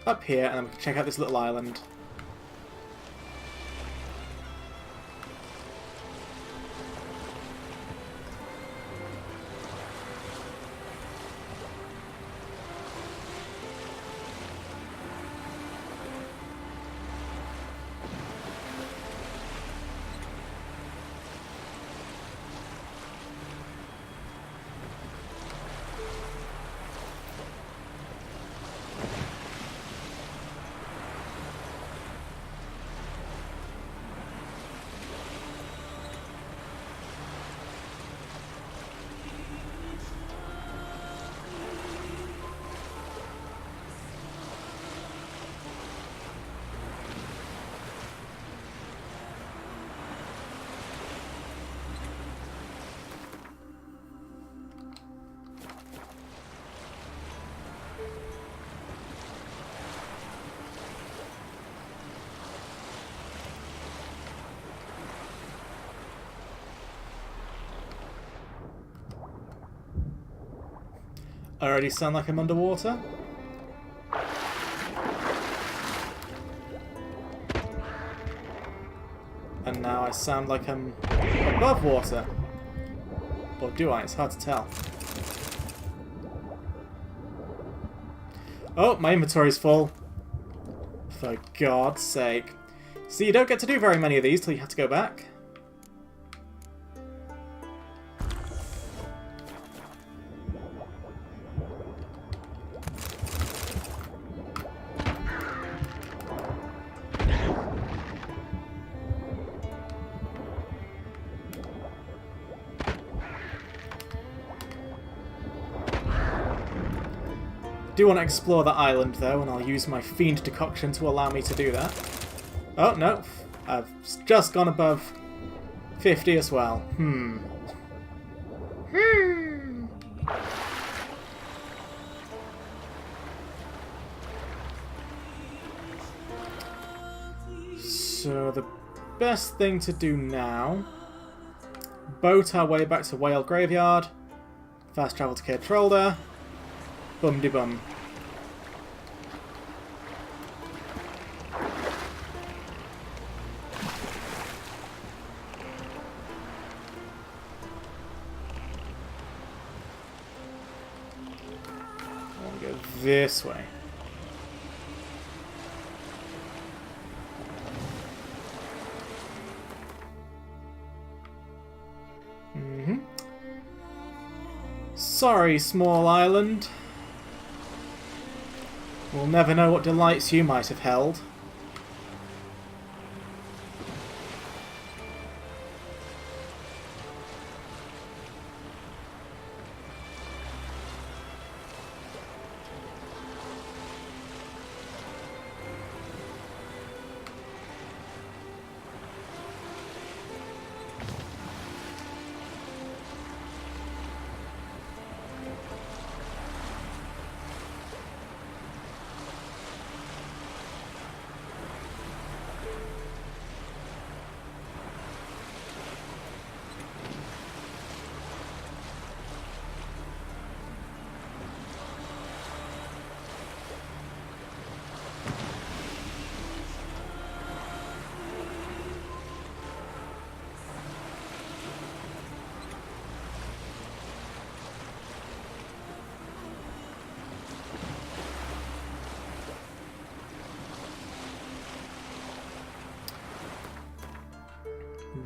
up here, and then we can check out this little island. I already sound like I'm underwater. And now I sound like I'm above water. Or do I? It's hard to tell. Oh, my inventory's full. For God's sake. See, you don't get to do very many of these till you have to go back. I do want to explore the island though, and I'll use my fiend decoction to allow me to do that. Oh no, I've just gone above 50 as well. So the best thing to do now, boat our way back to Whale Graveyard, fast travel to Caer Trolda, bum-de-bum. I'll go this way. Sorry, small island. We'll never know what delights you might have held.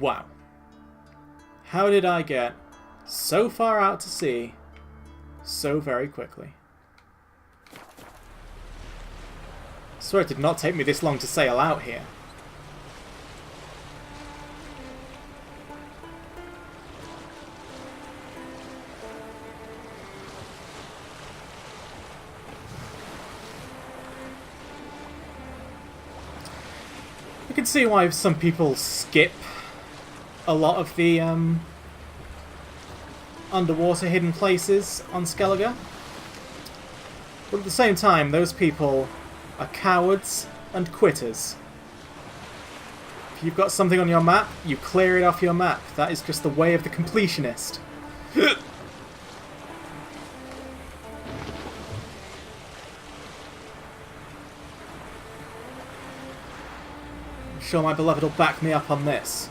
Wow. How did I get so far out to sea so very quickly? I swear it did not take me this long to sail out here. I can see why some people skip a lot of the underwater hidden places on Skellige. But at the same time, those people are cowards and quitters. If you've got something on your map, you clear it off your map. That is just the way of the completionist. I'm sure my beloved will back me up on this.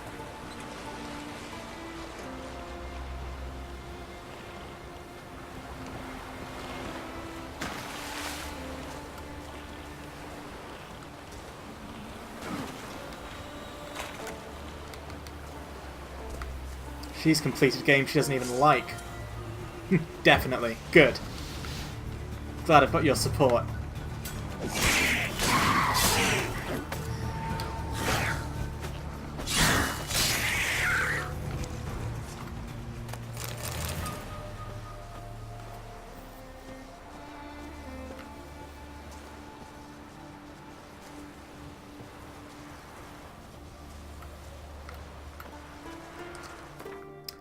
She's completed a game she doesn't even like. Definitely. Good. Glad I've got your support.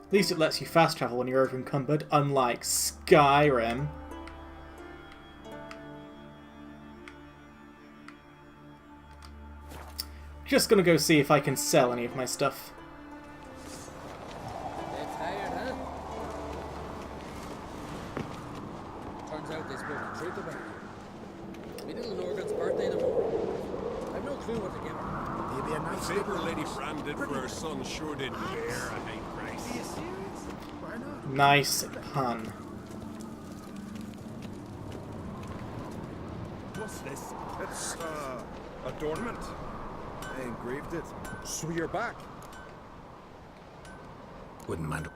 At least it lets you fast travel when you're over encumbered, unlike Skyrim. Just gonna go see if I can sell any of my stuff. Tired, huh? Turns out they spoke the truth about it. We little Norgan's birthday tomorrow. I've no clue what to give her. Maybe a nice favor Lady Fran did for her son sure didn't bear a high price. Are you serious? Why not? Nice pun. What's this? It's, adornment. I engraved it. So you're back. Wouldn't mind.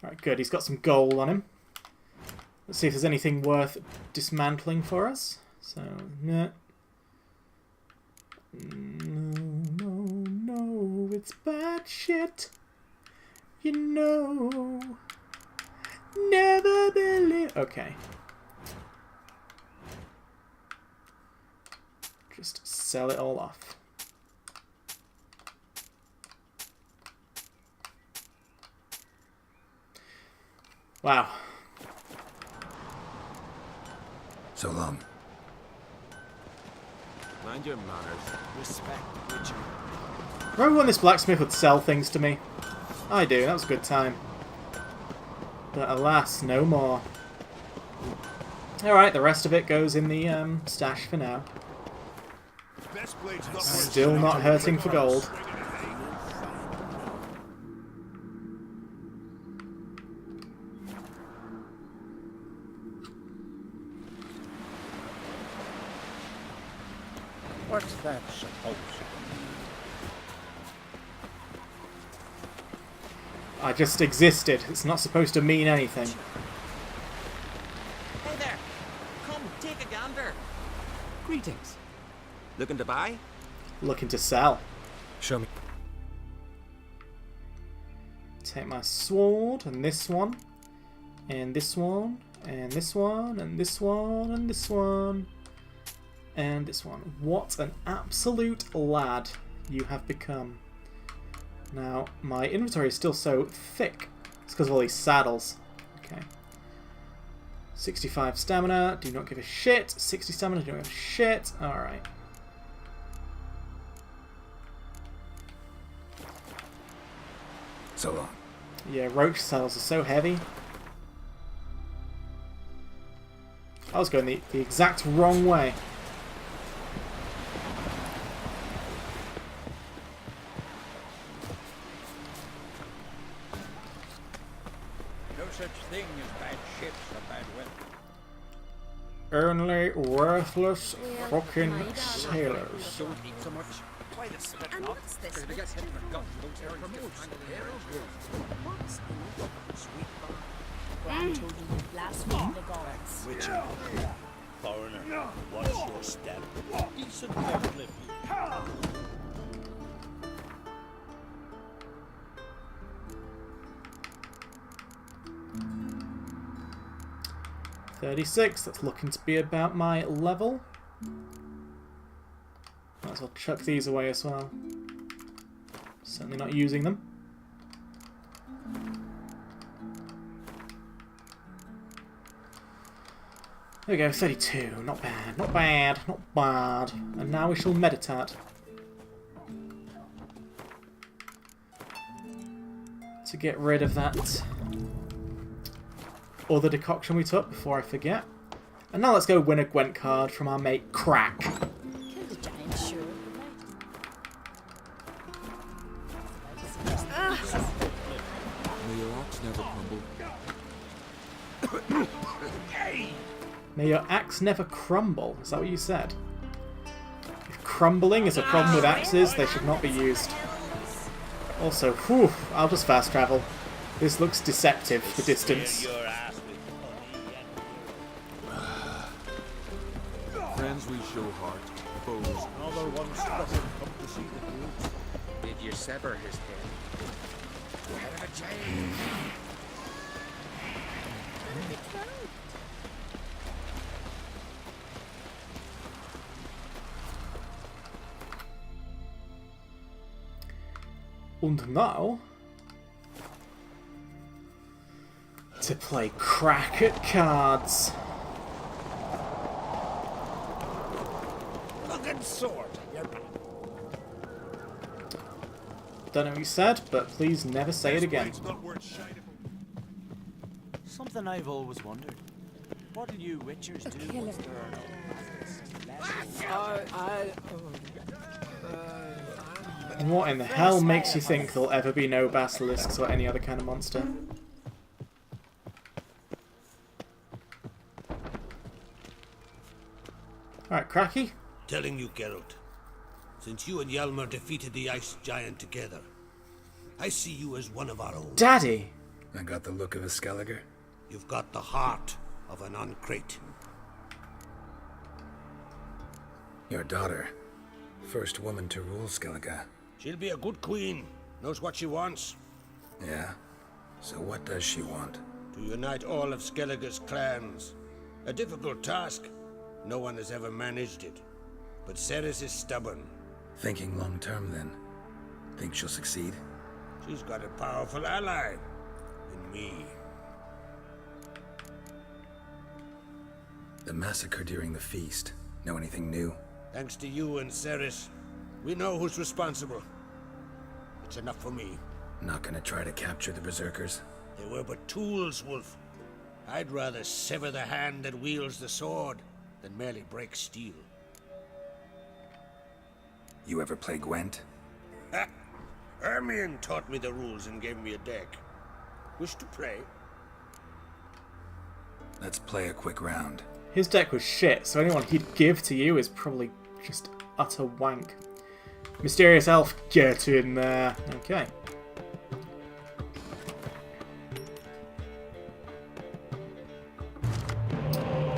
Alright, good. He's got some gold on him. Let's see if there's anything worth dismantling for us. So, no. No, it's bad shit. You know. Never believe. Okay. Just sell it all off. Wow. So long. Mind your manners. Respect, Witcher. Remember when this blacksmith would sell things to me? I do, that was a good time. But alas, no more. Alright, the rest of it goes in the stash for now. Still not hurting for gold. What's that supposed to I just existed. It's not supposed to mean anything. Hey there! Come, take a gander. Greetings. Looking to buy? Looking to sell. Show me. Take my sword, and this one, and this one, and this one, and this one, and this one, and this one. What an absolute lad you have become. Now, my inventory is still so thick. It's because of all these saddles. Okay. 65 stamina, do not give a shit. 60 stamina, do not give a shit. Alright. So long. Yeah, roach saddles are so heavy. I was going the exact wrong way. No such thing as bad ships or bad weather. Only worthless fucking sailors. Don't eat so much. Why the spit And up? what's this? They get hit in the gut. Those areas What's sweet Gran told you you blaspheme the gods. Witcher. Foreigner, watch your step. Decent deadlift. 36, that's looking to be about my level. Might as well chuck these away as well. Certainly not using them. There we go, 32. Not bad, not bad, not bad. And now we shall meditate. To get rid of that other decoction we took before I forget. And now let's go win a Gwent card from our mate Crack. Kill the giant, sure. May your axe never crumble. May your axe never crumble. Is that what you said? If crumbling is a problem with axes, they should not be used. Also, whew, I'll just fast travel. This looks deceptive, the distance. Friends we show heart, foes. Another one doesn't come to see the dudes. Did you sever his head? Head of a giant. And now, to play Crack at cards. Fucking sword, you're back. Don't know what you said, but please never say it again. Something I've always wondered. What do you witchers do once there are no And what in the hell makes you think there'll ever be no basilisks or any other kind of monster? Alright, Cracky? Telling you, Geralt, since you and Hjalmar defeated the ice giant together, I see you as one of our own. Daddy! I got the look of a Skelliger. You've got the heart of an Uncrate. Your daughter. First woman to rule Skellige. She'll be a good queen. Knows what she wants. Yeah? So what does she want? To unite all of Skellige's clans. A difficult task. No one has ever managed it. But Cerys is stubborn. Thinking long term, then. Think she'll succeed? She's got a powerful ally. In me. The massacre during the feast. Know anything new? Thanks to you and Cerys, we know who's responsible. It's enough for me. Not gonna try to capture the Berserkers? They were but tools, Wolf. I'd rather sever the hand that wields the sword than merely break steel. You ever play Gwent? Ha! Hermione taught me the rules and gave me a deck. Wish to play? Let's play a quick round. His deck was shit, so anyone he'd give to you is probably just utter wank. Mysterious Elf, get in there. Okay.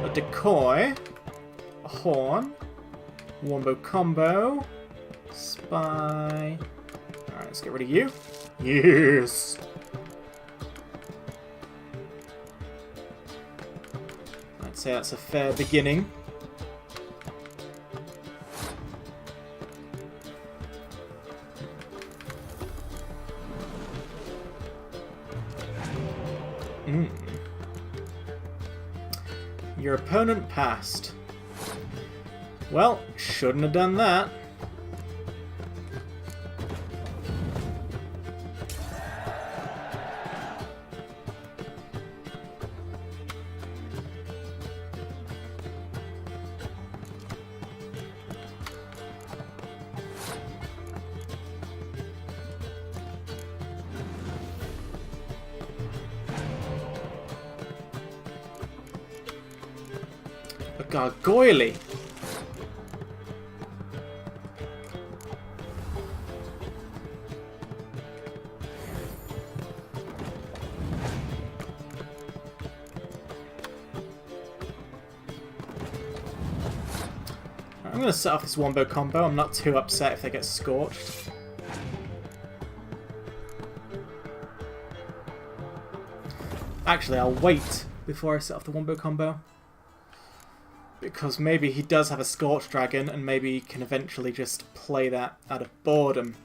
A decoy, a horn, wombo combo, spy. Alright, let's get rid of you. Yes! I'd say that's a fair beginning. Your opponent passed. Well, shouldn't have done that. Gargoyle. I'm going to set off this wombo combo. I'm not too upset if they get scorched. Actually, I'll wait before I set off the wombo combo. Because maybe he does have a Scorch Dragon, and maybe he can eventually just play that out of boredom.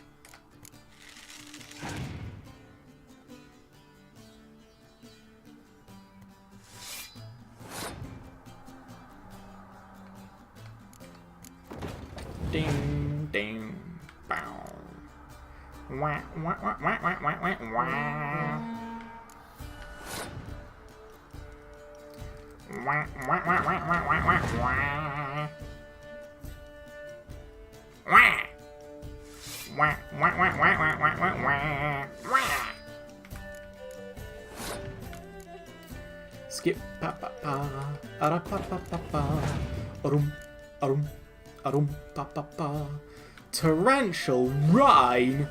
Ding, ding, bow. Wah, wah, wah, wah, wah, wah, wah, wah. Wah, wah, wah, wah, wah, wah, wah, wah. Wah. Wah, wah, wah, wah, wah, wah, wah, wah. Wah. Skip pa pa pa, ara pa pa pa pa, arum, arum, arum pa pa pa. Torrential rain?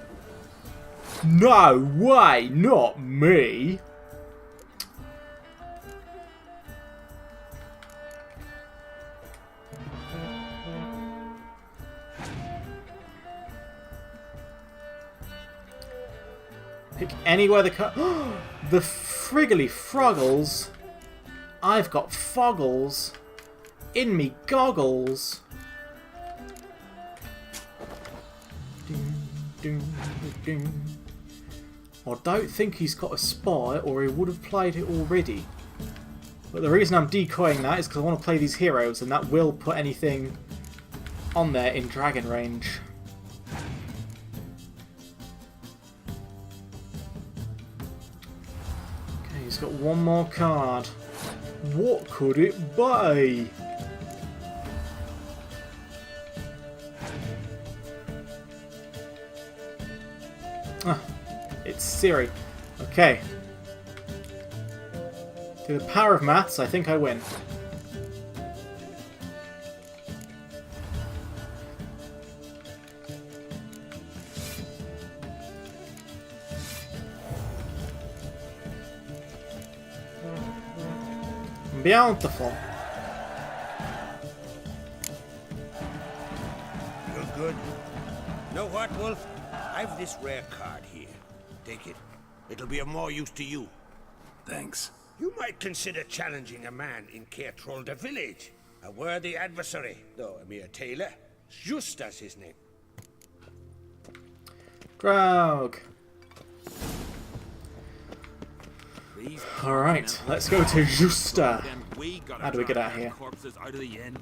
No way, not me. Pick anywhere the the friggly froggles. I've got foggles in me goggles. Ding, ding, ding. I don't think he's got a spy, or he would have played it already. But the reason I'm decoying that is because I want to play these heroes, and that will put anything on there in dragon range. Okay, he's got one more card. What could it be? Ah, it's Ciri. Okay. Through the power of maths, I think I win. Beautiful. You're good. Know what, Wolf? I've this rare card here. Take it. It'll be of more use to you. Thanks. You might consider challenging a man in Caertrolda village. A worthy adversary, though a mere tailor. Justa's his name. Graug. Alright, let's go to Justa. How do we get out of here? Corpses out of the inn.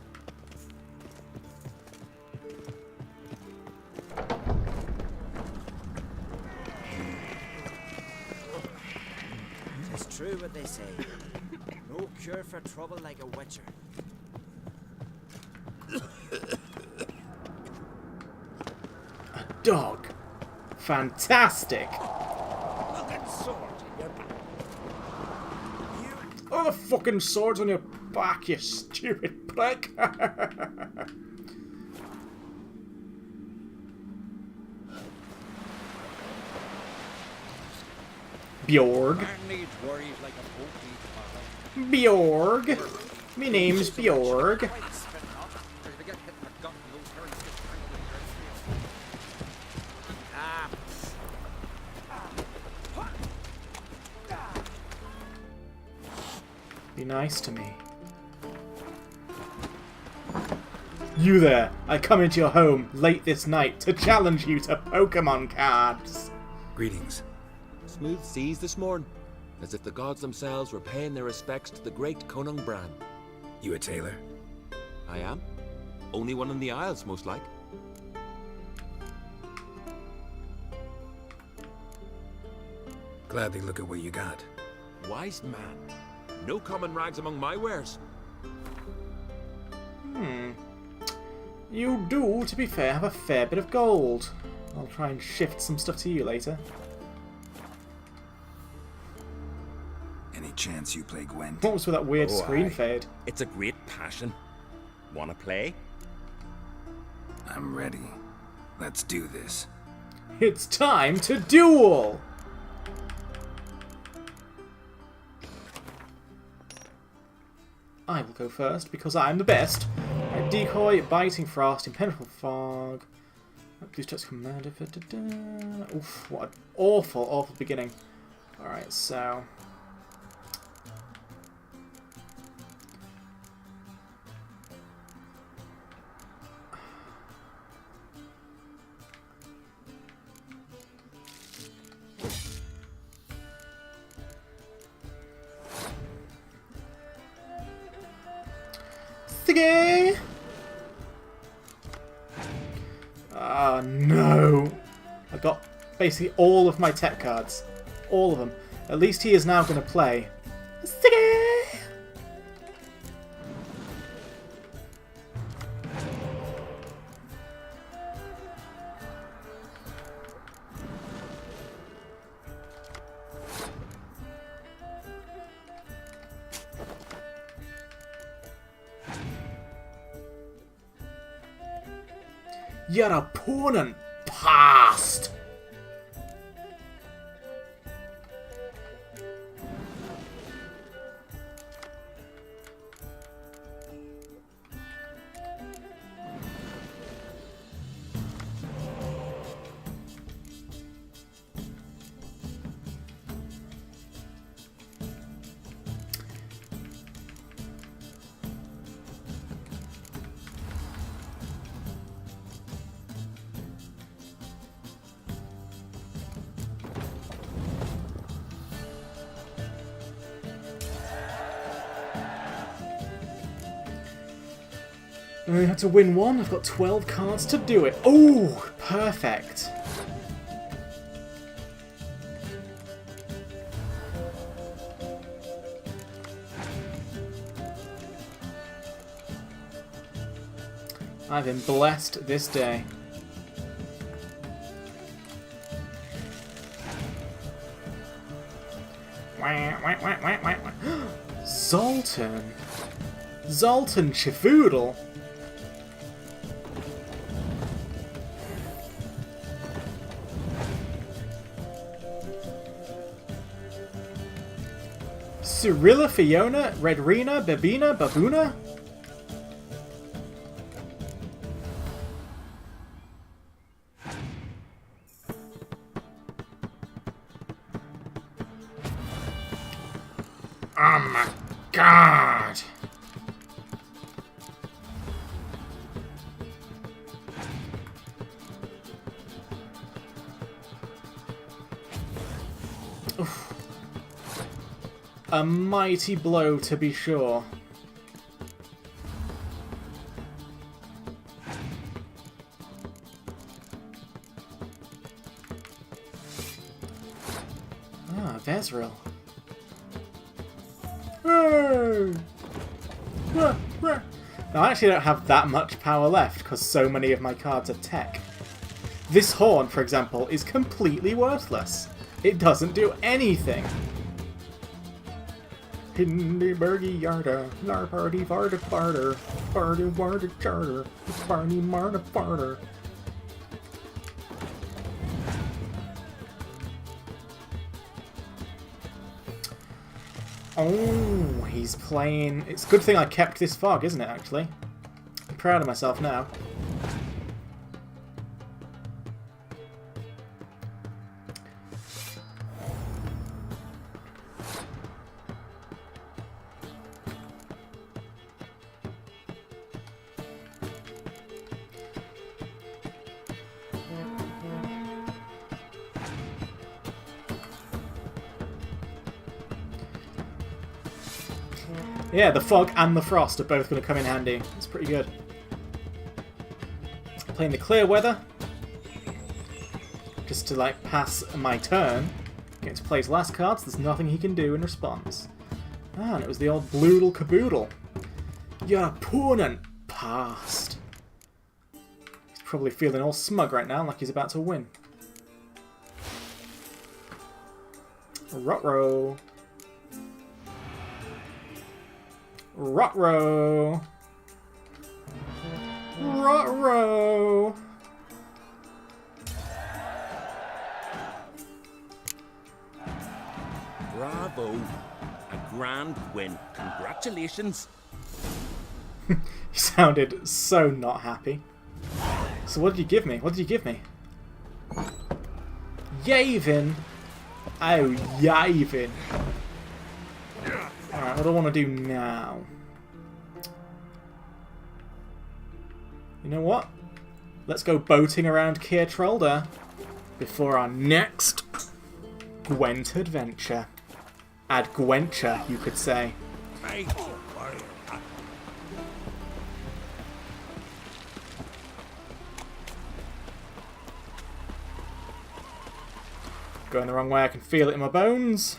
It's true what they say. No cure for trouble like a witcher. A dog. Fantastic. Look at sword. Oh, the fucking sword's on your back, you stupid prick. Bjorg. Bjorg. Me name's Bjorg. Be nice to me. You there! I come into your home late this night to challenge you to Pokemon cards! Greetings. Smooth seas this morn, as if the gods themselves were paying their respects to the great Conung Bran. You a tailor? I am. Only one in the Isles, most like. Gladly look at what you got. Wise man. No common rags among my wares. You do, to be fair, have a fair bit of gold. I'll try and shift some stuff to you later. Any chance you play Gwent? What was with that weird screen aye. fade? It's a great passion. Wanna play? I'm ready. Let's do this. It's time to duel! I will go first because I'm the best. Right, decoy, biting frost, impenetrable fog. Please touch commander. Oof, what an awful, awful beginning. Alright, so. Ah, no. I got basically all of my tech cards. All of them. At least he is now going to play. Siggy! Your opponent passed. I only have to win one. I've got 12 cards to do it. Oh, perfect. I've been blessed this day. Zoltan. Zoltan Chifoodle. Cyrilla, Fiona, Redrina, Babina, Babuna? Oh my god! Oof. A mighty blow, to be sure. Ah, Vezril. Now, I actually don't have that much power left, because so many of my cards are tech. This horn, for example, is completely worthless. It doesn't do anything. Hindenburgy Yarda, Lar Party Varda Farter, Party Warda Charter, Barney Marta Farter. Oh, he's playing... It's a good thing I kept this fog, isn't it, actually? I'm proud of myself now. Yeah, the fog and the frost are both going to come in handy. It's pretty good. Playing the clear weather. Just to, like, pass my turn. Get to play his last cards. There's nothing he can do in response. Ah, and it was the old Bloodle Caboodle. Your opponent passed. He's probably feeling all smug right now, like he's about to win. Ruh-roh. Ruh-roh. Ruh-roh. Bravo. A grand win. Congratulations. He sounded so not happy. So what did you give me? What did you give me? Yavin. Oh, Yavin. Alright, what do I want to do now? You know what? Let's go boating around Keir Trolda before our next Gwent adventure. Adgwenture, you could say. Going the wrong way, I can feel it in my bones.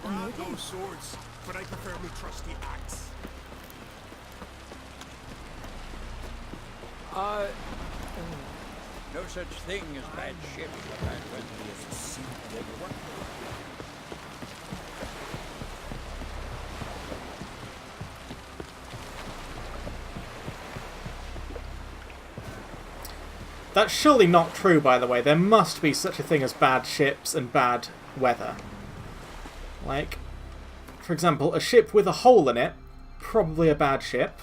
I have no swords, but I prefer my trusty axe. No such thing as bad ships or bad weather. Is a sea they work with. That's surely not true, by the way. There must be such a thing as bad ships and bad weather. Like, for example, a ship with a hole in it, probably a bad ship.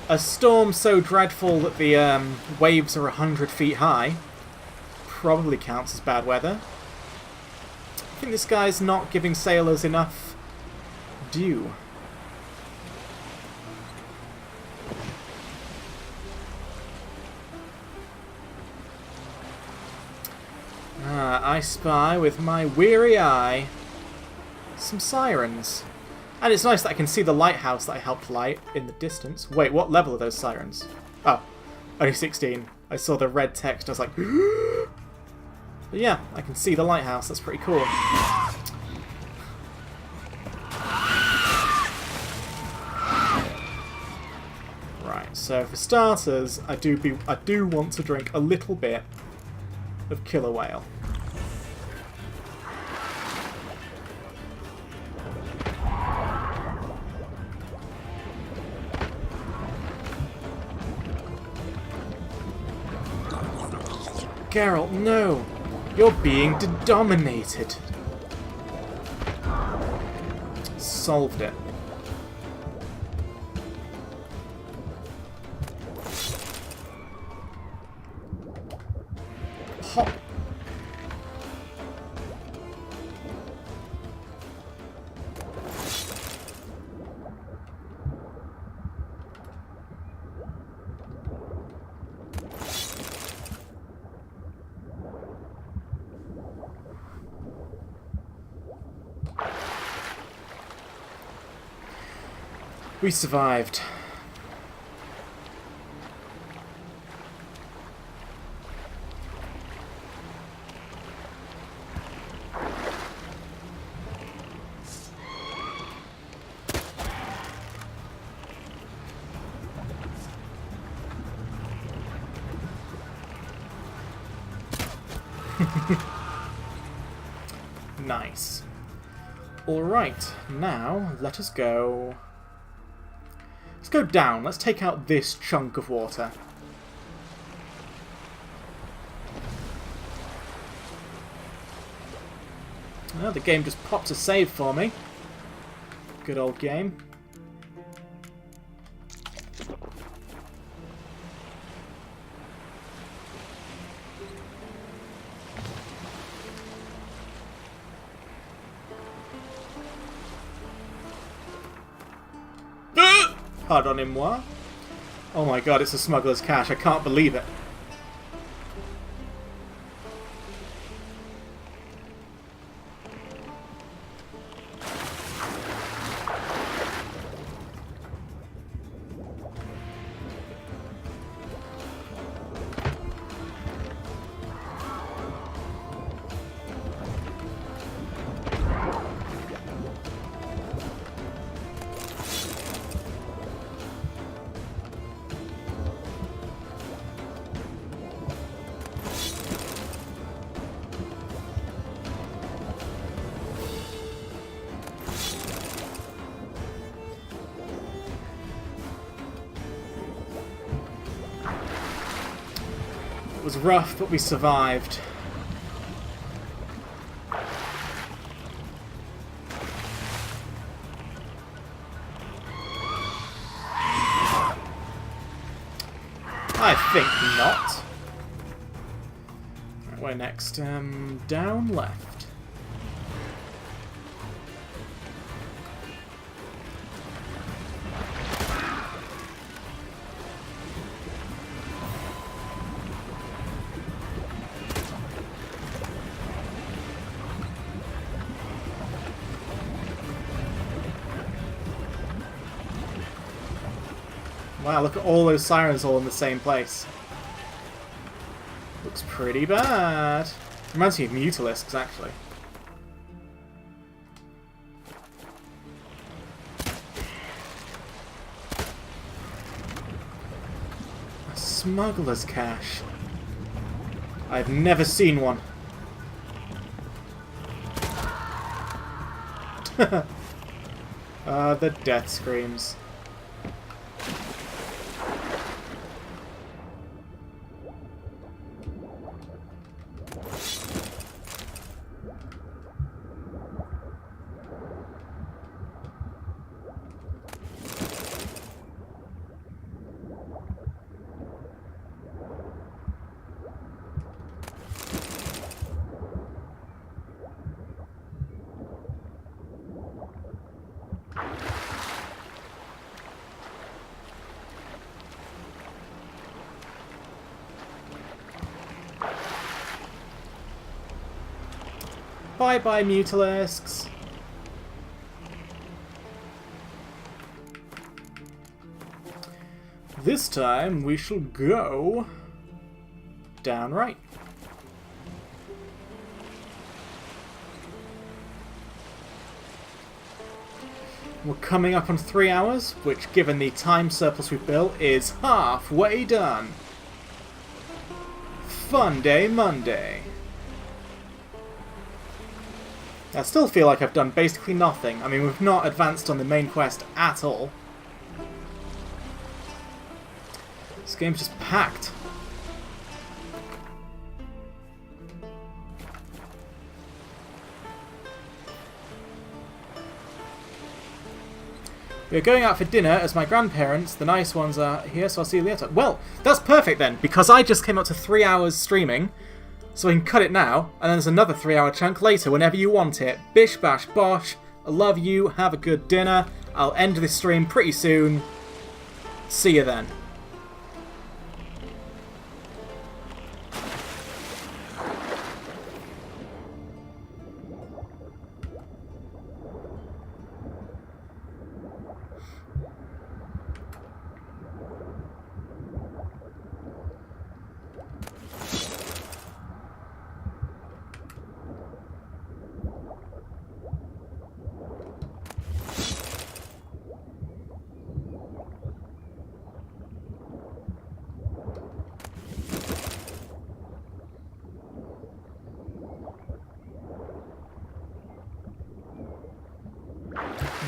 A storm so dreadful that the waves are 100 feet high, probably counts as bad weather. I think this guy's not giving sailors enough due. I spy with my weary eye some sirens. And it's nice that I can see the lighthouse that I helped light in the distance. Wait, what level are those sirens? Oh, only 16. I saw the red text, I was like... But yeah, I can see the lighthouse, that's pretty cool. Right, so for starters, I do want to drink a little bit of killer whale. Geralt, no! You're being dominated. Solved it. Hop. We survived. Nice. Alright, now let us go... Let's go down. Let's take out this chunk of water. Oh, the game just popped a save for me. Good old game. Pardonnez-moi. Oh my god, it's a smuggler's cache. I can't believe it. It was rough, but we survived. I think not. Right, where next? Down left. Wow, look at all those sirens all in the same place. Looks pretty bad. Reminds me of Mutalisks, actually. A smuggler's cache. I've never seen one. The death screams. Bye-bye, Mutalisks. This time we shall go down right. We're coming up on 3 hours, which, given the time surplus we've built, is halfway done. Fun Day Monday. I still feel like I've done basically nothing. I mean, we've not advanced on the main quest at all. This game's just packed. We're going out for dinner as my grandparents, the nice ones, are here, so I'll see you later. Well, that's perfect then, because I just came up to 3 hours streaming. So we can cut it now, and then there's another 3-hour chunk later whenever you want it. Bish bash bosh. I love you. Have a good dinner. I'll end this stream pretty soon. See you then.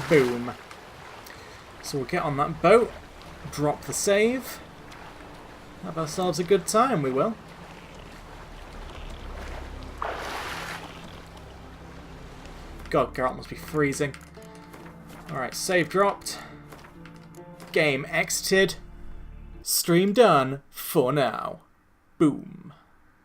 Boom. So we'll get on that boat, drop the save, have ourselves a good time, we will. God, Geralt must be freezing. Alright, save dropped. Game exited. Stream done for now. Boom.